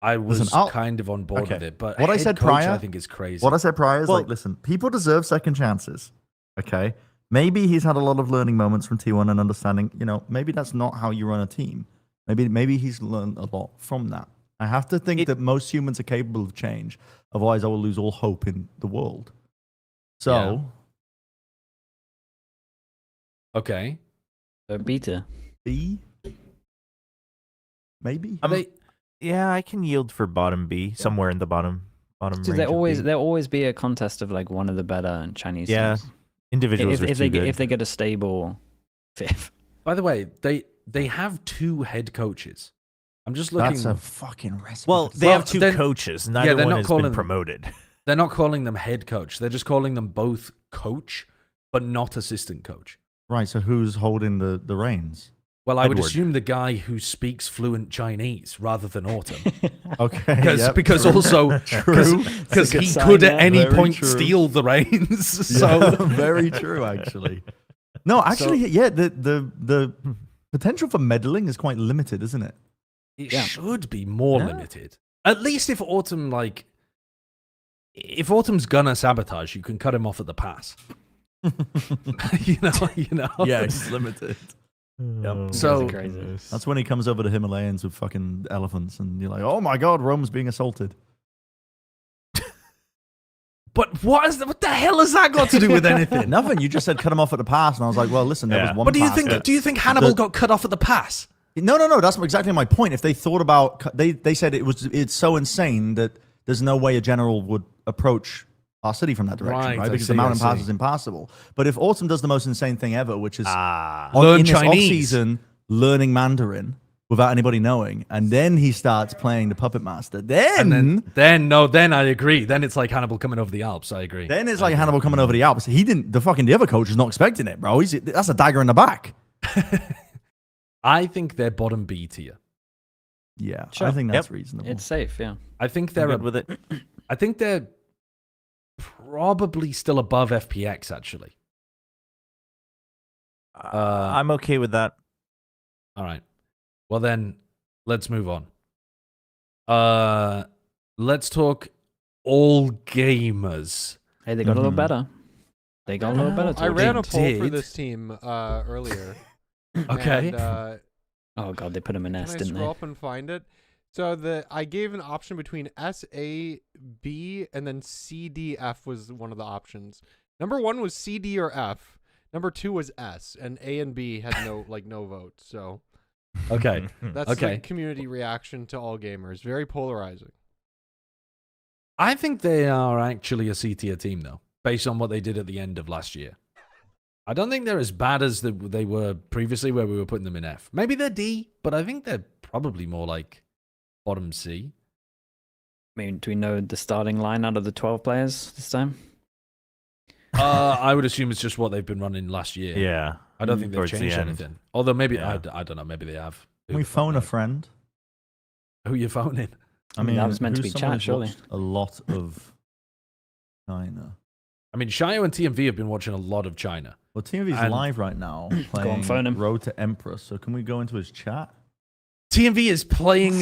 I was Listen, I'll- kind of on board okay. with it. But What I head said coach, prior- I think is crazy. what I said prior is Well- like, listen, people deserve second chances. Okay, maybe he's had a lot of learning moments from T1 and understanding. Maybe that's not how you run a team. Maybe he's learned a lot from that. I have to think that most humans are capable of change. Otherwise, I will lose all hope in the world. So, Okay. Beta. B, maybe. Are they? Yeah, I can yield for bottom B, somewhere in the bottom So range there of always B. there'll always be a contest of like one of the better Chinese Yeah, teams. individuals If are they too get good. if they get a stable fifth. By the way, they have 2 head coaches. I'm just looking. That's a fucking recipe. Well, for they Well, have 2 then- coaches. yeah, Neither they're one not has calling been them- promoted. They're not calling them head coach. They're just calling them both coach, but not assistant coach. right. So who's holding the reins? Well, I would Edward. assume the guy who speaks fluent Chinese rather than Autumn. Okay, Because true. also True. because good he sign, could yeah. at any Very point true. steal the reins. So Yeah, very true, actually. No, actually, yeah. The potential for meddling is quite limited, isn't it? it Yeah. should be more Yeah. limited. At least if Autumn's gonna sabotage, you can cut him off at the pass. you know. Yeah, it's limited. Yep. So- Crazy. That's when he comes over the Himalayas with fucking elephants, and you're like, "Oh my god, Rome's being assaulted." But what the hell has that got to do with anything? Nothing. You just said cut him off at the pass, and I was like, "Well, listen, there Yeah. was one." But do you pass think that- do you think Hannibal the- got cut off at the pass? No. That's exactly my point. If they thought about, they said it's so insane that there's no way a general would approach our city from that direction, Right, right? I Because see, the mountain I pass see. is impassable. But if Autumn does the most insane thing ever, which is Learn in this Chinese. off-season learning Mandarin without anybody knowing, and then he starts playing the puppet master, then Then I agree. Then it's like Hannibal coming over the Alps. I agree. it's like Hannibal coming over the Alps. The other coach is not expecting it, bro. That's a dagger in the back. I think they're bottom B tier. Yeah, Sure. I think that's Yep. reasonable. It's safe, yeah. I think I'm they're good with it. I think they're probably still above FPX actually. I'm okay with that. All right. Well then, let's move on. Let's talk all gamers. Hey, they got a little Mhm. better. They got a little better. I towards ran the a poll for did. this team earlier. Okay. And, Oh god, they put him in can S, I didn't scroll they? up and find it? So I gave an option between S, A, B, and then C, D, F was one of the options. Number 1 was C, D, or F. Number 2 was S, and A and B had no votes. So Okay. that's Okay. the community reaction to all gamers. Very polarizing. I think they are actually a C tier team though, based on what they did at the end of last year. I don't think they're as bad as they were previously where we were putting them in F. Maybe they're D, but I think they're probably more like bottom C. I mean, do we know the starting line out of the 12 players this time? I would assume it's just what they've been running last year. Yeah. I don't think they've Towards the changed end. anything. Although maybe, Yeah. I don't know, maybe they have. Can we phone a friend? Who you phoning? I mean, that was meant to who's be someone chat, who's surely. watched a lot of China. I mean, Shayo and TMV have been watching a lot of China. Well, TMV's And- live right now on, playing phone him. Road to Empress. So can we go into his chat? TMV is playing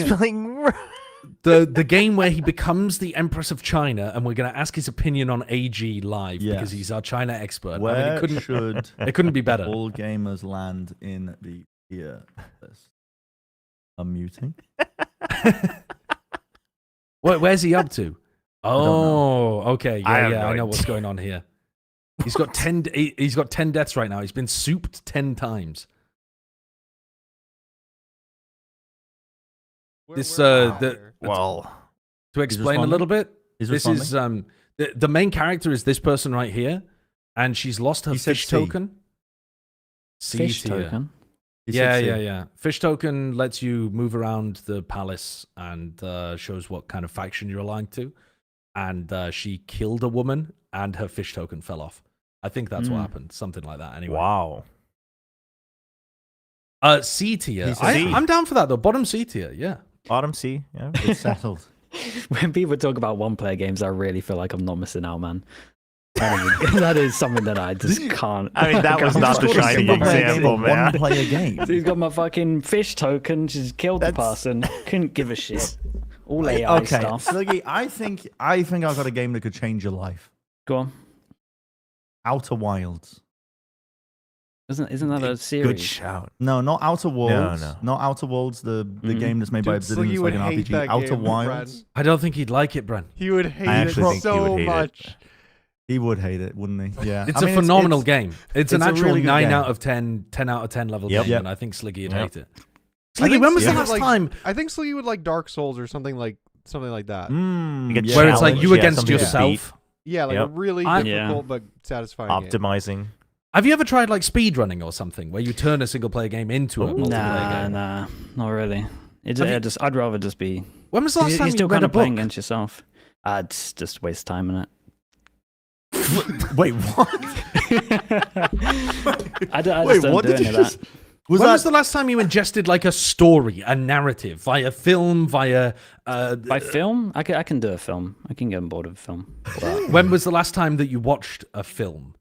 the game where he becomes the Empress of China, and we're going to ask his opinion on AG live because Yes. he's our China expert. Where I mean, should it couldn't be better. all gamers land in the tier list? I'm muting. Where's he up to? Oh, okay. I Yeah, have yeah, no I know idea. what's going on here. He's got 10 he's got 10 deaths right now. He's been souped 10 times. This, Well, To explain a responding? little bit, He's this responding? is the main character is this person right here, and she's lost her He said fish C. token. C Fish tier. token. He said Yeah, C. yeah. Fish token lets you move around the palace and shows what kind of faction you're aligned to. And she killed a woman, and her fish token fell off. I think that's what happened. Something like that. Anyway. Wow. C tier. He's a C. I'm down for that though. Bottom C tier. Yeah. Bottom C. Yeah. It's settled. When people talk about one-player games, I really feel like I'm not missing out, man. That is something that I just can't. I mean, that was can't not the afford. shining example, man. One-player game. So he's got my fucking fish token, just killed the person, couldn't give a shit. All AI Okay, stuff. Sluggy, I think I've got a game that could change your life. Go on. Outer Wilds. Isn't that a Good series? shout. No, not Outer Worlds. no. Not Outer Worlds, the game that's made by Dude, Obsidian. Sluggy It's would like an hate RPG. that Outer game, Wilds. I don't think he'd like it, Bren. He would hate actually it think he would so hate it. much. He would hate it, wouldn't he? Yeah. It's I a mean, phenomenal game. It's an it's a actual really good 9 game. out of 10, 10 out of 10 level Yep. game, Yep. and I think Sluggy would Yep. hate it. I Sluggy, think when was the Sluggy last would like- time I think Sluggy would like Dark Souls or something like that. Like a yeah. where it's like challenge, you yeah, against something to yourself? Yeah, like Yep. a really I- difficult but satisfying game. optimizing. Have you ever tried like speed running or something where you turn a single player game into a multiplayer game? Nah, not really. Have you- I'd rather just be. When was the last You're time you still read kind a of playing book? against yourself. It's just waste time in it. Wait, what? I just Wait, don't what do did any you of that. just... Was When that... was the last time you ingested like a story, a narrative, via film, via... By film, I can do a film. I can get on board with a film. But when was the last time that you watched a film?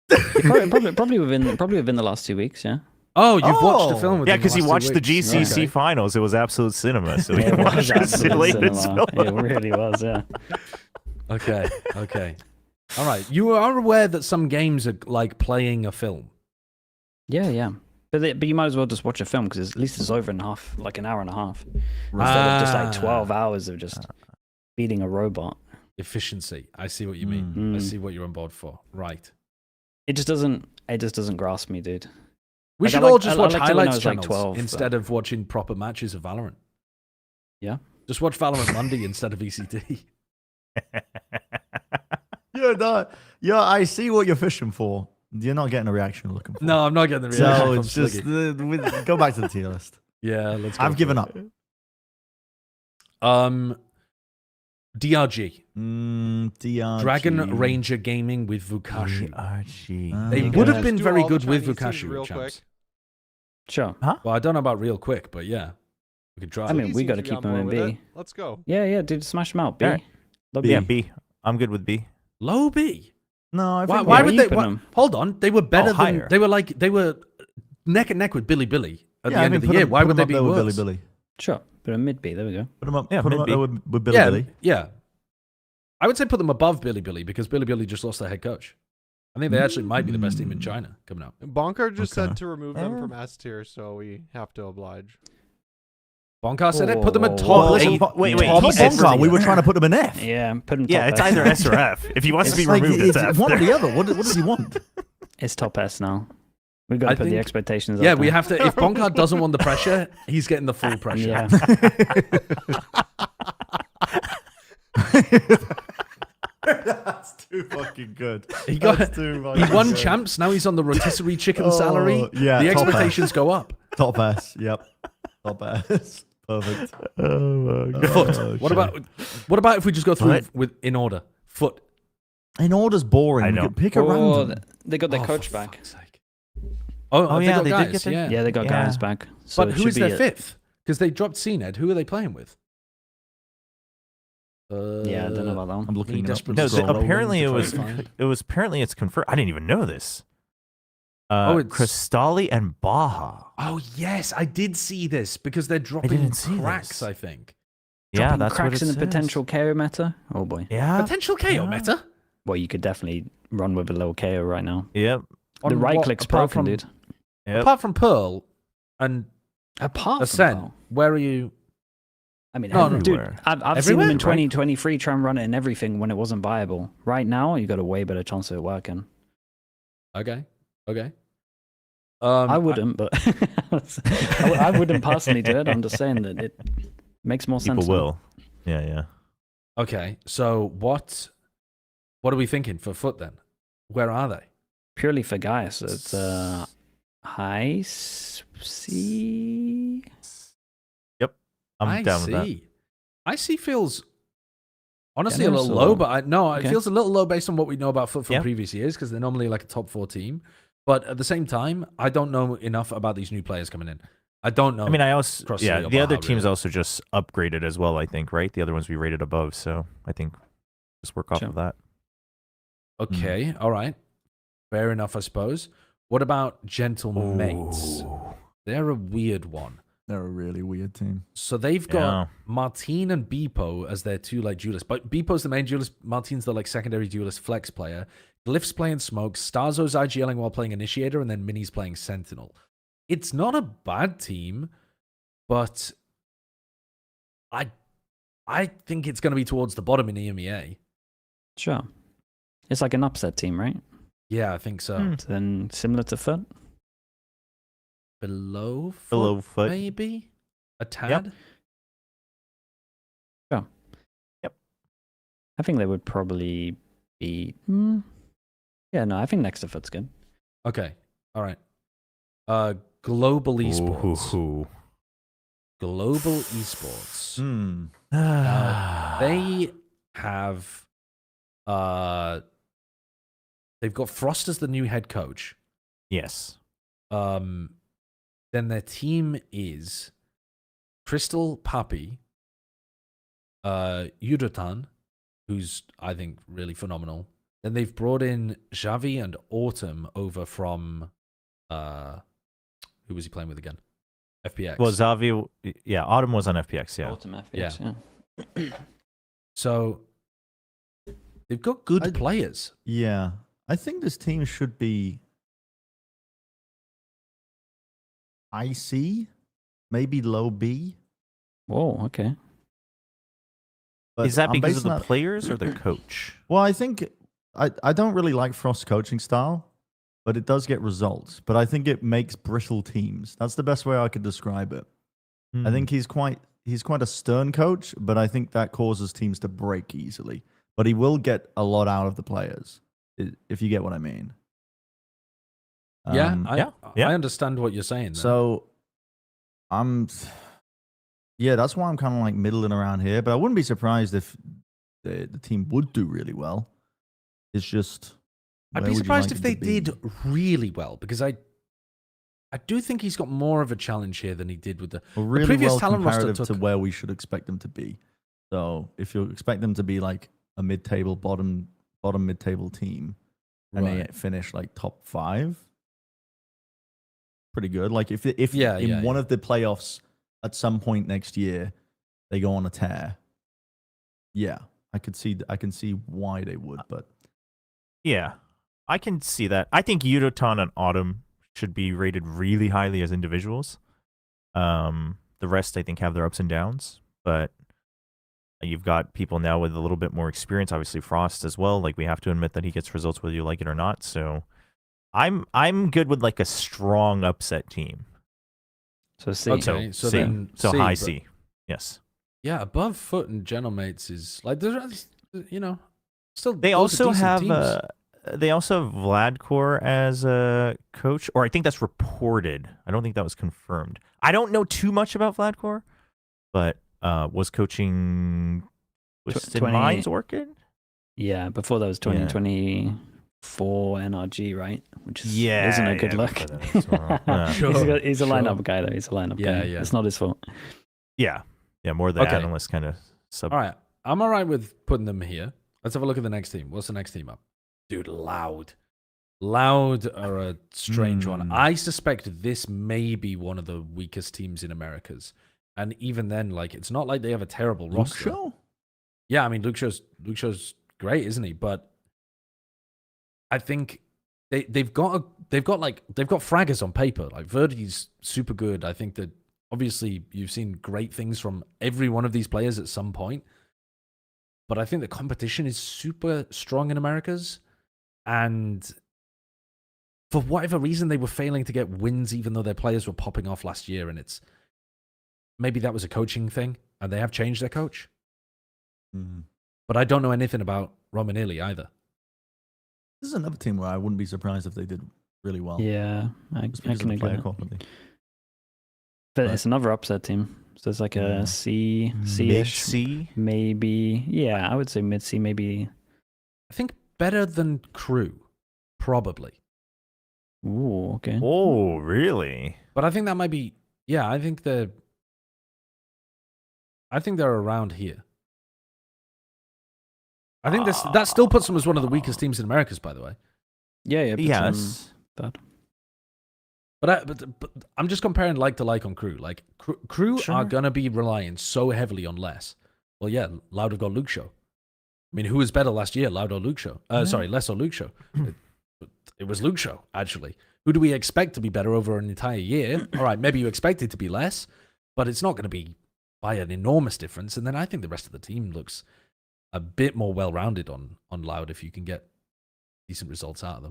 probably within the last 2 weeks. Yeah. Oh, you've watched a Oh. film. Yeah, within because the he last 2 watched the weeks. GCC Okay. finals. It was absolute cinema. So he It was watched the absolute latest cinema. film. It really was. Yeah. Okay, okay. All right. You are aware that some games are like playing a film. Yeah. But you might as well just watch a film because at least it's over in half, like an hour and a half, instead of just like 12 hours of just beating a robot. Efficiency. I see what you mean. I Mm. see what you're on board for. Right. It just doesn't grasp me, dude. We Like, I should all liked- just I watch liked it when I highlights was, like, channels 12, instead of watching proper matches of Valorant. Yeah. Just watch Valorant Monday instead of VCT. Yeah, I see what you're fishing for. You're not getting a reaction you're looking for. No, I'm not getting the reaction So from it's just Sluggy. go back to the tier list. Yeah, let's go. I've for given it. up. DRG. DRG. Dragon Ranger Gaming with Vukashi. DRG. They Okay. would have Let's been do very all the good with Chinese teams Vukashi, real champs. quick. Sure. Well, I don't know about real quick, but yeah. We could try. I mean, He we seems got to be keep on him board in with B. it. Let's go. Yeah, dude, smash them out. B. Alright. Love Yeah, B. B. I'm good with B. Low B. No, I Why, think why we're would they? keeping Why, them. hold on, they were better than higher. they were neck and neck with Billy at the I end mean, of the put year. him- Why put would him they up be there with worse? Billy? Sure. But a mid B. There we go. Put him up. Yeah, Put him up there maybe. with Billy Yeah, Billy. yeah. I would say put them above Billy because Billy just lost their head coach. I think they actually might be the best team in China coming up. Bonker just Okay. said to remove them from S tier, so we have to oblige. Bonkar said it. Put them at Whoa, top whoa, listen, eight. wait, Yeah. wait, Top he said Bongar, we were trying to put him in F. Yeah, put him. Yeah, top it's S. either S or F. If he wants to be It's like, removed, it's F. one or the other. What does he want? It's top S now. We've got I to put the think- expectations. Yeah, up we there. have to. If Bonkar doesn't want the pressure, he's getting the full pressure. Yeah. That's too fucking good. He got. That's too He fucking won good. champs. Now he's on the rotisserie chicken salary. yeah, the top expectations go up. Top S. Yep. Top S. Perfect. Oh, my God. Foot. Oh, What shit. about if we just go through Foot. with in order? Foot. In order's boring. I We know. could pick a Oh, random. they got their Oh, coach for back. fuck's sake. Oh, Oh, they yeah, got they did guys. get their- Yeah. Yeah, they got Yeah. guys back. So But it who should is be their a- fifth? Because they dropped CNED. Who are they playing with? Yeah, I don't know about that I'm one. looking it up. desperate No, to scroll apparently to it try was. and find- It was apparently it's confirmed. I didn't even know this. It's- Cristalli and Baja. Oh yes, I did see this because they're dropping didn't see cracks. this. I think Yeah, Dropping that's cracks what it in the says. potential KO meta. Oh boy. Yeah. potential KO Yeah. meta. Well, you could definitely run with a little KO right now. Yep. The On right what- click's apart broken, from- dude. Yep. Apart from Pearl and Apart from Ascent, Pearl. where are you? I mean, No, no. dude, Everywhere. I've seen them Everywhere, in right? 2023 try and run it in everything when it wasn't viable. Right now, you got a way better chance of it working. Okay. I wouldn't, but I wouldn't personally do it. I'm just saying that it makes more sense. People now. will. Yeah. Okay, so what are we thinking for Foot then? Where are they? Purely for guys, it's high C. I'm down with that. IC feels Honestly, a little Generous low, or- but it Okay. feels a little low based on what we know about FUT from Yeah. previous years because they're normally like a top 4 team. But at the same time, I don't know enough about these new players coming in. I don't know. I mean, I also Cross yeah. League or The other Baja, teams really. also just upgraded as well. I think right. The other ones we rated above, so I think just work off Sure. of that. Okay, all right. Fair enough, I suppose. What about Gentle Mates? They're a weird one. They're a really weird team. So they've got Yeah. Martine and Beepo as their two like duelists. But Beepo's the main duelist. Martine's the like secondary duelist flex player. Glyph's playing Smoke. Starzo's IGLing while playing Initiator, and then Mini's playing Sentinel. It's not a bad team, but I think it's going to be towards the bottom in EMEA. Sure. It's like an upset team, right? Yeah, I think so. Hmm. So then similar to FUT. Below foot, Below foot. maybe a tad. I think they would probably be. Yeah, no, I think next to FUT's good. Okay, all right. Global Esports. Ooh. Global Esports. Now, They have they've got Frost as the new head coach. yes. Then their team is Crystal Papi, Yudotan, who's I think really phenomenal. Then they've brought in Xavi and Autumn over from who was he playing with again? FPX. Well, Xavi, yeah, Autumn was on FPX, yeah. Ultimate FPX, yeah. So they've got good I- players. Yeah. I think this team should be IC, maybe low B. Whoa, okay. But Is that I'm because of basing the that- players or the coach? Well, I think I don't really like Frost's coaching style, but it does get results. But I think it makes brittle teams. That's the best way I could describe it. I think he's quite a stern coach, but I think that causes teams to break easily. But he will get a lot out of the players, if you get what I mean. Yeah, yeah. I understand what you're saying. There. So that's why I'm kind of like middling around here. But I wouldn't be surprised if the team would do really well. It's just I'd where be would you surprised like if them they to be? did really well because I do think he's got more of a challenge here than he did with the really previous well talent roster comparative to took- where we should expect them to be. So if you expect them to be like a mid-table, bottom mid-table team, and they Right. finish like top 5, pretty good. Like if Yeah, in yeah, one yeah. of the playoffs at some point next year they go on a tear, yeah, I can see why they would, but Yeah, I can see that. I think Yudotan and Autumn should be rated really highly as individuals. The rest, I think, have their ups and downs, but you've got people now with a little bit more experience. Obviously, Frost as well. Like we have to admit that he gets results whether you like it or not. So, I'm good with like a strong upset team. So C. Okay, so C. then So C, high but- C. Yes. Yeah, above foot and General Mates is like there's still They those are also decent have teams. they also have Vladkor as a coach, or I think that's reported. I don't think that was confirmed. I don't know too much about Vladkor, but was coaching Twisted 20 Minds Orchid? Yeah, before that was Yeah. 2024 NRG, right? Which is, Yeah, isn't a good yeah, look. before that as well. Yeah. Sure, he's a sure. lineup guy, though. He's a lineup Yeah, guy. yeah. It's not his fault. Yeah, more the Okay. analyst kind of sub. All right, I'm all right with putting them here. Let's have a look at the next team. What's the next team up? Dude, Loud are a strange one. I suspect this may be one of the weakest teams in Americas. And even then, like, it's not like they have a terrible Luke roster. Shaw? Yeah, I mean, Luke Shaw's great, isn't he? But I think they've got fraggers on paper. Like Verdi's super good. I think that obviously you've seen great things from every one of these players at some point. But I think the competition is super strong in Americas. And for whatever reason, they were failing to get wins even though their players were popping off last year. And it's maybe that was a coaching thing and they have changed their coach. But I don't know anything about Romanelli either. This is another team where I wouldn't be surprised if they did really well. Yeah, I Just because can of the agree. player with that. quality. But Right. it's another upset team. So it's like a C, Mid C-ish, C. maybe. Yeah, I would say mid C, maybe. I think better than Crew, probably. Ooh, okay. Oh, really? But I think that might be. Yeah, I think they're around here. I think that still puts them as one of the weakest teams in Americas, by the way. Yeah, yeah. Yes. Bad. But I'm just comparing like to like on Crew. Like Crew Sure. are gonna be relying so heavily on less. Well, yeah, Loud have got Luke Show. I mean, who was better last year, Loud or Luke Show? Sorry, Less or Luke Show. It was Luke Show, actually. Who do we expect to be better over an entire year? All right, maybe you expect it to be less, but it's not going to be by an enormous difference. And then I think the rest of the team looks a bit more well-rounded on Loud if you can get decent results out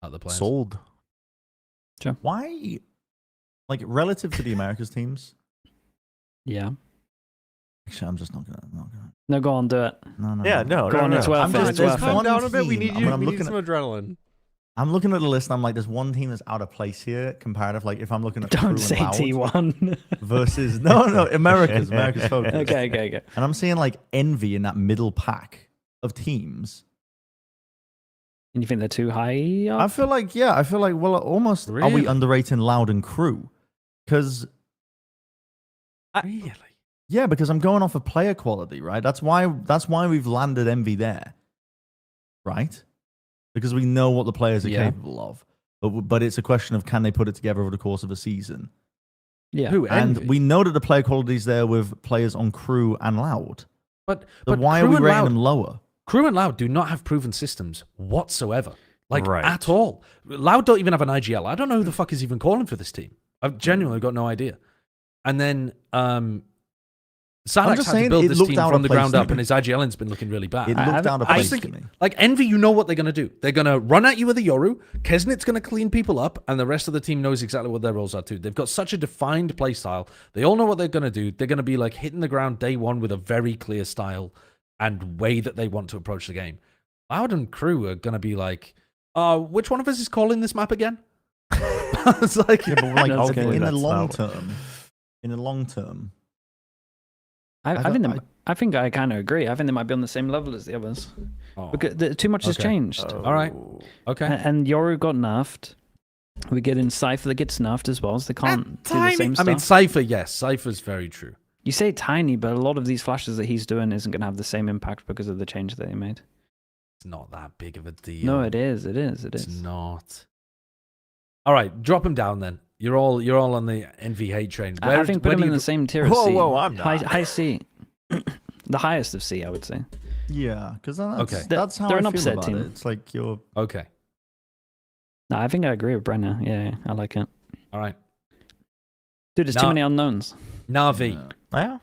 of the players. Sold. Sure. Why, like, relative to the Americas teams? Yeah. Actually, I'm just not gonna. No, go on, do it. No. Yeah, no, Go no, on, no. it's worth I'm it. just- It's there's worth one it. Calm down a bit. We team, need when you. I'm We need looking some at- adrenaline. I'm looking at the list. And I'm like, there's one team that's out of place here. Comparative, like if I'm looking at Crew Don't and say Loud T1. versus no, America's focus. Okay. And I'm seeing like Envy in that middle pack of teams. And you think they're too high up? I feel like, well, almost are we Really? underrating Loud and Crew? Because Really? yeah, because I'm going off of player quality, right? That's why we've landed Envy there, right? Because we know what the players are Yeah. capable of. But it's a question of can they put it together over the course of a season? Yeah. Who? And Envy? we know that the player quality is there with players on Crew and Loud. But So why Crew are we and rating Loud, them lower? Crew and Loud do not have proven systems whatsoever. Like, Right. at all. Loud don't even have an IGL. I don't know who the fuck is even calling for this team. I've genuinely got no idea. And then Silex just had to saying build it this looked team out from of the place ground to up, me. and his IGLing's been looking really bad. It I looked out of I place just to think, me. like, Envy, you know what they're going to do. They're going to run at you with a Yoru. Kesnit's going to clean people up, and the rest of the team knows exactly what their roles are too. They've got such a defined play style. They all know what they're going to do. They're going to be, like, hitting the ground day one with a very clear style and way that they want to approach the game. Loud and Crew are going to be like, which one of us is calling this map again? It's like, Yeah, but like That's okay, okay. in the That's long not- term, I think I kind of agree. I think they might be on the same level as the others. oh, Because too much has Okay. changed. all right. Okay. And Yoru got nerfed. We get in Cypher that gets nerfed as well, so they can't do the Tiny. same I stuff. mean, Cypher, yes. Cypher's very true. You say tiny, but a lot of these flashes that he's doing isn't going to have the same impact because of the change that they made. It's not that big of a deal. No, it is. It is. It It's is. not. All right, drop him down then. You're all on the envy hate train. I think put him in the same tier as Whoa, C. whoa, I'm High, not. high C. The highest of C, I would say. yeah, because that's, Okay. that's how They're I an feel upset about team. it. It's like you're Okay. No, I think I agree with Brenner. Yeah, I like it. All right. Dude, there's too No. many unknowns. Navi. Yeah.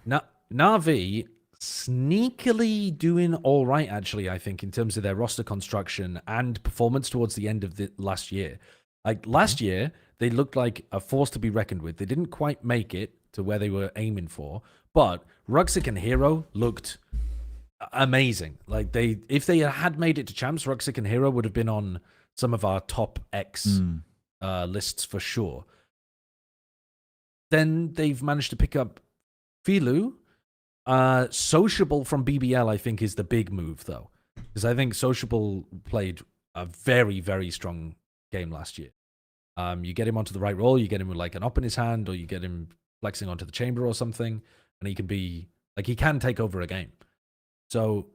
Navi sneakily doing all right, actually, I think, in terms of their roster construction and performance towards the end of the last year. Like, last year, they looked like a force to be reckoned with. They didn't quite make it to where they were aiming for, but Ruxic and Hero looked amazing. Like, if they had made it to champs, Ruxic and Hero would have been on some of our top X lists for sure. Then they've managed to pick up Filu. Sociable from BBL, I think, is the big move, though. Because I think Sociable played a very, very strong game last year. You get him onto the right role, you get him with like an op in his hand, or you get him flexing onto the chamber or something, and he can be, like, he can take over a game. So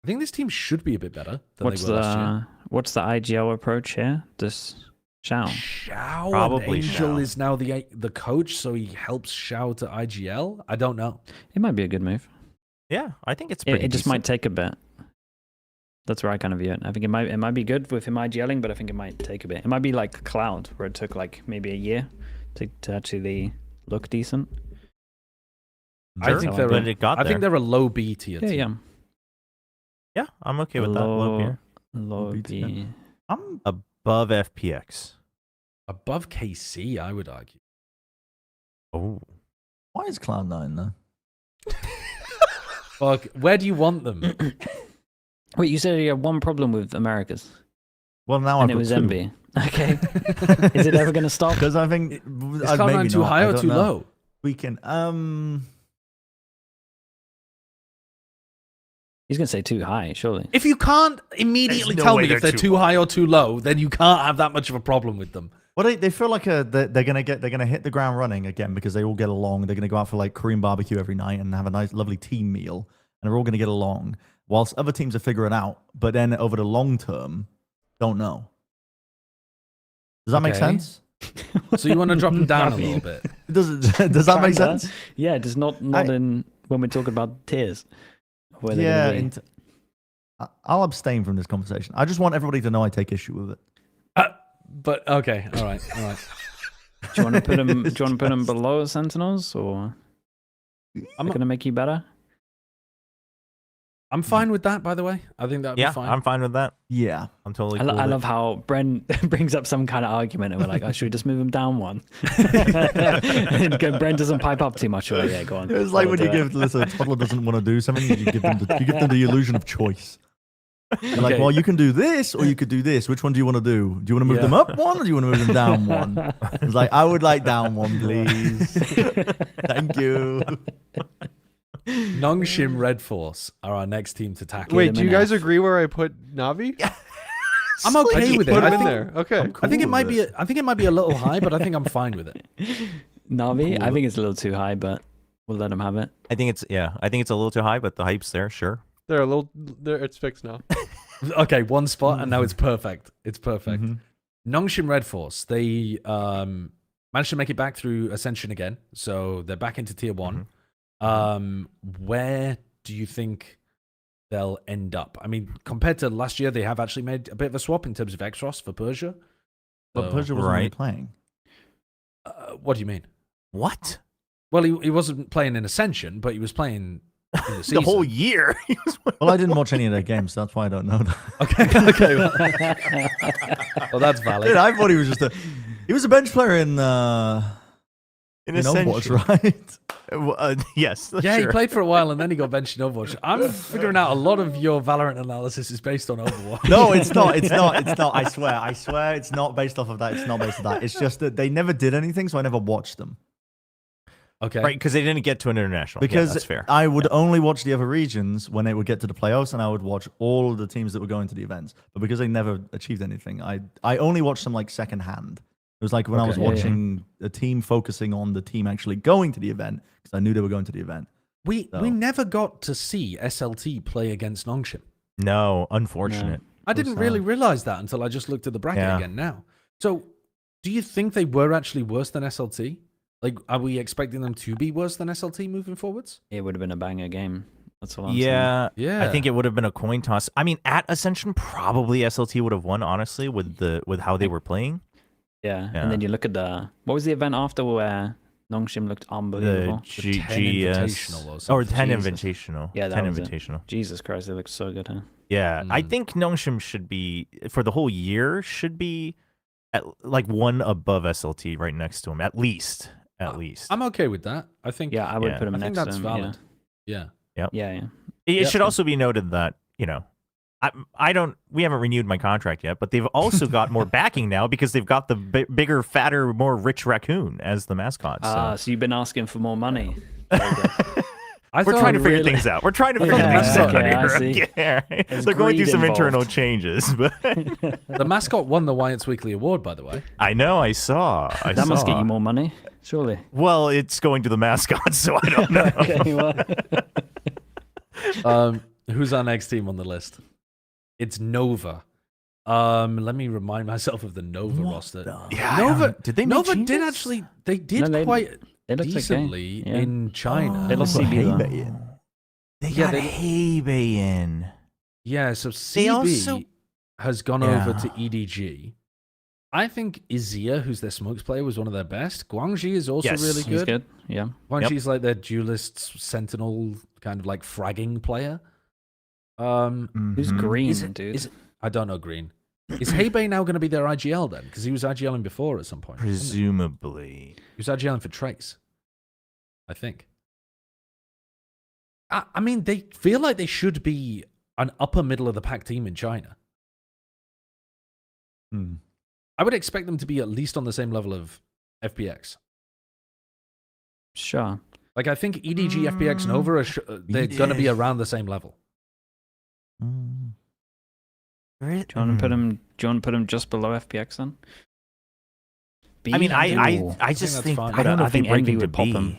I think this team should be a bit better than What's they were last year. the IGL approach here? Just Shao. Shao, Probably and Angel Shao. is now the coach, so he helps Shao to IGL. I don't know. It might be a good move. Yeah, I think it's It pretty just might decent. take a bit. That's where I kind of view it. I think it might be good with him IGLing, but I think it might take a bit. It might be like Cloud, where it took like maybe a year to actually look decent. I think they're but it got I there. think they're a low B tier Yeah, team. yeah. Yeah, I'm okay with that. Low here. Low B B. tier. I'm Above FPX. Above KC, I would argue. Oh. why is Cloud9 there? Fuck, where do you want them? Wait, you said you had one problem with Americas, Well, now and I've it was got two. MB. Okay. Is it ever going to stop? Because I think Is Cloud9 too high or too low? We can. He's gonna say too high, surely. If you can't immediately There's no tell way me if they're they're too too high or too low, then you can't have that much of a problem with them. Well, they feel like they're gonna hit the ground running again because they all get along. They're gonna go out for like Korean barbecue every night and have a nice, lovely team meal, and they're all gonna get along. Whilst other teams are figuring out, but then over the long term, don't know. Does that make Okay. sense? So you want to drop them down a little bit? Does that make Kinda. sense? Yeah, just not in when we're talking about tiers. Where they're Yeah. gonna be. I'll abstain from this conversation. I just want everybody to know I take issue with it. But okay, all right. Do you want to put them? Do you want to put them below Sentinels, or I'm going to make you better? I'm fine with that, by the way. I think that'd be fine. I'm fine with that. Yeah. I'm totally I cool. I with love how Bren brings up some kind of argument, and we're like, "Oh, should we just move him down one?" And Bren doesn't pipe up too much. Or, yeah, go on. It's like when you I'll do give a toddler doesn't want to do something, you give them the illusion of choice. You're like, Okay. well, you can do this or you could do this. Which one do you want to do? Do you want to move them up one or do you want to move them down one? It's like, I would like down one, please. Thank you. Nongshim Red Force are our next team to tackle. Wait, him do you an guys F. agree where I put Navi? I'm okay with it. Put I him in think, there. Okay. I'm I think it cool might with be. I think it might be a little high, but I think I'm fine with it. Navi, Cool. I think it's a little too high, but we'll let him have it. I think it's a little too high, but the hype's there, sure. They're a little. It's fixed now. Okay, one spot, and now it's perfect. It's perfect. Mhm. Nongshim Red Force. They managed to make it back through Ascension again, so they're back into Tier 1. Where do you think they'll end up? I mean, compared to last year, they have actually made a bit of a swap in terms of Exros for Persia. But So, Persia wasn't really right. playing. what do you mean? What? Well, he wasn't playing in Ascension, but he was playing in the season. The whole year. Well, I didn't watch any of their games, so that's why I don't know that. Okay. Well, that's valid. Dude, I thought he was just he was a bench player in Overwatch, right? Yes. Yeah, he sure. played for a while and then he got benched in Overwatch. I'm figuring out a lot of your Valorant analysis is based on Overwatch. No, it's not. It's not. I swear, it's not based off of that. It's not based on that. It's just that they never did anything, so I never watched them. Okay. Right, because they didn't get to an international. Because yeah, that's fair. I would only watch the other regions when they would get to the playoffs, and I would watch all of the teams that were going to the events. But because they never achieved anything, I only watched them like secondhand. It was like when I was Okay. watching a team focusing on the team actually going to the event because I knew they were going to the event. We So- never got to see SLT play against Nongshim. No, unfortunate. I didn't really realize that until I just looked at the bracket Yeah. again now. So, do you think they were actually worse than SLT? Like, are we expecting them to be worse than SLT moving forwards? It would have been a banger game. That's all I'm Yeah, Yeah. I think it would have been a coin toss. I mean, at Ascension, probably SLT would have won, honestly, with how they were playing. Yeah. Yeah. And then you look at what was the event after where Nongshim looked The unbelievable? The 10 Invitational or or something. 10 Jesus. Invitational. Yeah, that 10 was it. Invitational. Jesus Christ, they looked so good, huh? Yeah, I Mm. think Nongshim should be, for the whole year, should be at, like one above SLT right next to him, at least. At least. I'm okay with that. I think. Yeah, I would Yeah. put him I think next that's to him. valid. Yeah. Yeah. It Yep. should also be noted that, we haven't renewed my contract yet, but they've also got more backing now because they've got the bigger, fatter, more rich raccoon as the mascot. So. So you've been asking for more money. Very good. I We're thought trying to figure really- things out. We're trying to figure Yeah, things out okay, I here. see. Yeah. There's They're going through greed some internal involved. changes, but The mascot won the Wyatt's Weekly Award, by the way. I know, I saw. That must get you more money, surely. Well, it's going to the mascot, so I don't know. Okay, well. Who's our next team on the list? It's Nova. Let me remind myself of the Nova roster. Yeah, Nova. did they make Nova did changes? actually. They did No, they- quite They looked decently okay. Yeah. in China. They lost Put CB though. Heybei in. They Yeah, got Heybei in. Yeah, so They CB also- has gone Yeah. over to EDG. I think Izia, who's their smokes player, was one of their best. Guangxi is also Yes, really He's good. good. Yeah. Guangxi's like their duelist sentinel kind of like fragging player. Who's Mhm. green, Is it- dude? I don't know green. Is Heybei now going to be their IGL then? Because he was IGLing before at some point. wasn't he? Presumably. He was IGLing for Trace, I think. I mean, they feel like they should be an upper middle of the pack team in China. Hmm. I would expect them to be at least on the same level of FPX. Sure. Like, I think EDG, FPX, Nova, they're going to be around the same level. Mm. Do you want to put him just below FPX then? B? I mean, Ooh. I think just that's think fine. I don't know I if they think break Envy into would pop B. him.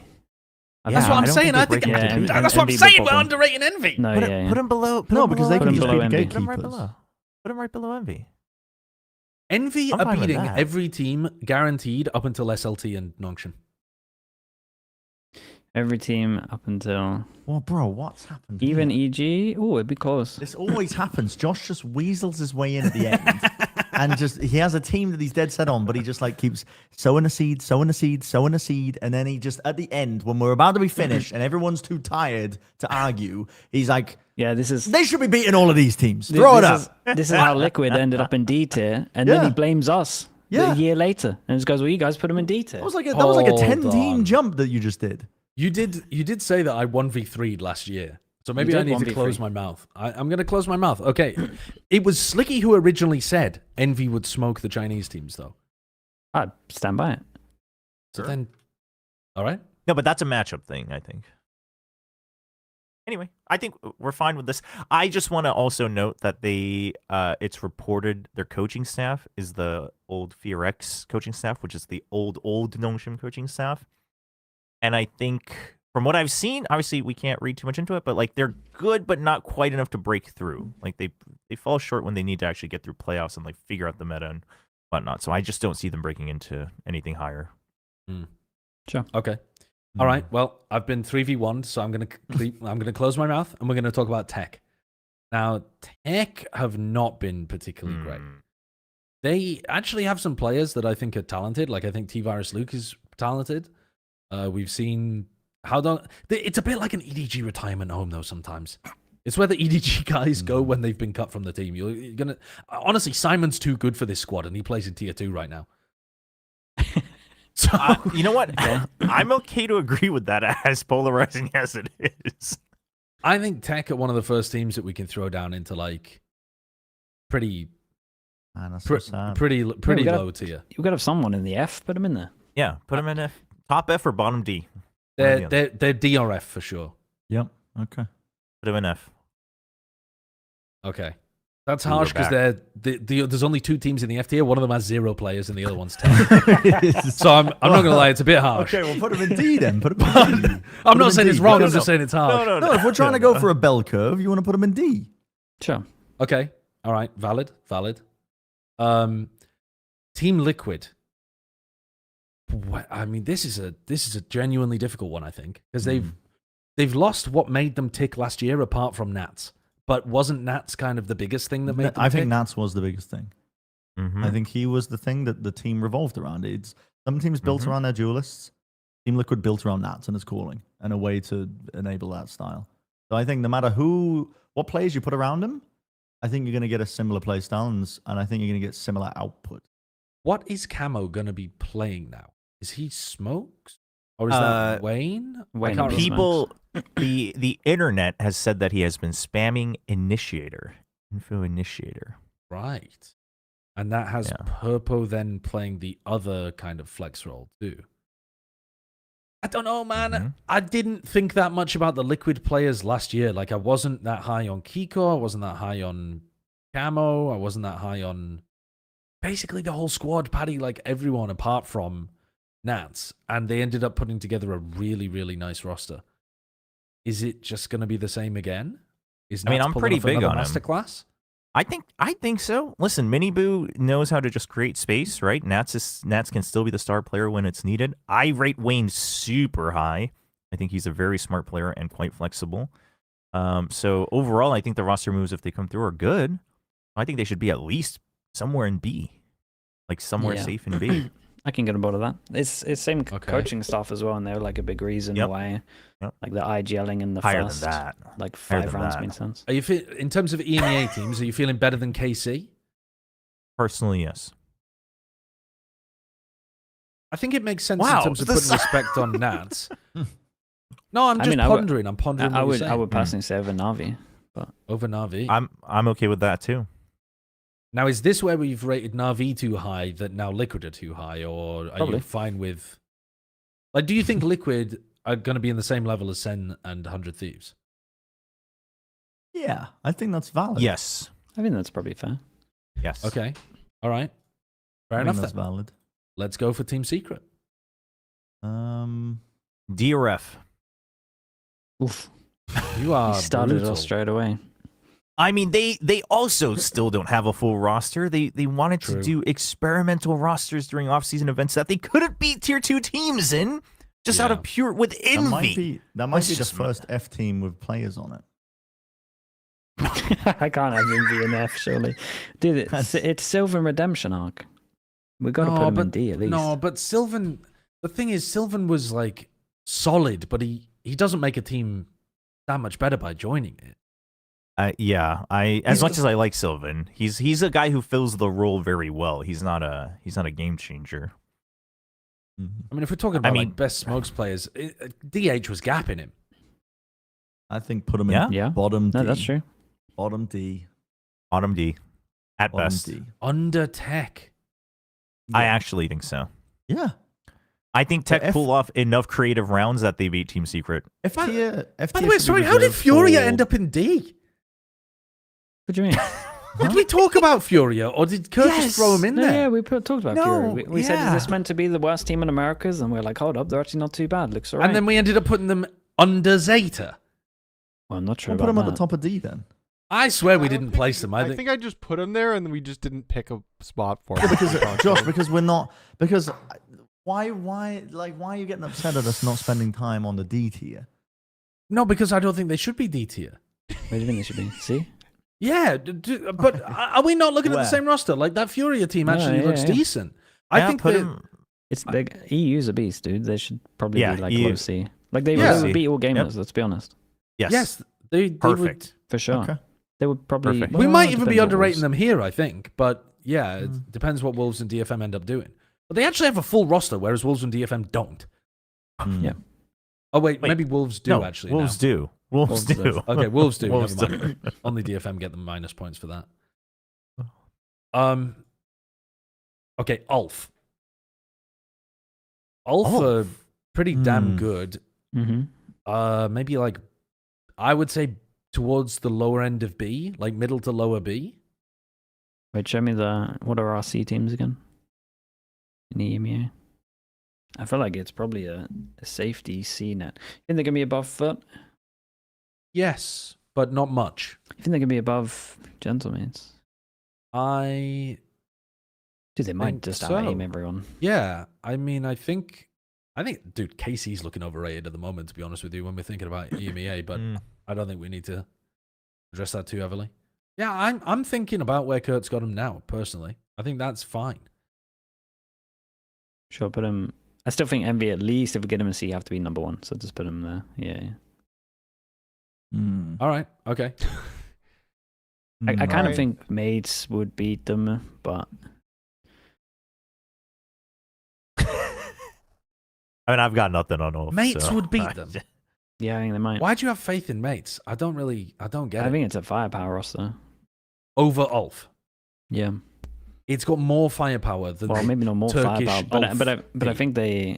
That's what I'm saying. I think break that's what I'm Envy saying. would We're pop him. underrating Envy. No, yeah. Put him below. No, because they Put can him just below be the Envy. Put him right gatekeepers. below. Put him right below Envy. Envy I'm are fine with beating that. every team guaranteed up until SLT and Nongshan. Every team up until Well, bro, what's happened? even here? EG. Oh, it'd be close. This always happens. Josh just weasels his way in at the end, and he has a team that he's dead set on, but he just like keeps sowing a seed, and then he just at the end, when we're about to be finished and everyone's too tired to argue, he's like, Yeah, this is they should be beating all of these teams. Throw it up. This is how Liquid ended up in D tier, and then Yeah. he blames us Yeah. a year later, and just goes, "Well, you guys put him in D tier." That was like a 10-team on. jump that you just did. You did say that I 1v3'd last year. So maybe You I did need to 1v3. close my mouth. I'm going to close my mouth. Okay. It was Slicky who originally said Envy would smoke the Chinese teams, though. I stand by it. So then, all right. No, but that's a matchup thing, I think. Anyway, I think we're fine with this. I just want to also note that it's reported their coaching staff is the old FearX coaching staff, which is the old Nongshim coaching staff. And I think from what I've seen, obviously we can't read too much into it, but like they're good, but not quite enough to break through. Like they fall short when they need to actually get through playoffs and like figure out the meta and whatnot. So I just don't see them breaking into anything higher. Sure. Okay. All right. Well, I've been 3v1, so I'm gonna close my mouth and we're gonna talk about Tech. Now, Tech have not been particularly great. They actually have some players that I think are talented. Like I think T-Virus Luke is talented. We've seen it's a bit like an EDG retirement home though. Sometimes it's where the EDG guys go when they've been cut from the team. You're gonna honestly, Simon's too good for this squad, and he plays in tier 2 right now. So You know what? I'm okay to agree with that, as polarizing as it is. I think Tech are one of the first teams that we can throw down into like pretty Man, that's so sad. pretty we gotta- low tier. You've got to have someone in the F. Put him in there. Yeah, put them in F. Top F or bottom D. They're DRF for sure. Yep. Okay. Put them in F. Okay. That's Ooh, harsh we're because there's only 2 teams in the F tier. One of them has 0 players and the other one's 10. So I'm not going to lie, it's a bit harsh. Okay, well, put him in D then. Put him in D. I'm not saying it's wrong, No, I'm just saying it's harsh. No, if we're trying to go for a bell curve, you want to put him in D. Sure. Okay. All right. Valid. Team Liquid. I mean, this is a genuinely difficult one, I think, because they've lost what made them tick last year apart from Nats. But wasn't Nats kind of the biggest thing that made them I think tick? Nats was the biggest thing. Mm-hmm. I think he was the thing that the team revolved around. It's some teams built around their duelists. Team Liquid built around Nats and its calling and a way to enable that style. So I think no matter what players you put around him, I think you're going to get a similar play style, and I think you're going to get similar output. What is Camo going to be playing now? Is he Smokes? Or is that Wayne? Wayne I can't is remember. People, the internet has said that he has been spamming info initiator. Right. And that has Purpo then playing the other kind of flex role too. I don't know, man. I didn't think that much about the Liquid players last year. Like, I wasn't that high on Kiko. I wasn't that high on Camo. I wasn't that high on basically the whole squad, Paddy, like everyone apart from Nats. And they ended up putting together a really, really nice roster. Is it just going to be the same again? I'm pretty big on him. Masterclass? I think so. Listen, Miniboo knows how to just create space, right? Nats can still be the star player when it's needed. I rate Wayne super high. I think he's a very smart player and quite flexible. So overall, I think the roster moves, if they come through, are good. I think they should be at least somewhere in B, like somewhere safe in B. I can get on board with that. It's same coaching staff as well, and they're like a big reason why, like the IGLing in the Higher first, than that. like Higher 5 than rounds that. made sense. Are you in terms of EMEA teams, are you feeling better than KC? Personally, yes. I think it makes sense Wow, in terms of putting respect on Nats. No, I'm just pondering. I'm pondering. I what you're would saying. personally say over Navi, but Over Navi. I'm okay with that too. Now, is this where we've rated Navi too high that now Liquid are too high, or are Probably. you fine with? Like, do you think Liquid are going to be in the same level as Sen and 100 Thieves? Yeah, I think that's valid. Yes. I think that's probably fair. Yes. Okay. All right. Fair I enough. think that's Then. valid. Let's go for Team Secret. D or F? Oof. You are He started brutal. it off straight away. I mean, they also still don't have a full roster. They wanted True. to do experimental rosters during off-season events that they couldn't beat tier 2 teams in, just out Yeah. of pure with That might envy. be That's the just first F team with players on it. I can't have him be an F, surely. Dude, it's Sylvan Redemption arc. We've got to put him in D at least. No, but Sylvan. The thing is, Sylvan was like solid, but he doesn't make a team that much better by joining it. Yeah, as much as I like Sylvan, he's a guy who fills the role very well. He's not a game changer. I mean, if we're talking about like best smokes players, DH was gapping him. I think put him in Yeah. bottom D. No, that's true. Bottom D. Bottom D, at Bottom best. D. Under Tech. I actually think so. Yeah. I think Tech F- pull off enough creative rounds that they beat Team Secret. F tier. By the way, sorry, how did Furia end up in D? What do you mean? Did we talk about Furia, or did Kurtis Yes. throw him in No, there? yeah, we talked about No, Fury. We said, is yeah. this meant to be the worst team in Americas? And we're like, hold up, they're actually not too bad. Looks alright. And then we ended up putting them under Zeta. well, I'm not sure We'll about put him at that. the top of D then. I swear we I don't didn't think place them. I think I just put him there, and we just didn't pick a spot for him. Because Josh, because we're not. Because why are you getting upset at us not spending time on the D tier? No, because I don't think they should be D tier. Where do you think they should be? C? Yeah, but are we not looking at Where? the same roster? Like that Furia team No, actually yeah, looks yeah. decent. I Yeah, think put that him. It's big. EU's a beast, dude. They should probably Yeah, be like EU. low C. Like they, Yeah. they would beat all gamers. Yep. Let's be honest. Yes. they Perfect. For sure. Okay. They would probably. Perfect. we well, might it even be depends what underrating Wolves- them here, I think. But yeah, it depends what Wolves and DFM end up doing. But they actually have a full roster, whereas Wolves and DFM don't. Yeah. Oh wait, Wait, maybe Wolves do No, actually. Wolves now. do. Wolves do. Okay, Wolves do. Wolves Never do. mind. Only DFM get them minus points for that. Okay, Ulf. Ulf are pretty damn good. Mm-hmm. Maybe like I would say towards the lower end of B, like middle to lower B. Wait, show me what are our C teams again? In the EMEA. I feel like it's probably a safety C net. You think they're gonna be above Foot? Yes, but not much. You think they're gonna be above Gentlemates? I Dude, they might think just so. out aim everyone. Yeah, I mean, I think, dude, KC's looking overrated at the moment, to be honest with you, when we're thinking about EMEA, but I don't think we need to address that too heavily. Yeah, I'm thinking about where Kurt's got him now, personally. I think that's fine. Sure, put him. I still think Envy, at least if we get him a C, have to be number one. So just put him there. Yeah. All right, okay. I kind of Alright. think Mates would beat them, but I mean, I've got nothing on Wolves. Mates so- would beat them. yeah, I think they might. Why do you have faith in Mates? I don't get I it. think it's a firepower roster. Over Ulf. Yeah. It's got more firepower than Well, maybe not more Turkish firepower, Ulf but I team. think they.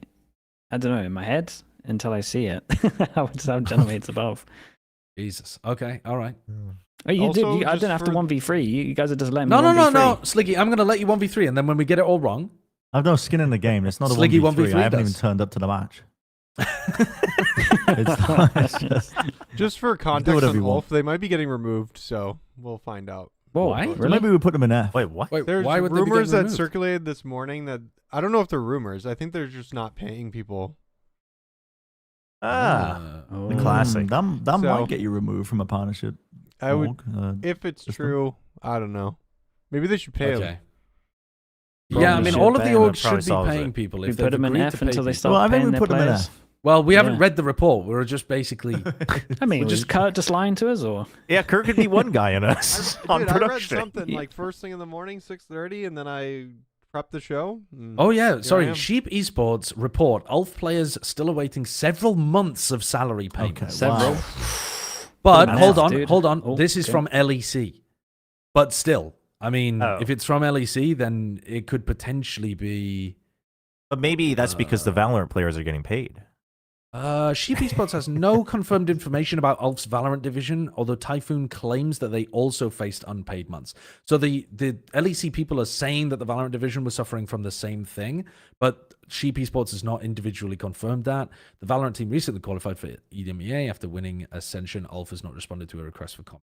I don't know. In my head, until I see it, I would have Gentlemates above. Jesus. Okay, all right. Oh, you did. Also, I just didn't have to for- 1v3. You guys are just letting me No, 1v3. Sliggy, I'm going to let you 1v3, and then when we get it all wrong, I've no skin in the game. It's not a Sliggy 1v3. 1v3 I haven't even does. turned up to the match. It's not. It's just, Just for do context whatever on you want. Wolf, they might be getting removed, so we'll find out. Whoa, Why? really? maybe we put them in F. Wait, what? wait, There's why would they be rumors getting that removed? circulated this morning that I don't know if they're rumors. I think they're just not paying people. Ah, Oh. the classic. That So- might get you removed from a partnership. I would, org. if it's system. true. I don't know. Maybe they should pay them. Okay. Probably Yeah, I mean, should all of pay the 'em, orgs that probably should be solves paying it. people We if put they've them in agreed F to pay until they people. start Well, I think paying we their put them in players. F. Well, we haven't Yeah. read the report. We were just basically. I mean, We're was just- Kurt just lying to us, or Yeah, Kirk could be one guy in us on Dude, I read production. something like first thing in the morning, 6:30, and then I prepped the show. and Oh yeah, I sorry. am. Sheep Esports report: Ulf players still awaiting several months of salary payment. Okay, several. wow. But Man, hold on, dude. hold on. Oh, This is okay. from LEC. But still, I mean, Oh. if it's from LEC, then it could potentially be. But maybe that's because the Valorant players are getting paid. Sheep Esports has no confirmed information about Ulf's Valorant division, although Typhoon claims that they also faced unpaid months. So the LEC people are saying that the Valorant division was suffering from the same thing, but Sheep Esports has not individually confirmed that. The Valorant team recently qualified for EMEA after winning Ascension. Ulf has not responded to a request for comment.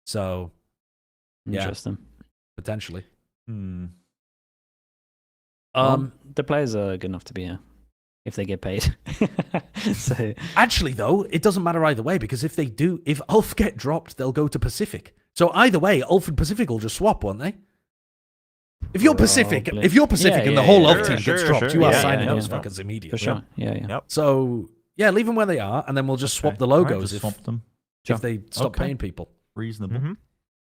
So, yeah, Interesting. potentially. Well, the players are good enough to be here if they get paid. So Actually, though, it doesn't matter either way, because if Ulf get dropped, they'll go to Pacific. So either way, Ulf and Pacific will just swap, won't they? If you're Pacific, Probably. and the whole Ulf team Sure, gets dropped, sure. you are Yeah, signing yeah, those yeah. fuckers immediately. for sure. Yeah. Yep. So, yeah, leave them where they are, and then we'll just swap the logos Just swap them. if they stop Okay. paying people. Reasonable. Mm-hmm.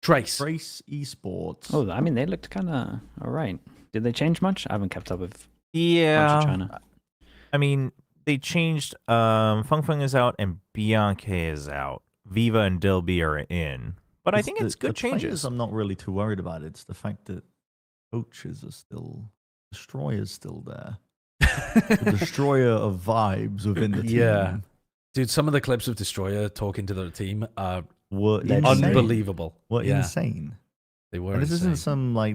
Trace. Trace Esports. Oh, I mean, they looked kind of all right. Did they change much? I haven't kept up with much of Yeah. China. I mean, they changed. Feng Feng is out and Bianca is out. Viva and Dilby are in. But I think it's good the players changes. I'm not really too worried about. It's the fact that coaches are still, Destroyer's still there. The destroyer of vibes within the team. Yeah. Dude, some of the clips of Destroyer talking to the team are Were Insane. unbelievable. Were Yeah, insane. they were And this insane.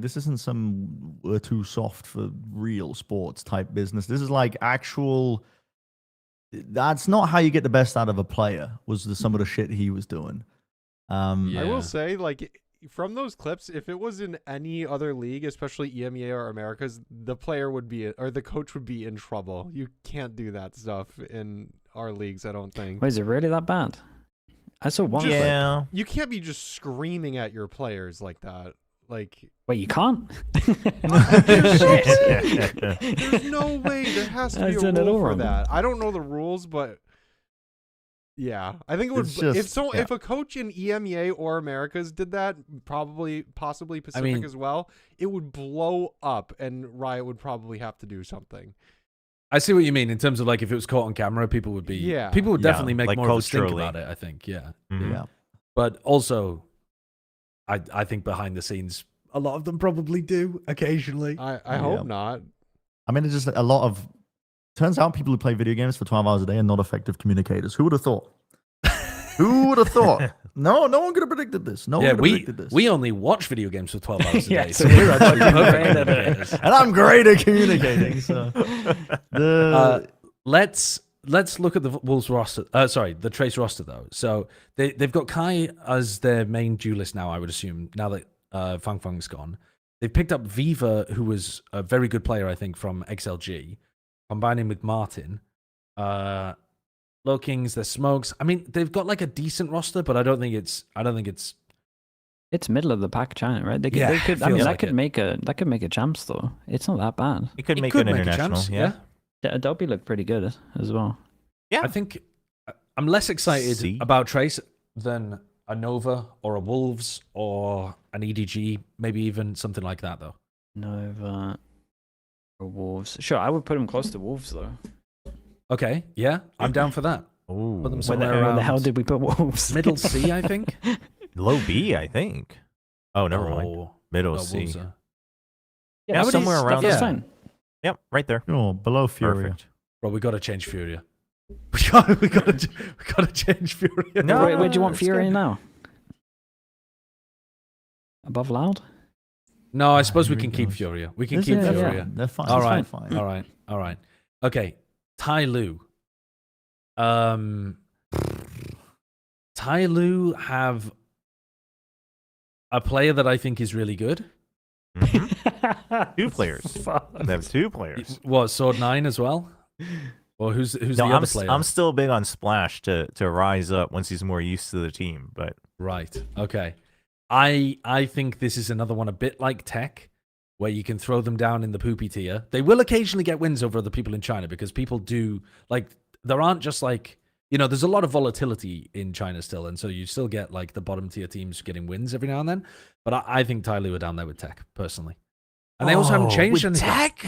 isn't some we're too soft for real sports type business. This is like actual. That's not how you get the best out of a player. Some of the shit he was doing. I Yeah. will say, like, from those clips, if it was in any other league, especially EMEA or Americas, the player would be, or the coach would be in trouble. You can't do that stuff in our leagues, I don't think. Wait, is it really that bad? I saw one. clip. Yeah. You can't be just screaming at your players like that. Like, Wait, you can't? there's no way. There has to be That's a in it rule all for wrong. that. I don't know the rules, but yeah, I think it would. It's just- If a coach in EMEA or Americas did that, possibly Pacific mean- as well, it would blow up, and Riot would probably have to do something. I see what you mean in terms of like if it was caught on camera, people would Yeah. definitely make like more of a stink culturally. about it. I think, yeah. Mhm. Yeah. But also, I think behind the scenes, a lot of them probably do occasionally. I hope not. I mean, it's just a lot of. Turns out people who play video games for 12 hours a day are not effective communicators. Who would have thought? Who would have thought? No one could have predicted this. No Yeah, one could have predicted this. we only watch video games for 12 hours a Yeah, day, so so we're actually fucking perfect great at it. communicators. and I'm great at communicating. So Let's look at the Wolves roster. The Trace roster though. So they've got Kai as their main duelist now. I would assume now that Fang Fang's gone, they've picked up Viva, who was a very good player, I think, from XLG, combining with Martin. Low Kings, their Smokes. I mean, they've got like a decent roster, but I don't think it's. It's middle of the pack, China, right? They could. Yeah, They could I mean, feels that like could it. make a champs though. It's not that bad. It could It make could an make a international. chance, Yeah. Adobe looked pretty good as well. Yeah. I think I'm less excited See? about Trace than a Nova or a Wolves or an EDG, maybe even something like that though. Nova or Wolves. Sure, I would put them close to Wolves though. Okay, yeah, I'm down for that. Ooh. Put them Where somewhere the around hell did we put Wolves? middle C, I think. Low B, I think. Oh, never mind. Oh, Middle no, C. Wolves are- Yeah, that somewhere is- around that's there. fine. Yep, right there. oh, below Furia. Perfect. Bro, we got to change Furia. We got to change Furia. No, Where do you want it's Fury good. now? Above Loud? No, I suppose we Here can he keep goes. Furia. We can This keep is- Furia. They're fine. All It's right, fine. all right. Okay, Tai Lu. Tai Lu have a player that I think is really good. Mhm. Two players. They have two players. What, Sword 9 as well? Or who's No, the other player? I'm still big on Splash to rise up once he's more used to the team, but Right. Okay. I think this is another one a bit like Tech, where you can throw them down in the poopy tier. They will occasionally get wins over other people in China because people do like there aren't just like there's a lot of volatility in China still, and so you still get like the bottom tier teams getting wins every now and then. But I think Tai Lu are down there with Tech personally, and they also haven't changed with anything. Tech?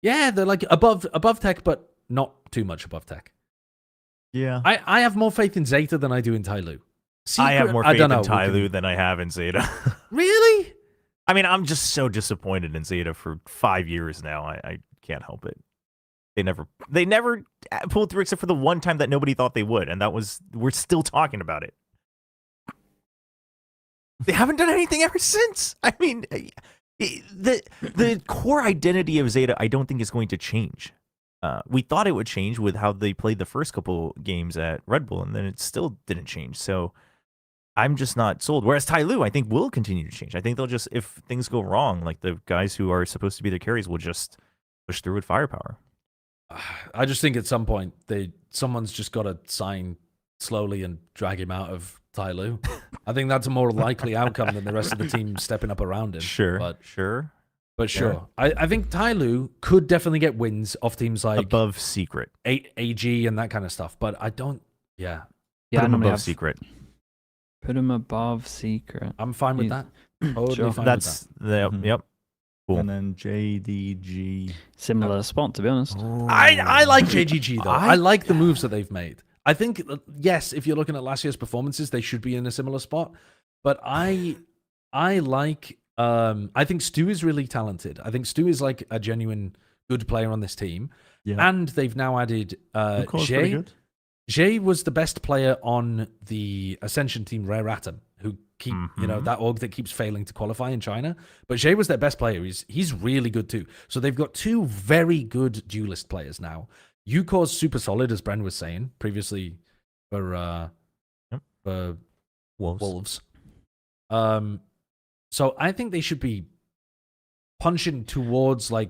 Yeah, they're like above Tech, but not too much above Tech. Yeah. I have more faith in Zeta than I do in Tai Lu. I have more faith don't in know. Tai Lu than I have in Zeta. Really? I mean, I'm just so disappointed in Zeta for 5 years now. I can't help it. They never pulled through except for the one time that nobody thought they would, and we're still talking about it. They haven't done anything ever since. I mean, the core identity of Zeta, I don't think is going to change. We thought it would change with how they played the first couple games at Red Bull, and then it still didn't change. So I'm just not sold. Whereas Tai Lu, I think, will continue to change. I think they'll just, if things go wrong, like the guys who are supposed to be their carries will just push through with firepower. I just think at some point someone's just got to sign slowly and drag him out of Tai Lu. I think that's a more likely outcome than the rest of the team stepping up around him. Sure. I think Tai Lu could definitely get wins off teams like above Secret, AG and that kind of stuff. But I don't. Yeah. Put him above Secret. Put him above Secret. I'm fine with that. Totally Sure. fine That's with that. Yep. Cool. And then JDG. Similar spot, to be honest. I like JGG though. I like the moves that they've made. I think, yes, if you're looking at last year's performances, they should be in a similar spot. But I like. I think Stu is really talented. I think Stu is like a genuine good player on this team. Yeah. And they've now added Pretty Jay. good. Jay was the best player on the Ascension team, Rare Atom, who keep that org that keeps failing to qualify in China. But Jay was their best player. He's really good too. So they've got two very good duelist players now. Yukor's super solid, as Bren was saying previously for Wolves. So I think they should be punching towards I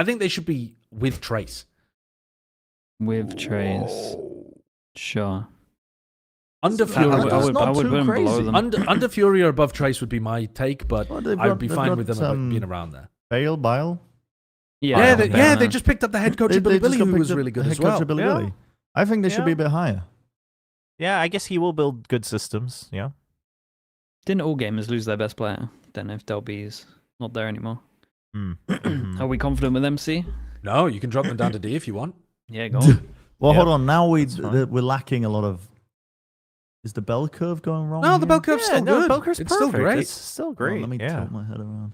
think they should be with Trace. With Trace. Sure. Under Fury. I would put him below them. Under Fury or above Trace would be my take, but Well, I would be fine with them being around there. Bile. Yeah, They just picked up the head coach of Billy Billy, who was really good as well. Billy. I think they should be a bit higher. Yeah, I guess he will build good systems. Yeah. Didn't all gamers lose their best player? Don't know if Delby's not there anymore. Are we confident with MC? No, you can drop them down to D if you want. Yeah, go on. Well, Yeah. hold on. Now we're fine. lacking a lot of. Is the bell curve going wrong? No, the here? bell curve's still good. Bell curve's It's perfect. still great. It's still Hold on, great. let me yeah. tilt my head around.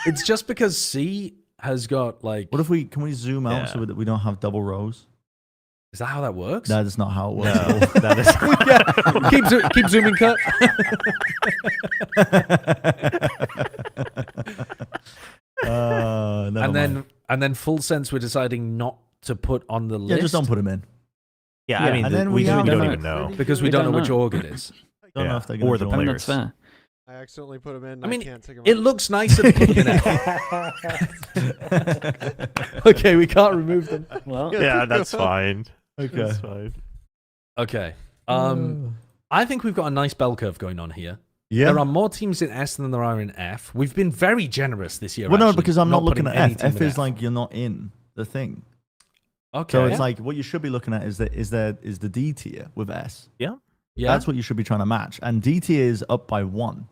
It's just because C has got like. What if can we zoom out so that we don't have double rows? Is that how that works? That is not how it works. No, that is. keep zooming, cut. And then full sense, we're deciding not to put on the list. Yeah, just don't put them in. Yeah, Yeah, I mean, and then we we don't have- even know. because we don't know which org it is. Don't know if they're gonna Or the join. I mean, players. that's fair. I accidentally put him in. I mean, can't take him It out. looks nicer than putting an F. Okay, we can't remove them. Well, Yeah, that's fine. Okay. That's fine. Okay. I think we've got a nice bell curve going on here. Yeah. There are more teams in S than there are in F. We've been very generous this year. Well, no, actually, because I'm not looking putting at any F. team F in is like you're not in the thing. Okay. So it's like what you should be looking at is the D tier with S. yeah. That's what you should be trying to match. And D tier is up by 1.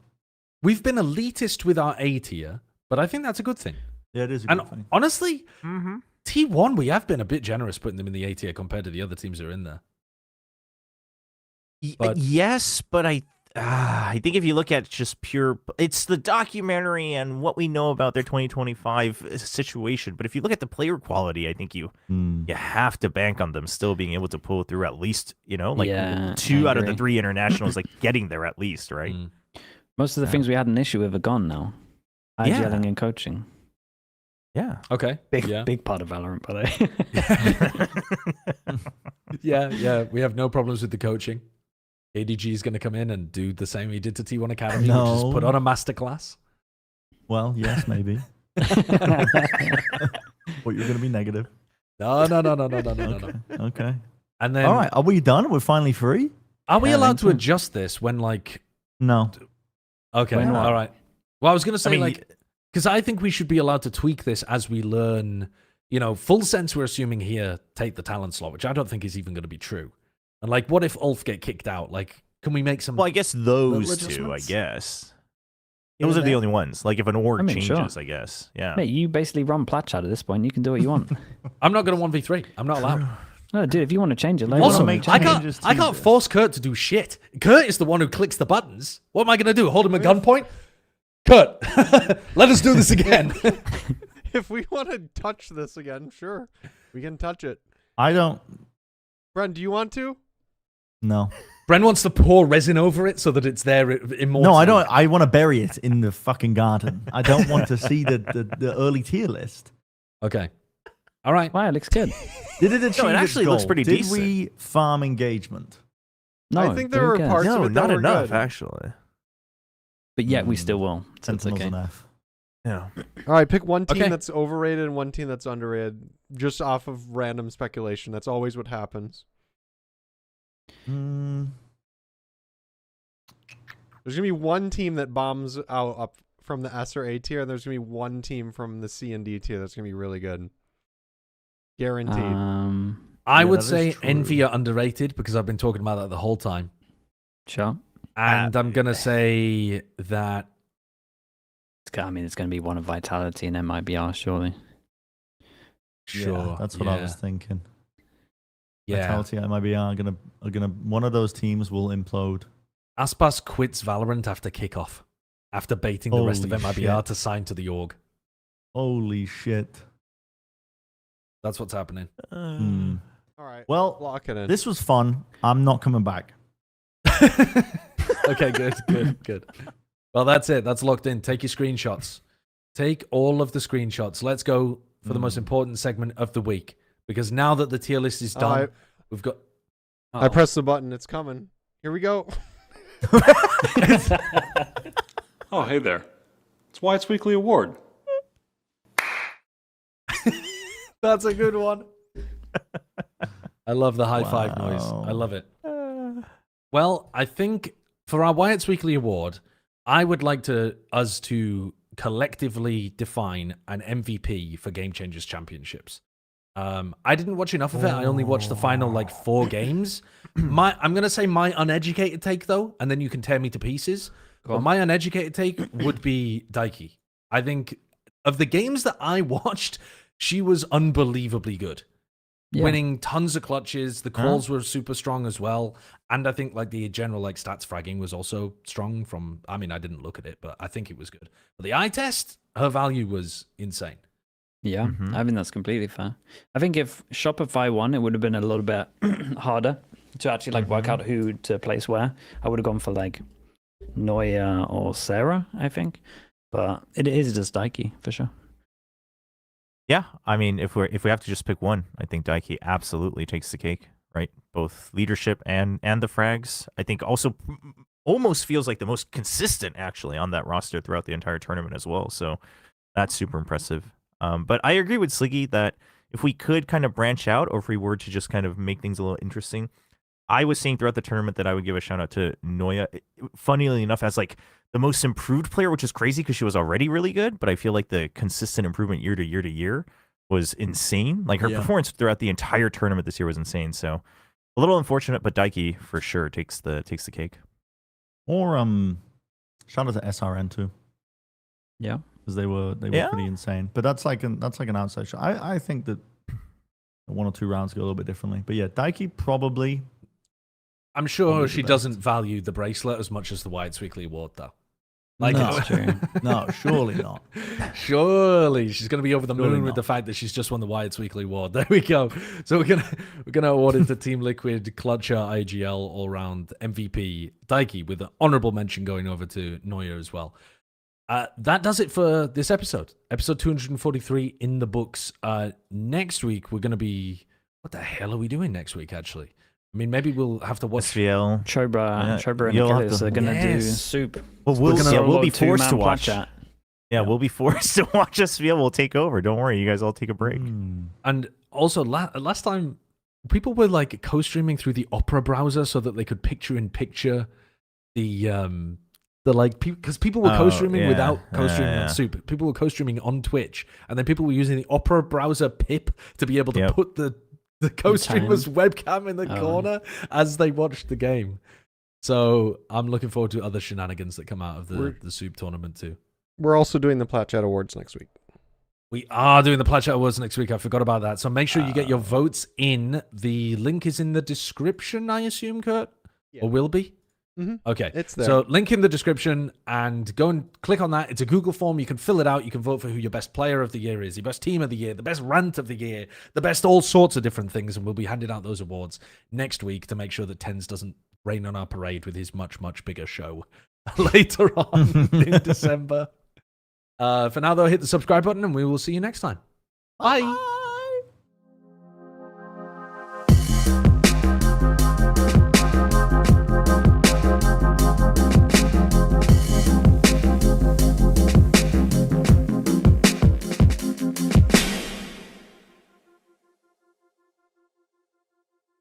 We've been elitist with our A tier, but I think that's a good thing. Yeah, it is a And good thing. honestly, T1, we have been a bit generous putting them in the A tier compared to the other teams that are in there. But- Yes, but I think if you look at just pure, it's the documentary and what we know about their 2025 situation. But if you look at the player quality, I think you have to bank on them still being able to pull through at least, Yeah, 2 I out of the agree. 3 internationals, like getting there at least, right? most of the things we had an issue with are gone now. Yeah. Yelling and coaching. Yeah. Okay. Big part of Valorant, by the way. Yeah. We have no problems with the coaching. ADG is going to come in and do the same he did to T1 Academy, which No. is put on a masterclass. Well, yes, maybe. But you're going to be negative. No. Okay. And then, All right. Are we done? We're finally free? are we Yeah, I allowed think to so. adjust this when No. Okay, Why not? all right. Well, I was going to say, mean, because I think we should be allowed to tweak this as we learn, full sense we're assuming here, take the talent slot, which I don't think is even going to be true. And what if Ulf get kicked out? Can we make some... Well, I guess those Little 2, I adjustments? guess. Here Those and are the there. only ones. Like if an org I mean, sure. changes, I guess. Yeah. Mate, you basically run Plat Chat at this point. You can do what you want. I'm not going to 1v3. I'm not allowed. No, dude, if you want to change it, let Also, go. make I changes can't to force Kurt to do shit. Kurt is the one who clicks the buttons. What am I going to do? Hold him at gunpoint? Kurt, let us do this again. If we want to touch this again, sure, we can touch it. I don't. Bren, do you want to? No. Bren wants to pour resin over it so that it's there immortal. No, I don't. I want to bury it in the fucking garden. I don't want to see the early tier list. Okay. All right. Wow, it looks good. Did it achieve its actually looks goal? pretty Did decent. we farm engagement? No, I think there who were cares? parts No, of it that not were enough, good. actually. But yet we still will. Since Sentinels okay. and F. Yeah. All right, pick one team Okay. that's overrated and one team that's underrated, just off of random speculation. That's always what happens. Mm, There's gonna be one team that bombs out up from the S or A tier, and there's gonna be one team from the C and D tier that's gonna be really good. Guaranteed. I Yeah, would that is say true. Envy are underrated because I've been talking about that the whole time. Sure. And I'm going to say that I mean, it's going to be one of Vitality and MIBR, surely. sure. Yeah, that's what I was thinking. Yeah. Vitality and MIB are gonna one of those teams will implode. Aspas quits Valorant after kickoff, after baiting the rest of Holy MIBR shit. to sign to the org. Holy shit. That's what's happening. Hmm. All right. Well, Lock it in. this was fun. I'm not coming back. Okay, good. Well, that's it. That's locked in. Take your screenshots. Take all of the screenshots. Let's go for the most important segment of the week. Because now that the tier list is done, we've got... I pressed the button. It's coming. Here we go. Oh, hey there. It's Wyatt's Weekly Award. That's a good one. I love the high five noise. I love it. Well, I think for our Wyatt's Weekly Award, I would like us to collectively define an MVP for Game Changers Championships. I didn't watch enough of it. I only watched the final 4 games. I'm gonna say my uneducated take though, and then you can tear me to pieces. But my uneducated take would be Daiki. I think of the games that I watched, she was unbelievably good. Yeah. Winning tons of clutches. The calls were super strong as well. And I think the general stats fragging was also strong from, I mean, I didn't look at it, but I think it was good. But the eye test, her value was insane. Yeah, I think that's completely fair. I think if Shopify won, it would have been a little bit harder to actually work out who to place where. I would have gone for Noya or Sarah, I think. But it is just Daiki for sure. Yeah, I mean, if we have to just pick one, I think Daiki absolutely takes the cake, right? Both leadership and the frags. I think also almost feels like the most consistent actually on that roster throughout the entire tournament as well. So that's super impressive. But I agree with Sliggy that if we could kind of branch out, or if we were to just kind of make things a little interesting, I was saying throughout the tournament that I would give a shout out to Noya, funnily enough, as the most improved player, which is crazy because she was already really good. But I feel like the consistent improvement year to year to year was insane. Her performance throughout the entire tournament this year was insane. So a little unfortunate, but Daiki for sure takes the cake. Or shout out to SRN too. Yeah. Because they were pretty insane. But that's an outside shot. I think that 1 or 2 rounds go a little bit differently. But yeah, Daiki probably. I'm sure Probably she the doesn't value the bracelet as much as the Wyatt's Weekly Award, though. No. That's true. No, surely not. Surely she's going to be over the Surely moon with not. the fact that she's just won the Wyatt's Weekly Award. There we go. So we're gonna award it to Team Liquid, Clutcher, IGL, all round MVP, Daiki, with an honorable mention going over to Noya as well. That does it for this episode. Episode 243 in the books. Next week we're gonna be. What the hell are we doing next week? Actually, I mean, maybe we'll have to watch. SVL. Chobra and you'll have Achilles to- are going to do Yes. SOOP. Well, We'll we'll be Solo forced to two-man Plat watch. Chat. Yeah, we'll be forced to watch SVL. We'll take over. Don't worry, you guys all take a break. And also, last time people were co-streaming through the Opera browser so that they could picture-in-picture because people were co-streaming without co-streaming on SOOP. People were co-streaming on Twitch, and then people were using the Opera browser pip to be able to put the co-streamer's webcam in the corner as they watched the game. So I'm looking forward to other shenanigans that come out of the SOOP tournament too. We're also doing the Plat Chat Awards next week. We are doing the Plat Chat Awards next week. I forgot about that. So make sure you get your votes in. The link is in the description, I assume, Kurt? Yeah. Or will be? Okay. It's there. So link in the description and go and click on that. It's a Google form. You can fill it out. You can vote for who your best player of the year is, your best team of the year, the best rant of the year, the best all sorts of different things. And we'll be handing out those awards next week to make sure that Tens doesn't rain on our parade with his much, much bigger show later on in December. For now, though, hit the subscribe button and we will see you next time. Bye.